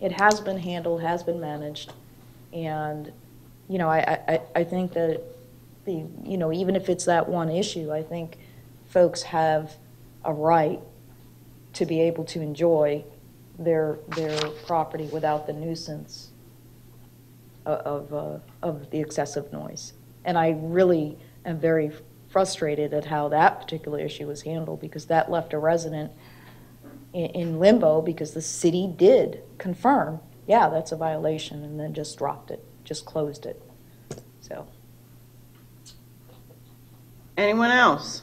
it has been handled, has been managed. And, I think that even if it's that one issue, I think folks have a right to be able to enjoy their property without the nuisance of the excessive noise. And I really am very frustrated at how that particular issue was handled, because that left a resident in limbo, because the city did confirm, yeah, that's a violation, and then just dropped it, just closed it. So. Anyone else?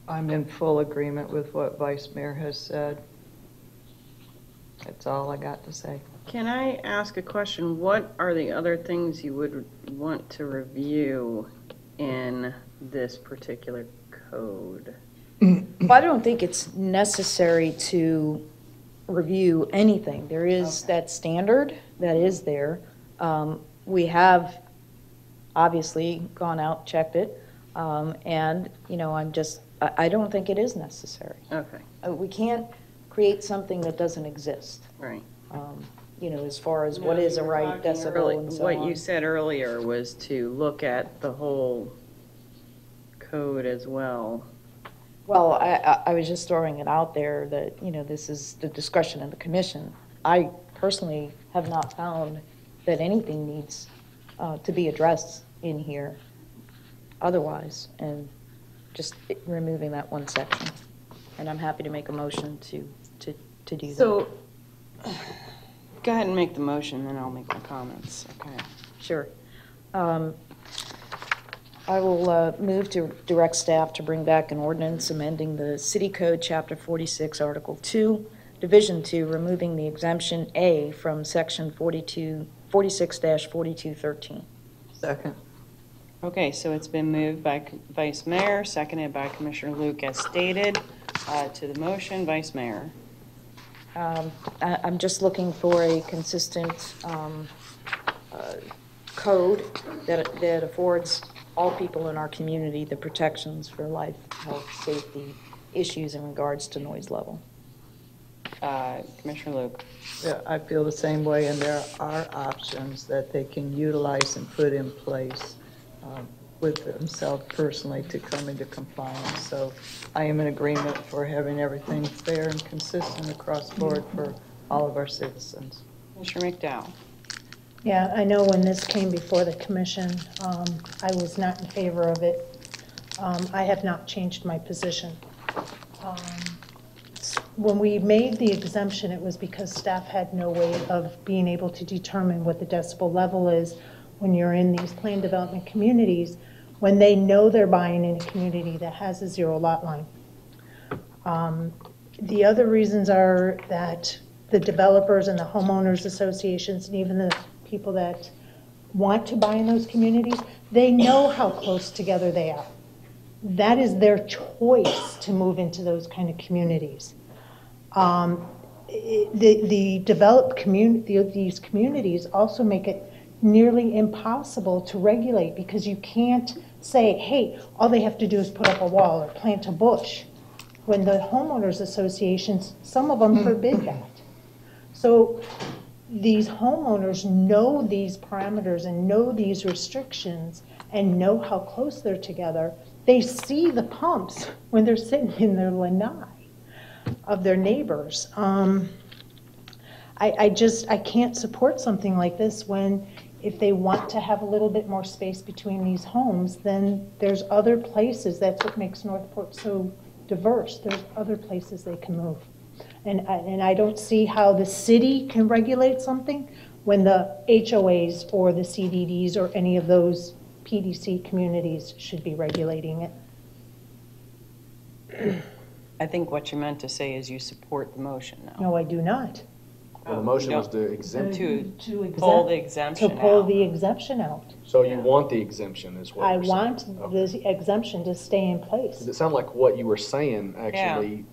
I'm in full agreement with what Vice Mayor has said. That's all I got to say. Can I ask a question? What are the other things you would want to review in this particular code? Well, I don't think it's necessary to review anything. There is that standard that is there. We have obviously gone out, checked it, and, I don't think it is necessary. Okay. We can't create something that doesn't exist. Right. As far as what is a right decibel and so on. What you said earlier was to look at the whole code as well. Well, I was just throwing it out there that, this is the discretion of the commission. I personally have not found that anything needs to be addressed in here otherwise, and just removing that one section. And I'm happy to make a motion to do that. So, go ahead and make the motion, then I'll make my comments, okay? Sure. I will move to direct staff to bring back an ordinance amending the City Code, Chapter 46, Article 2, Division 2, removing the exemption A from Section 46-4213. Second. Okay, so it's been moved by Vice Mayor, seconded by Commissioner Luke as stated. To the motion, Vice Mayor. I'm just looking for a consistent code that affords all people in our community the protections for life, health, safety issues in regards to noise level. Commissioner Luke? Yeah, I feel the same way, and there are options that they can utilize and put in place with themselves personally to come into compliance. So I am in agreement for having everything fair and consistent across the board for all of our citizens. Commissioner McDowell? Yeah, I know when this came before the commission, I was not in favor of it. I have not changed my position. When we made the exemption, it was because staff had no way of being able to determine what the decibel level is when you're in these planned development communities, when they know they're buying in a community that has a zero lot line. The other reasons are that the developers and the homeowners associations and even the people that want to buy in those communities, they know how close together they are. That is their choice to move into those kind of communities. The developed community, these communities also make it nearly impossible to regulate because you can't say, hey, all they have to do is put up a wall or plant a bush. When the homeowners associations, some of them forbid that. So these homeowners know these parameters and know these restrictions and know how close they're together. They see the pumps when they're sitting in their lanai of their neighbors. I can't support something like this when if they want to have a little bit more space between these homes, then there's other places. That's what makes Northport so diverse. There's other places they can move. And I don't see how the city can regulate something when the HOAs or the CDDs or any of those PDC communities should be regulating it. I think what you meant to say is you support the motion now. No, I do not. Well, the motion was to exempt. To pull the exemption To pull out. the exemption out. So you want the exemption is what I you're saying? want the exemption to stay in place. Does it sound like what you were saying actually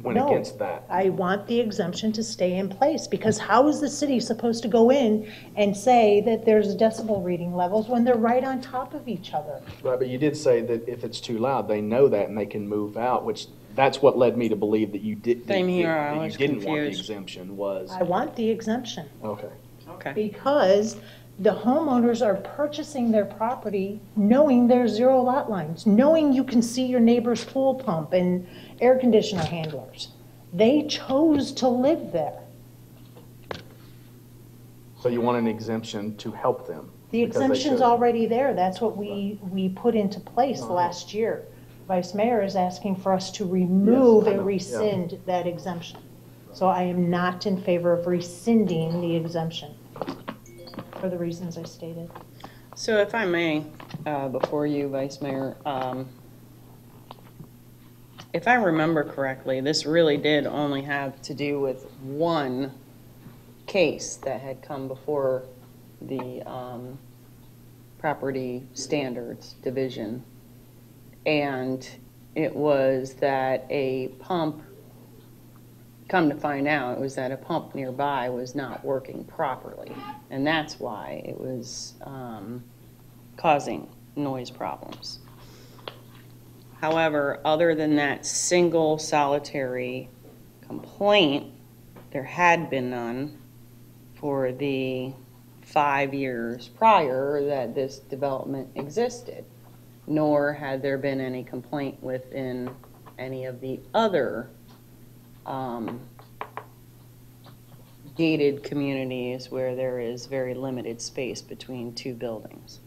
went No, against that? I want the exemption to stay in place, because how is the city supposed to go in and say that there's decibel reading levels when they're right on top of each other? Right, but you did say that if it's too loud, they know that and they can move out, which that's what led me to believe that you did. Same here, I that you was didn't want the confused. exemption was. I want the exemption. Okay. Okay. Because the homeowners are purchasing their property knowing there's zero lot lines, knowing you can see your neighbor's pool pump and air conditioner handlers. They chose to live there. So you want an exemption to help them? The because they exemption's chose. already there. That's what we put into place last year. Vice Mayor is asking for us to remove Yes, I and know. rescind that exemption. So I am not in favor of rescinding the exemption for the reasons I stated. So if I may, before you, Vice Mayor, if I remember correctly, this really did only have to do with one case that had come before the Property Standards Division. And it was that a pump, come to find out, it was that a pump nearby was not working properly. And that's why it was causing noise problems. However, other than that single solitary complaint, there had been none for the 5 years prior that this development existed, nor had there been any complaint within any of the other gated communities where there is very limited space between two buildings.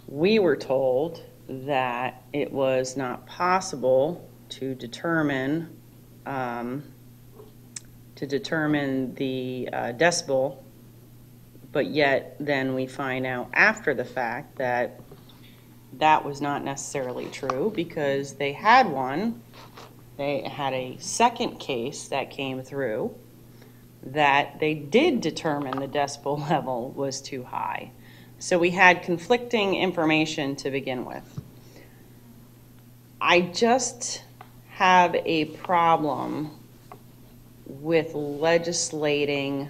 We were told that it was not possible to determine the decibel, but yet then we find out after the fact that that was not necessarily true, because they had one. They had a second case that came through that they did determine the decibel level was too high. So we had conflicting information to begin with. I just have a problem with legislating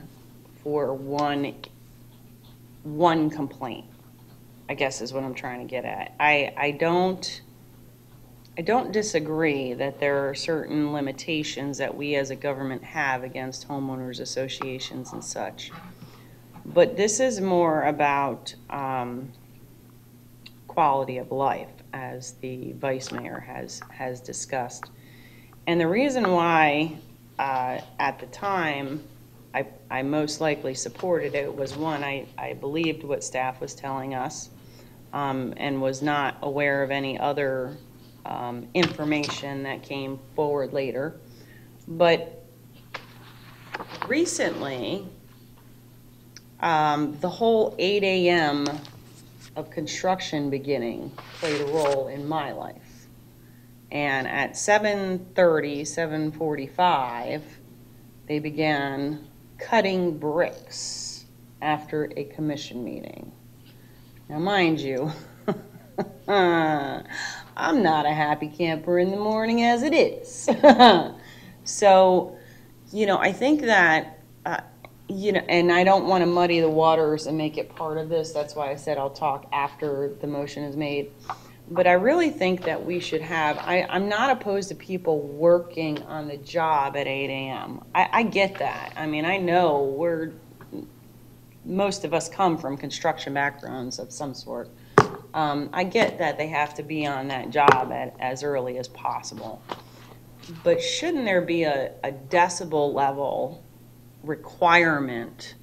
for one complaint, I guess is what I'm trying to get at. I don't disagree that there are certain limitations that we as a government have against homeowners associations and such. But this is more about quality of life, as the vice mayor has discussed. And the reason why at the time I most likely supported it was, one, I believed what staff was telling us and was not aware of any other information that came forward later. But recently, the whole 8 a.m. of construction beginning played a role in my life. And at 7:30, 7:45, they began cutting bricks after a commission meeting. Now, mind you, I'm not a happy camper in the morning as it is. So, I think that, and I don't want to muddy the waters and make it part of this. That's why I said I'll talk after the motion is made. But I really think that we should have, I'm not opposed to people working on the job at 8 a.m. I get that. I mean, I know most of us come from construction backgrounds of some sort. I get that they have to be on that job as early as possible. But shouldn't there be a decibel level requirement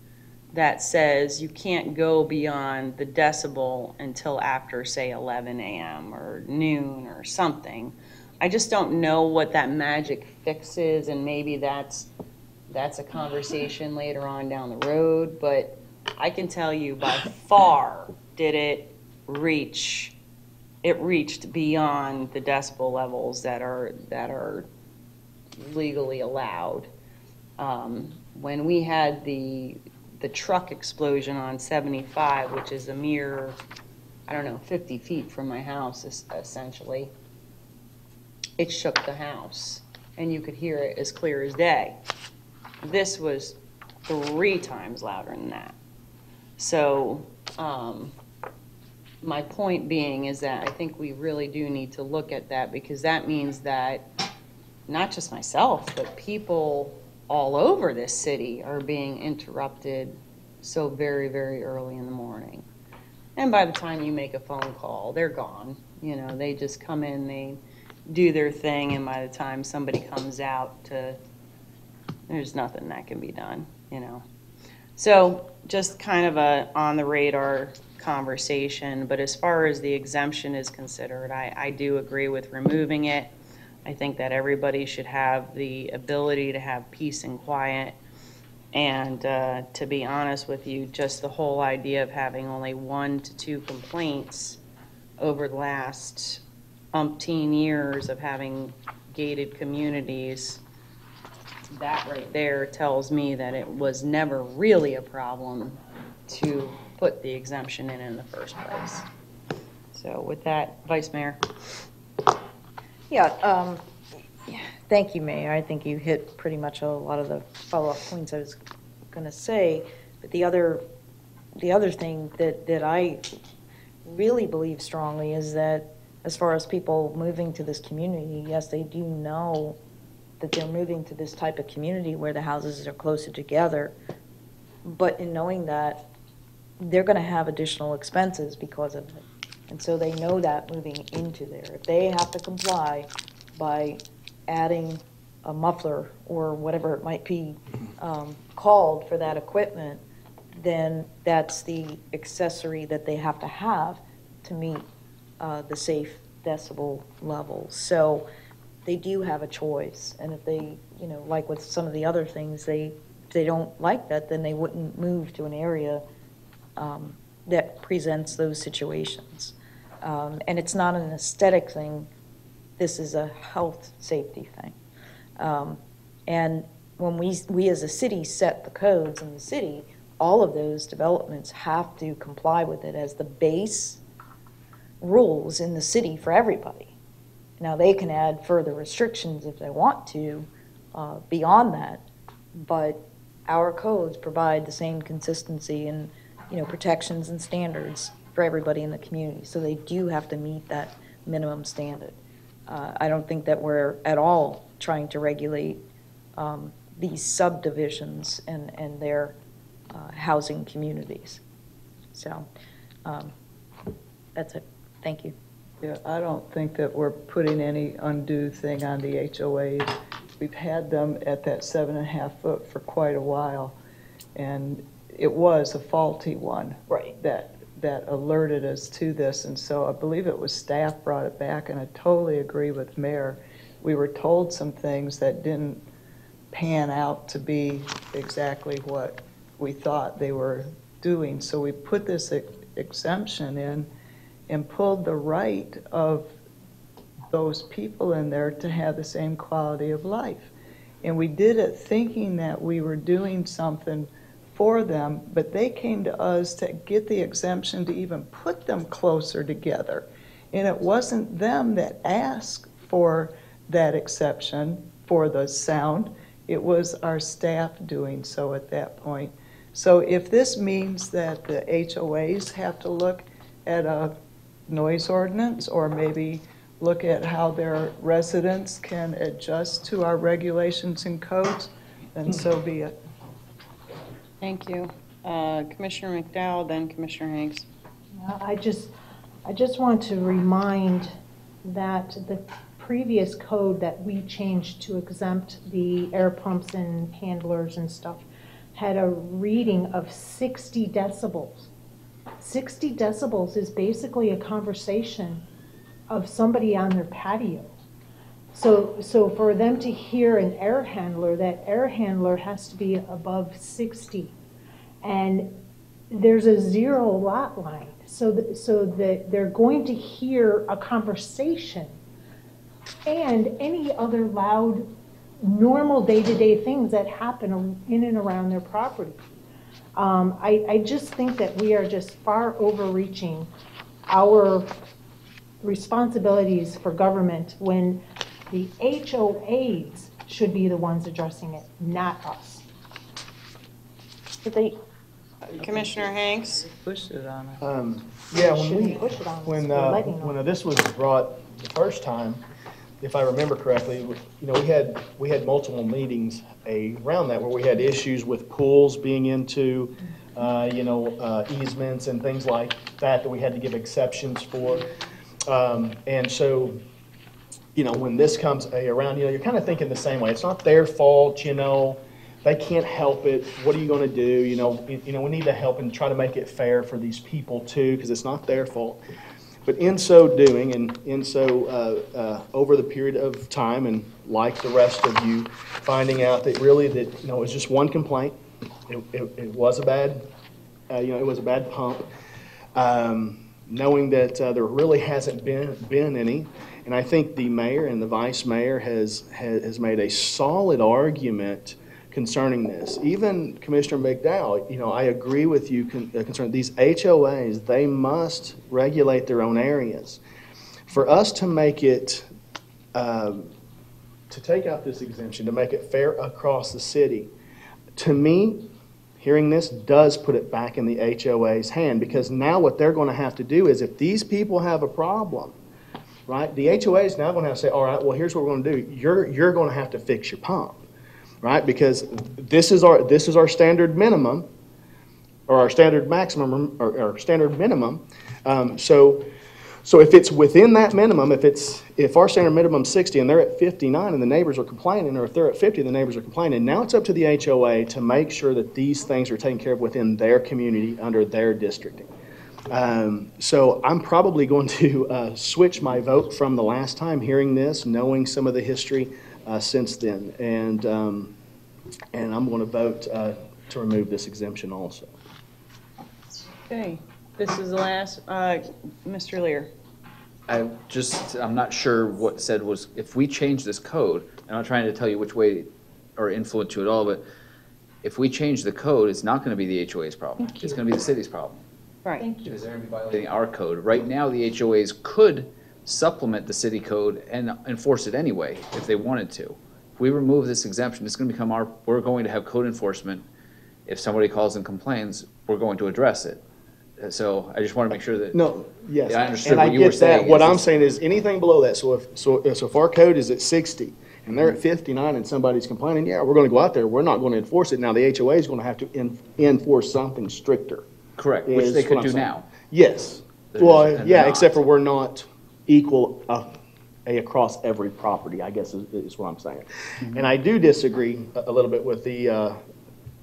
that says you can't go beyond the decibel until after, say, 11 a.m. or noon or something? I just don't know what that magic fix is, and maybe that's a conversation later on down the road. But I can tell you by far did it reached beyond the decibel levels that are legally allowed. When we had the truck explosion on 75, which is a mere, 50 feet from my house, essentially, it shook the house, and you could hear it as clear as day. This was 3 times louder than that. So, my point being is that I think we really do need to look at that, because that means that not just myself, but people all over this city are being interrupted so very, very early in the morning. And by the time you make a phone call, they're gone. They just come in, they do their thing, and by the time somebody comes out, there's nothing that can be done, So just kind of a on the radar conversation. But as far as the exemption is considered, I do agree with removing it. I think that everybody should have the ability to have peace and quiet. And to be honest with you, just the whole idea of having only 1 to 2 complaints over the last umpteen years of having gated communities, that right there tells me that it was never really a problem to put the exemption in the first place. So with that, Vice Mayor. Yeah, thank you, Mayor. I think you hit pretty much a lot of the follow-up points I was going to say. But the other thing that I really believe strongly is that as far as people moving to this community, yes, they do know that they're moving to this type of community where the houses are closer together. But in knowing that, they're going to have additional expenses because of it. And so they know that moving into there. If they have to comply by adding a muffler or whatever it might be called for that equipment, then that's the accessory that they have to meet the safe decibel levels. So they do have a choice. And if they, like with some of the other things, they don't like that, then they wouldn't move to an area that presents those situations. And it's not an aesthetic thing. This is a health safety thing. And when we as a city set the codes in the city, all of those developments have to comply with it as the base rules in the city for everybody. Now, they can add further restrictions if they want to beyond that, but our codes provide the same consistency and protections and standards for everybody in the community. So they do have to meet that minimum standard. I don't think that we're at all trying to regulate these subdivisions and their housing communities. So that's it. Thank you. Yeah, I don't think that we're putting any undue thing on the HOAs. We've had them at that 7.5 foot for quite a while, and it was a faulty one. Right. That alerted us to this, and so I believe it was staff brought it back, and I totally agree with Mayor. We were told some things that didn't pan out to be exactly what we thought they were doing, so we put this exemption in and pulled the right of those people in there to have the same quality of life. And we did it thinking that we were doing something for them, but they came to us to get the exemption to even put them closer together. And it wasn't them that asked for that exception for the sound, it was our staff doing so at that point. So if this means that the HOAs have to look at a noise ordinance, or maybe look at how their residents can adjust to our regulations and codes, then so be it. Thank you. Commissioner McDowell, then Commissioner Hanks. I just want to remind that the previous code that we changed to exempt the air pumps and handlers and stuff had a reading of 60 decibels. 60 decibels is basically a conversation of somebody on their patio. So for them to hear an air handler, that air handler has to be above 60. And there's a 0 lot line. So that they're going to hear a conversation and any other loud, normal day-to-day things that happen in and around their property. I just think that we are just far overreaching our responsibilities for government when the HOAs should be the ones addressing it, not us. Commissioner Hanks? Pushed it on us. Yeah, Shouldn't push it on us. when We're letting them. when this was brought the first time, if I remember correctly, we had multiple meetings around that where we had issues with pools being into, easements and things like that we had to give exceptions for. And so, when this comes around, you're kind of thinking the same way. It's not their fault, they can't help it. What are you going to do? We need to help and try to make it fair for these people too, because it's not their fault. But in so doing, and over the period of time, and like the rest of you, finding out that really it was just one complaint. It was a bad, it was a bad pump. Knowing that there really hasn't been any, and I think the mayor and the vice mayor has made a solid argument concerning this. Even Commissioner McDowell, I agree with you concerning these HOAs. They must regulate their own areas. For us to make it, to take out this exemption, to make it fair across the city, to me, hearing this does put it back in the HOA's hand, because now what they're going to have to do is, if these people have a problem, right, the HOA is now going to have to say, all right, well, here's what we're going to do. You're going to have to fix your pump. Right, because this is our standard minimum, or our standard maximum, or standard minimum. So if it's within that minimum, if our standard minimum is 60 and they're at 59 and the neighbors are complaining, or if they're at 50 and the neighbors are complaining, now it's up to the HOA to make sure that these things are taken care of within their community under their districting. So I'm probably going to switch my vote from the last time hearing this, knowing some of the history since then, and I'm going to vote to remove this exemption also. Okay, this is the last, Mr. Lear. I'm not sure what said was, if we change this code, I'm not trying to tell you which way or influence you at all, but if we change the code, it's not going to be the HOA's problem. It's going to be the city's problem. Right. Because they're going to be violating our code. Right now, the HOAs could supplement the city code and enforce it anyway if they wanted to. If we remove this exemption, it's going to become we're going to have code enforcement. If somebody calls and complains, we're going to address it. So I just want to make sure that. No, yes. Yeah, I understood And I what you were get that. saying. What is I'm it's- saying is anything below that, so if our code is at 60 and they're at 59 and somebody's complaining, yeah, we're going to go out there, we're not going to enforce it. Now, the HOA is going to have to enforce something stricter. Correct, which is they what could I'm do saying. now. Yes. They're Well, just- and yeah, they're except not. for we're not equal across every property, I guess is what I'm saying. Mm-hmm. And I do disagree a little bit with the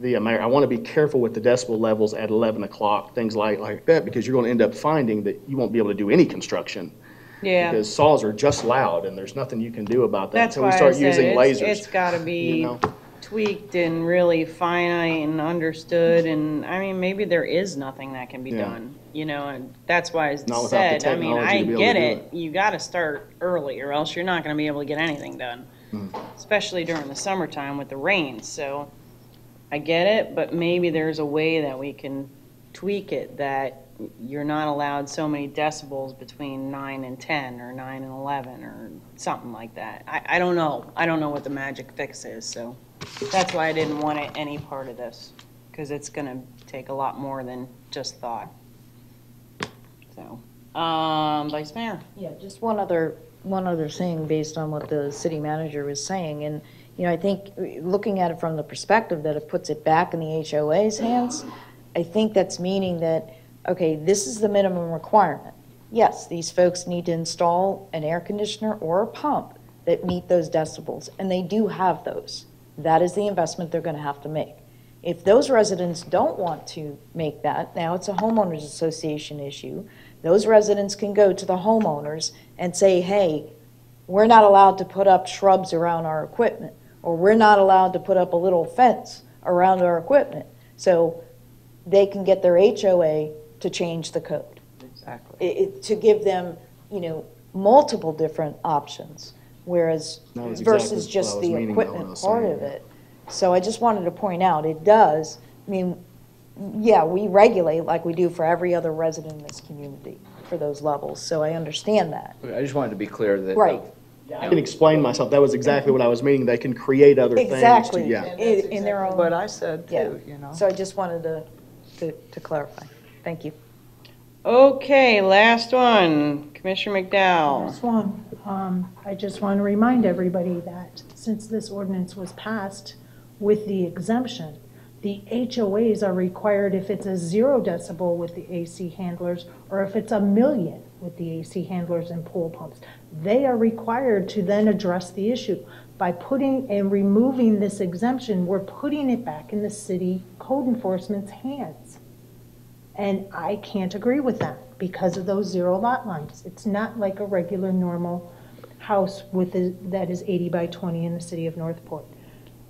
mayor. I want to be careful with the decibel levels at 11 o'clock, things like that, because you're going to end up finding that you won't be able to do any construction. Yeah. Because saws are just loud, and there's nothing you can do about that That's until we why I start said using lasers. it's gotta be you know? tweaked and really finite and understood, and, I mean, maybe there is nothing that can be Yeah. done, you know, and that's why I Not without the said, I mean, technology I to be able get to do it, you gotta start early, or else you're not gonna be able to get anything done, especially during the summertime with the rains, so I get it, but maybe there's a way that we can tweak it, that you're not allowed so many decibels between 9 and 10, or 9 and 11, or something like that. I don't know. I don't know what the magic fix is, so that's why I didn't want it any part of this, because it's gonna take a lot more than just thought. So, Vice Mayor? Yeah, just one other thing based on what the city manager was saying. And, you know, I think looking at it from the perspective that it puts it back in the HOA's hands, I think that's meaning that, okay, this is the minimum requirement. Yes, these folks need to install an air conditioner or a pump that meet those decibels, and they do have those. That is the investment they're going to have to make. If those residents don't want to make that, now it's a homeowners association issue, those residents can go to the homeowners and say, hey, we're not allowed to put up shrubs around our equipment, or we're not allowed to put up a little fence around our equipment. So they can get their HOA to change the code. Exactly. To give them, you know, multiple different options, whereas That was versus exactly just what I was the meaning by what I equipment was part saying, of yeah. it. So I just wanted to point out, it does, I mean, yeah, we regulate like we do for every other resident in this community for those levels, so I understand that. I just wanted to be clear that. Right. I can explain myself. That was exactly what I was meaning. They can create other things. Exactly. Yeah. In their own. What I said Yeah. too, you know. So I just wanted to clarify. Thank you. Okay, last one, Commissioner McDowell. Last one. I just want to remind everybody that since this ordinance was passed with the exemption, the HOAs are required if it's a 0 decibel with the AC handlers, or if it's 1 million with the AC handlers and pool pumps. They are required to then address the issue. By putting and removing this exemption, we're putting it back in the city code enforcement's hands. And I can't agree with that because of those 0 lot lines. It's not like a regular normal house that is 80 by 20 in the city of Northport.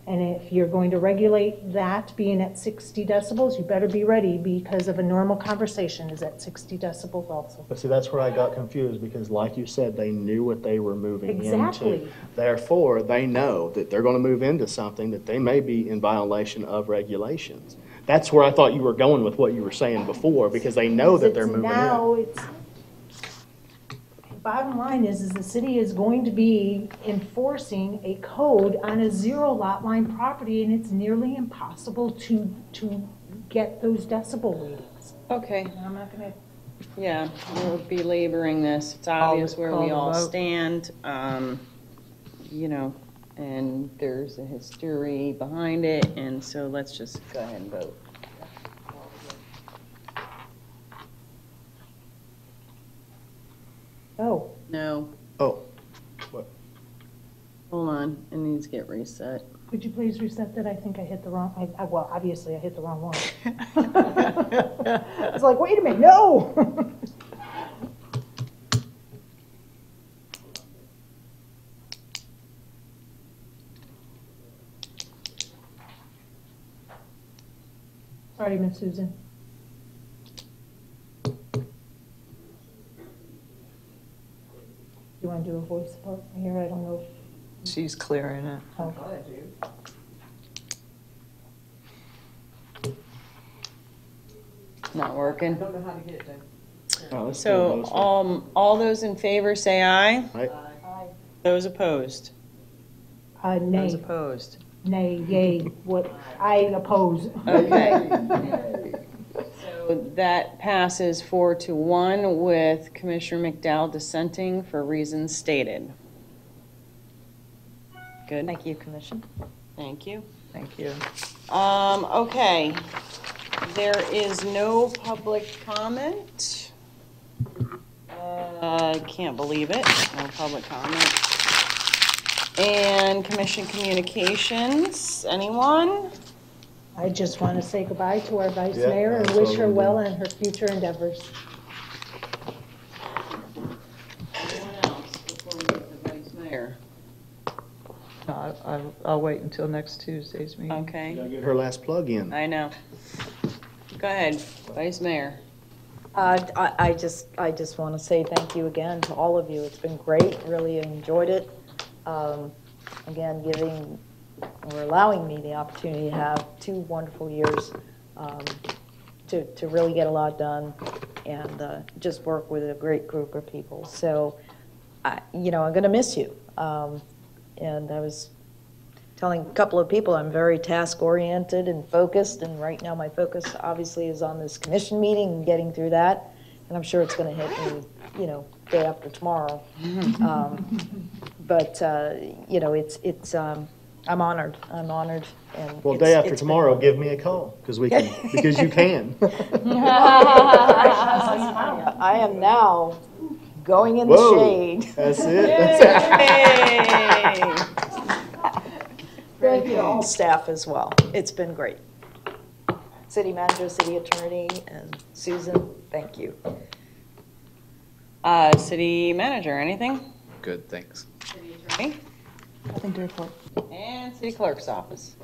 And if you're going to regulate that being at 60 decibels, you better be ready, because of a normal conversation is at 60 decibels also. But see, that's where I got confused, because like you said, they knew what they were moving Exactly. into. Therefore, they know that they're going to move into something that they may be in violation of regulations. That's where I thought you were going with what you were saying before, because they know that they're moving in. Now, bottom line is the city is going to be enforcing a code on a 0 lot line property, and it's nearly impossible to get those decibel readings. Okay. And I'm not gonna. Yeah, we're belaboring this. It's obvious where we all call the vote. stand, you know, and there's a history behind it, and so let's just go ahead and vote. Oh, No, Oh, what? hold on, it needs to get reset. could you please reset that? I think I hit the wrong, well, obviously I hit the wrong one. It's like, wait a minute, no! Sorry, Miss Susan. You want to do a voice vote here? I don't know. She's clearing it. Oh. Not working. Oh, let's do So, those. all those in favor say aye. Right? Those opposed? Those Nay, opposed. nay, yay, what, I oppose. Okay. So So that passes 4-1 with Commissioner McDowell dissenting for reasons stated. Good. Thank you, Commission. Thank you. Thank you. Okay. There is no public comment. I can't believe it. No public comment. And commission communications, anyone? I just want to say goodbye to our vice Yeah, mayor and that's wish all her we well do. in her future endeavors. Anyone else before we get the vice mayor? No, I'll wait until next Tuesday's meeting. Okay, Gotta get her last plug in. I know. Go ahead, vice mayor. I just want to say thank you again to all of you. It's been great, really enjoyed it. Again, giving or allowing me the opportunity to have 2 wonderful years to really get a lot done and just work with a great group of people. So, I'm going to miss you. And I was telling a couple of people I'm very task-oriented and focused, and right now my focus obviously is on this commission meeting and getting through that, and I'm sure it's going to hit me, day after tomorrow. But I'm honored. I'm honored. And Well, it's- day after it's been- tomorrow, give me a call, because you can. I am now going in the Whoa, shade. that's it. Yay! Thank you to all staff as well. It's been great. City manager, city attorney, and Susan, thank you. City manager, anything? Good, thanks. City attorney? Nothing to report. And city clerk's office.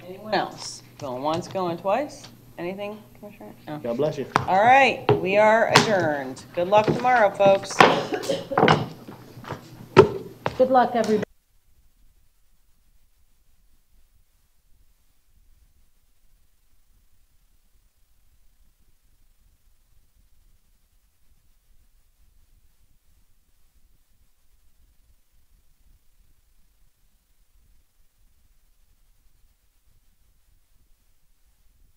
Anyone else? Going once, going twice? Anything, Commissioner? No. God bless you. All right, we are adjourned. Good luck tomorrow, folks. Good luck, everybody.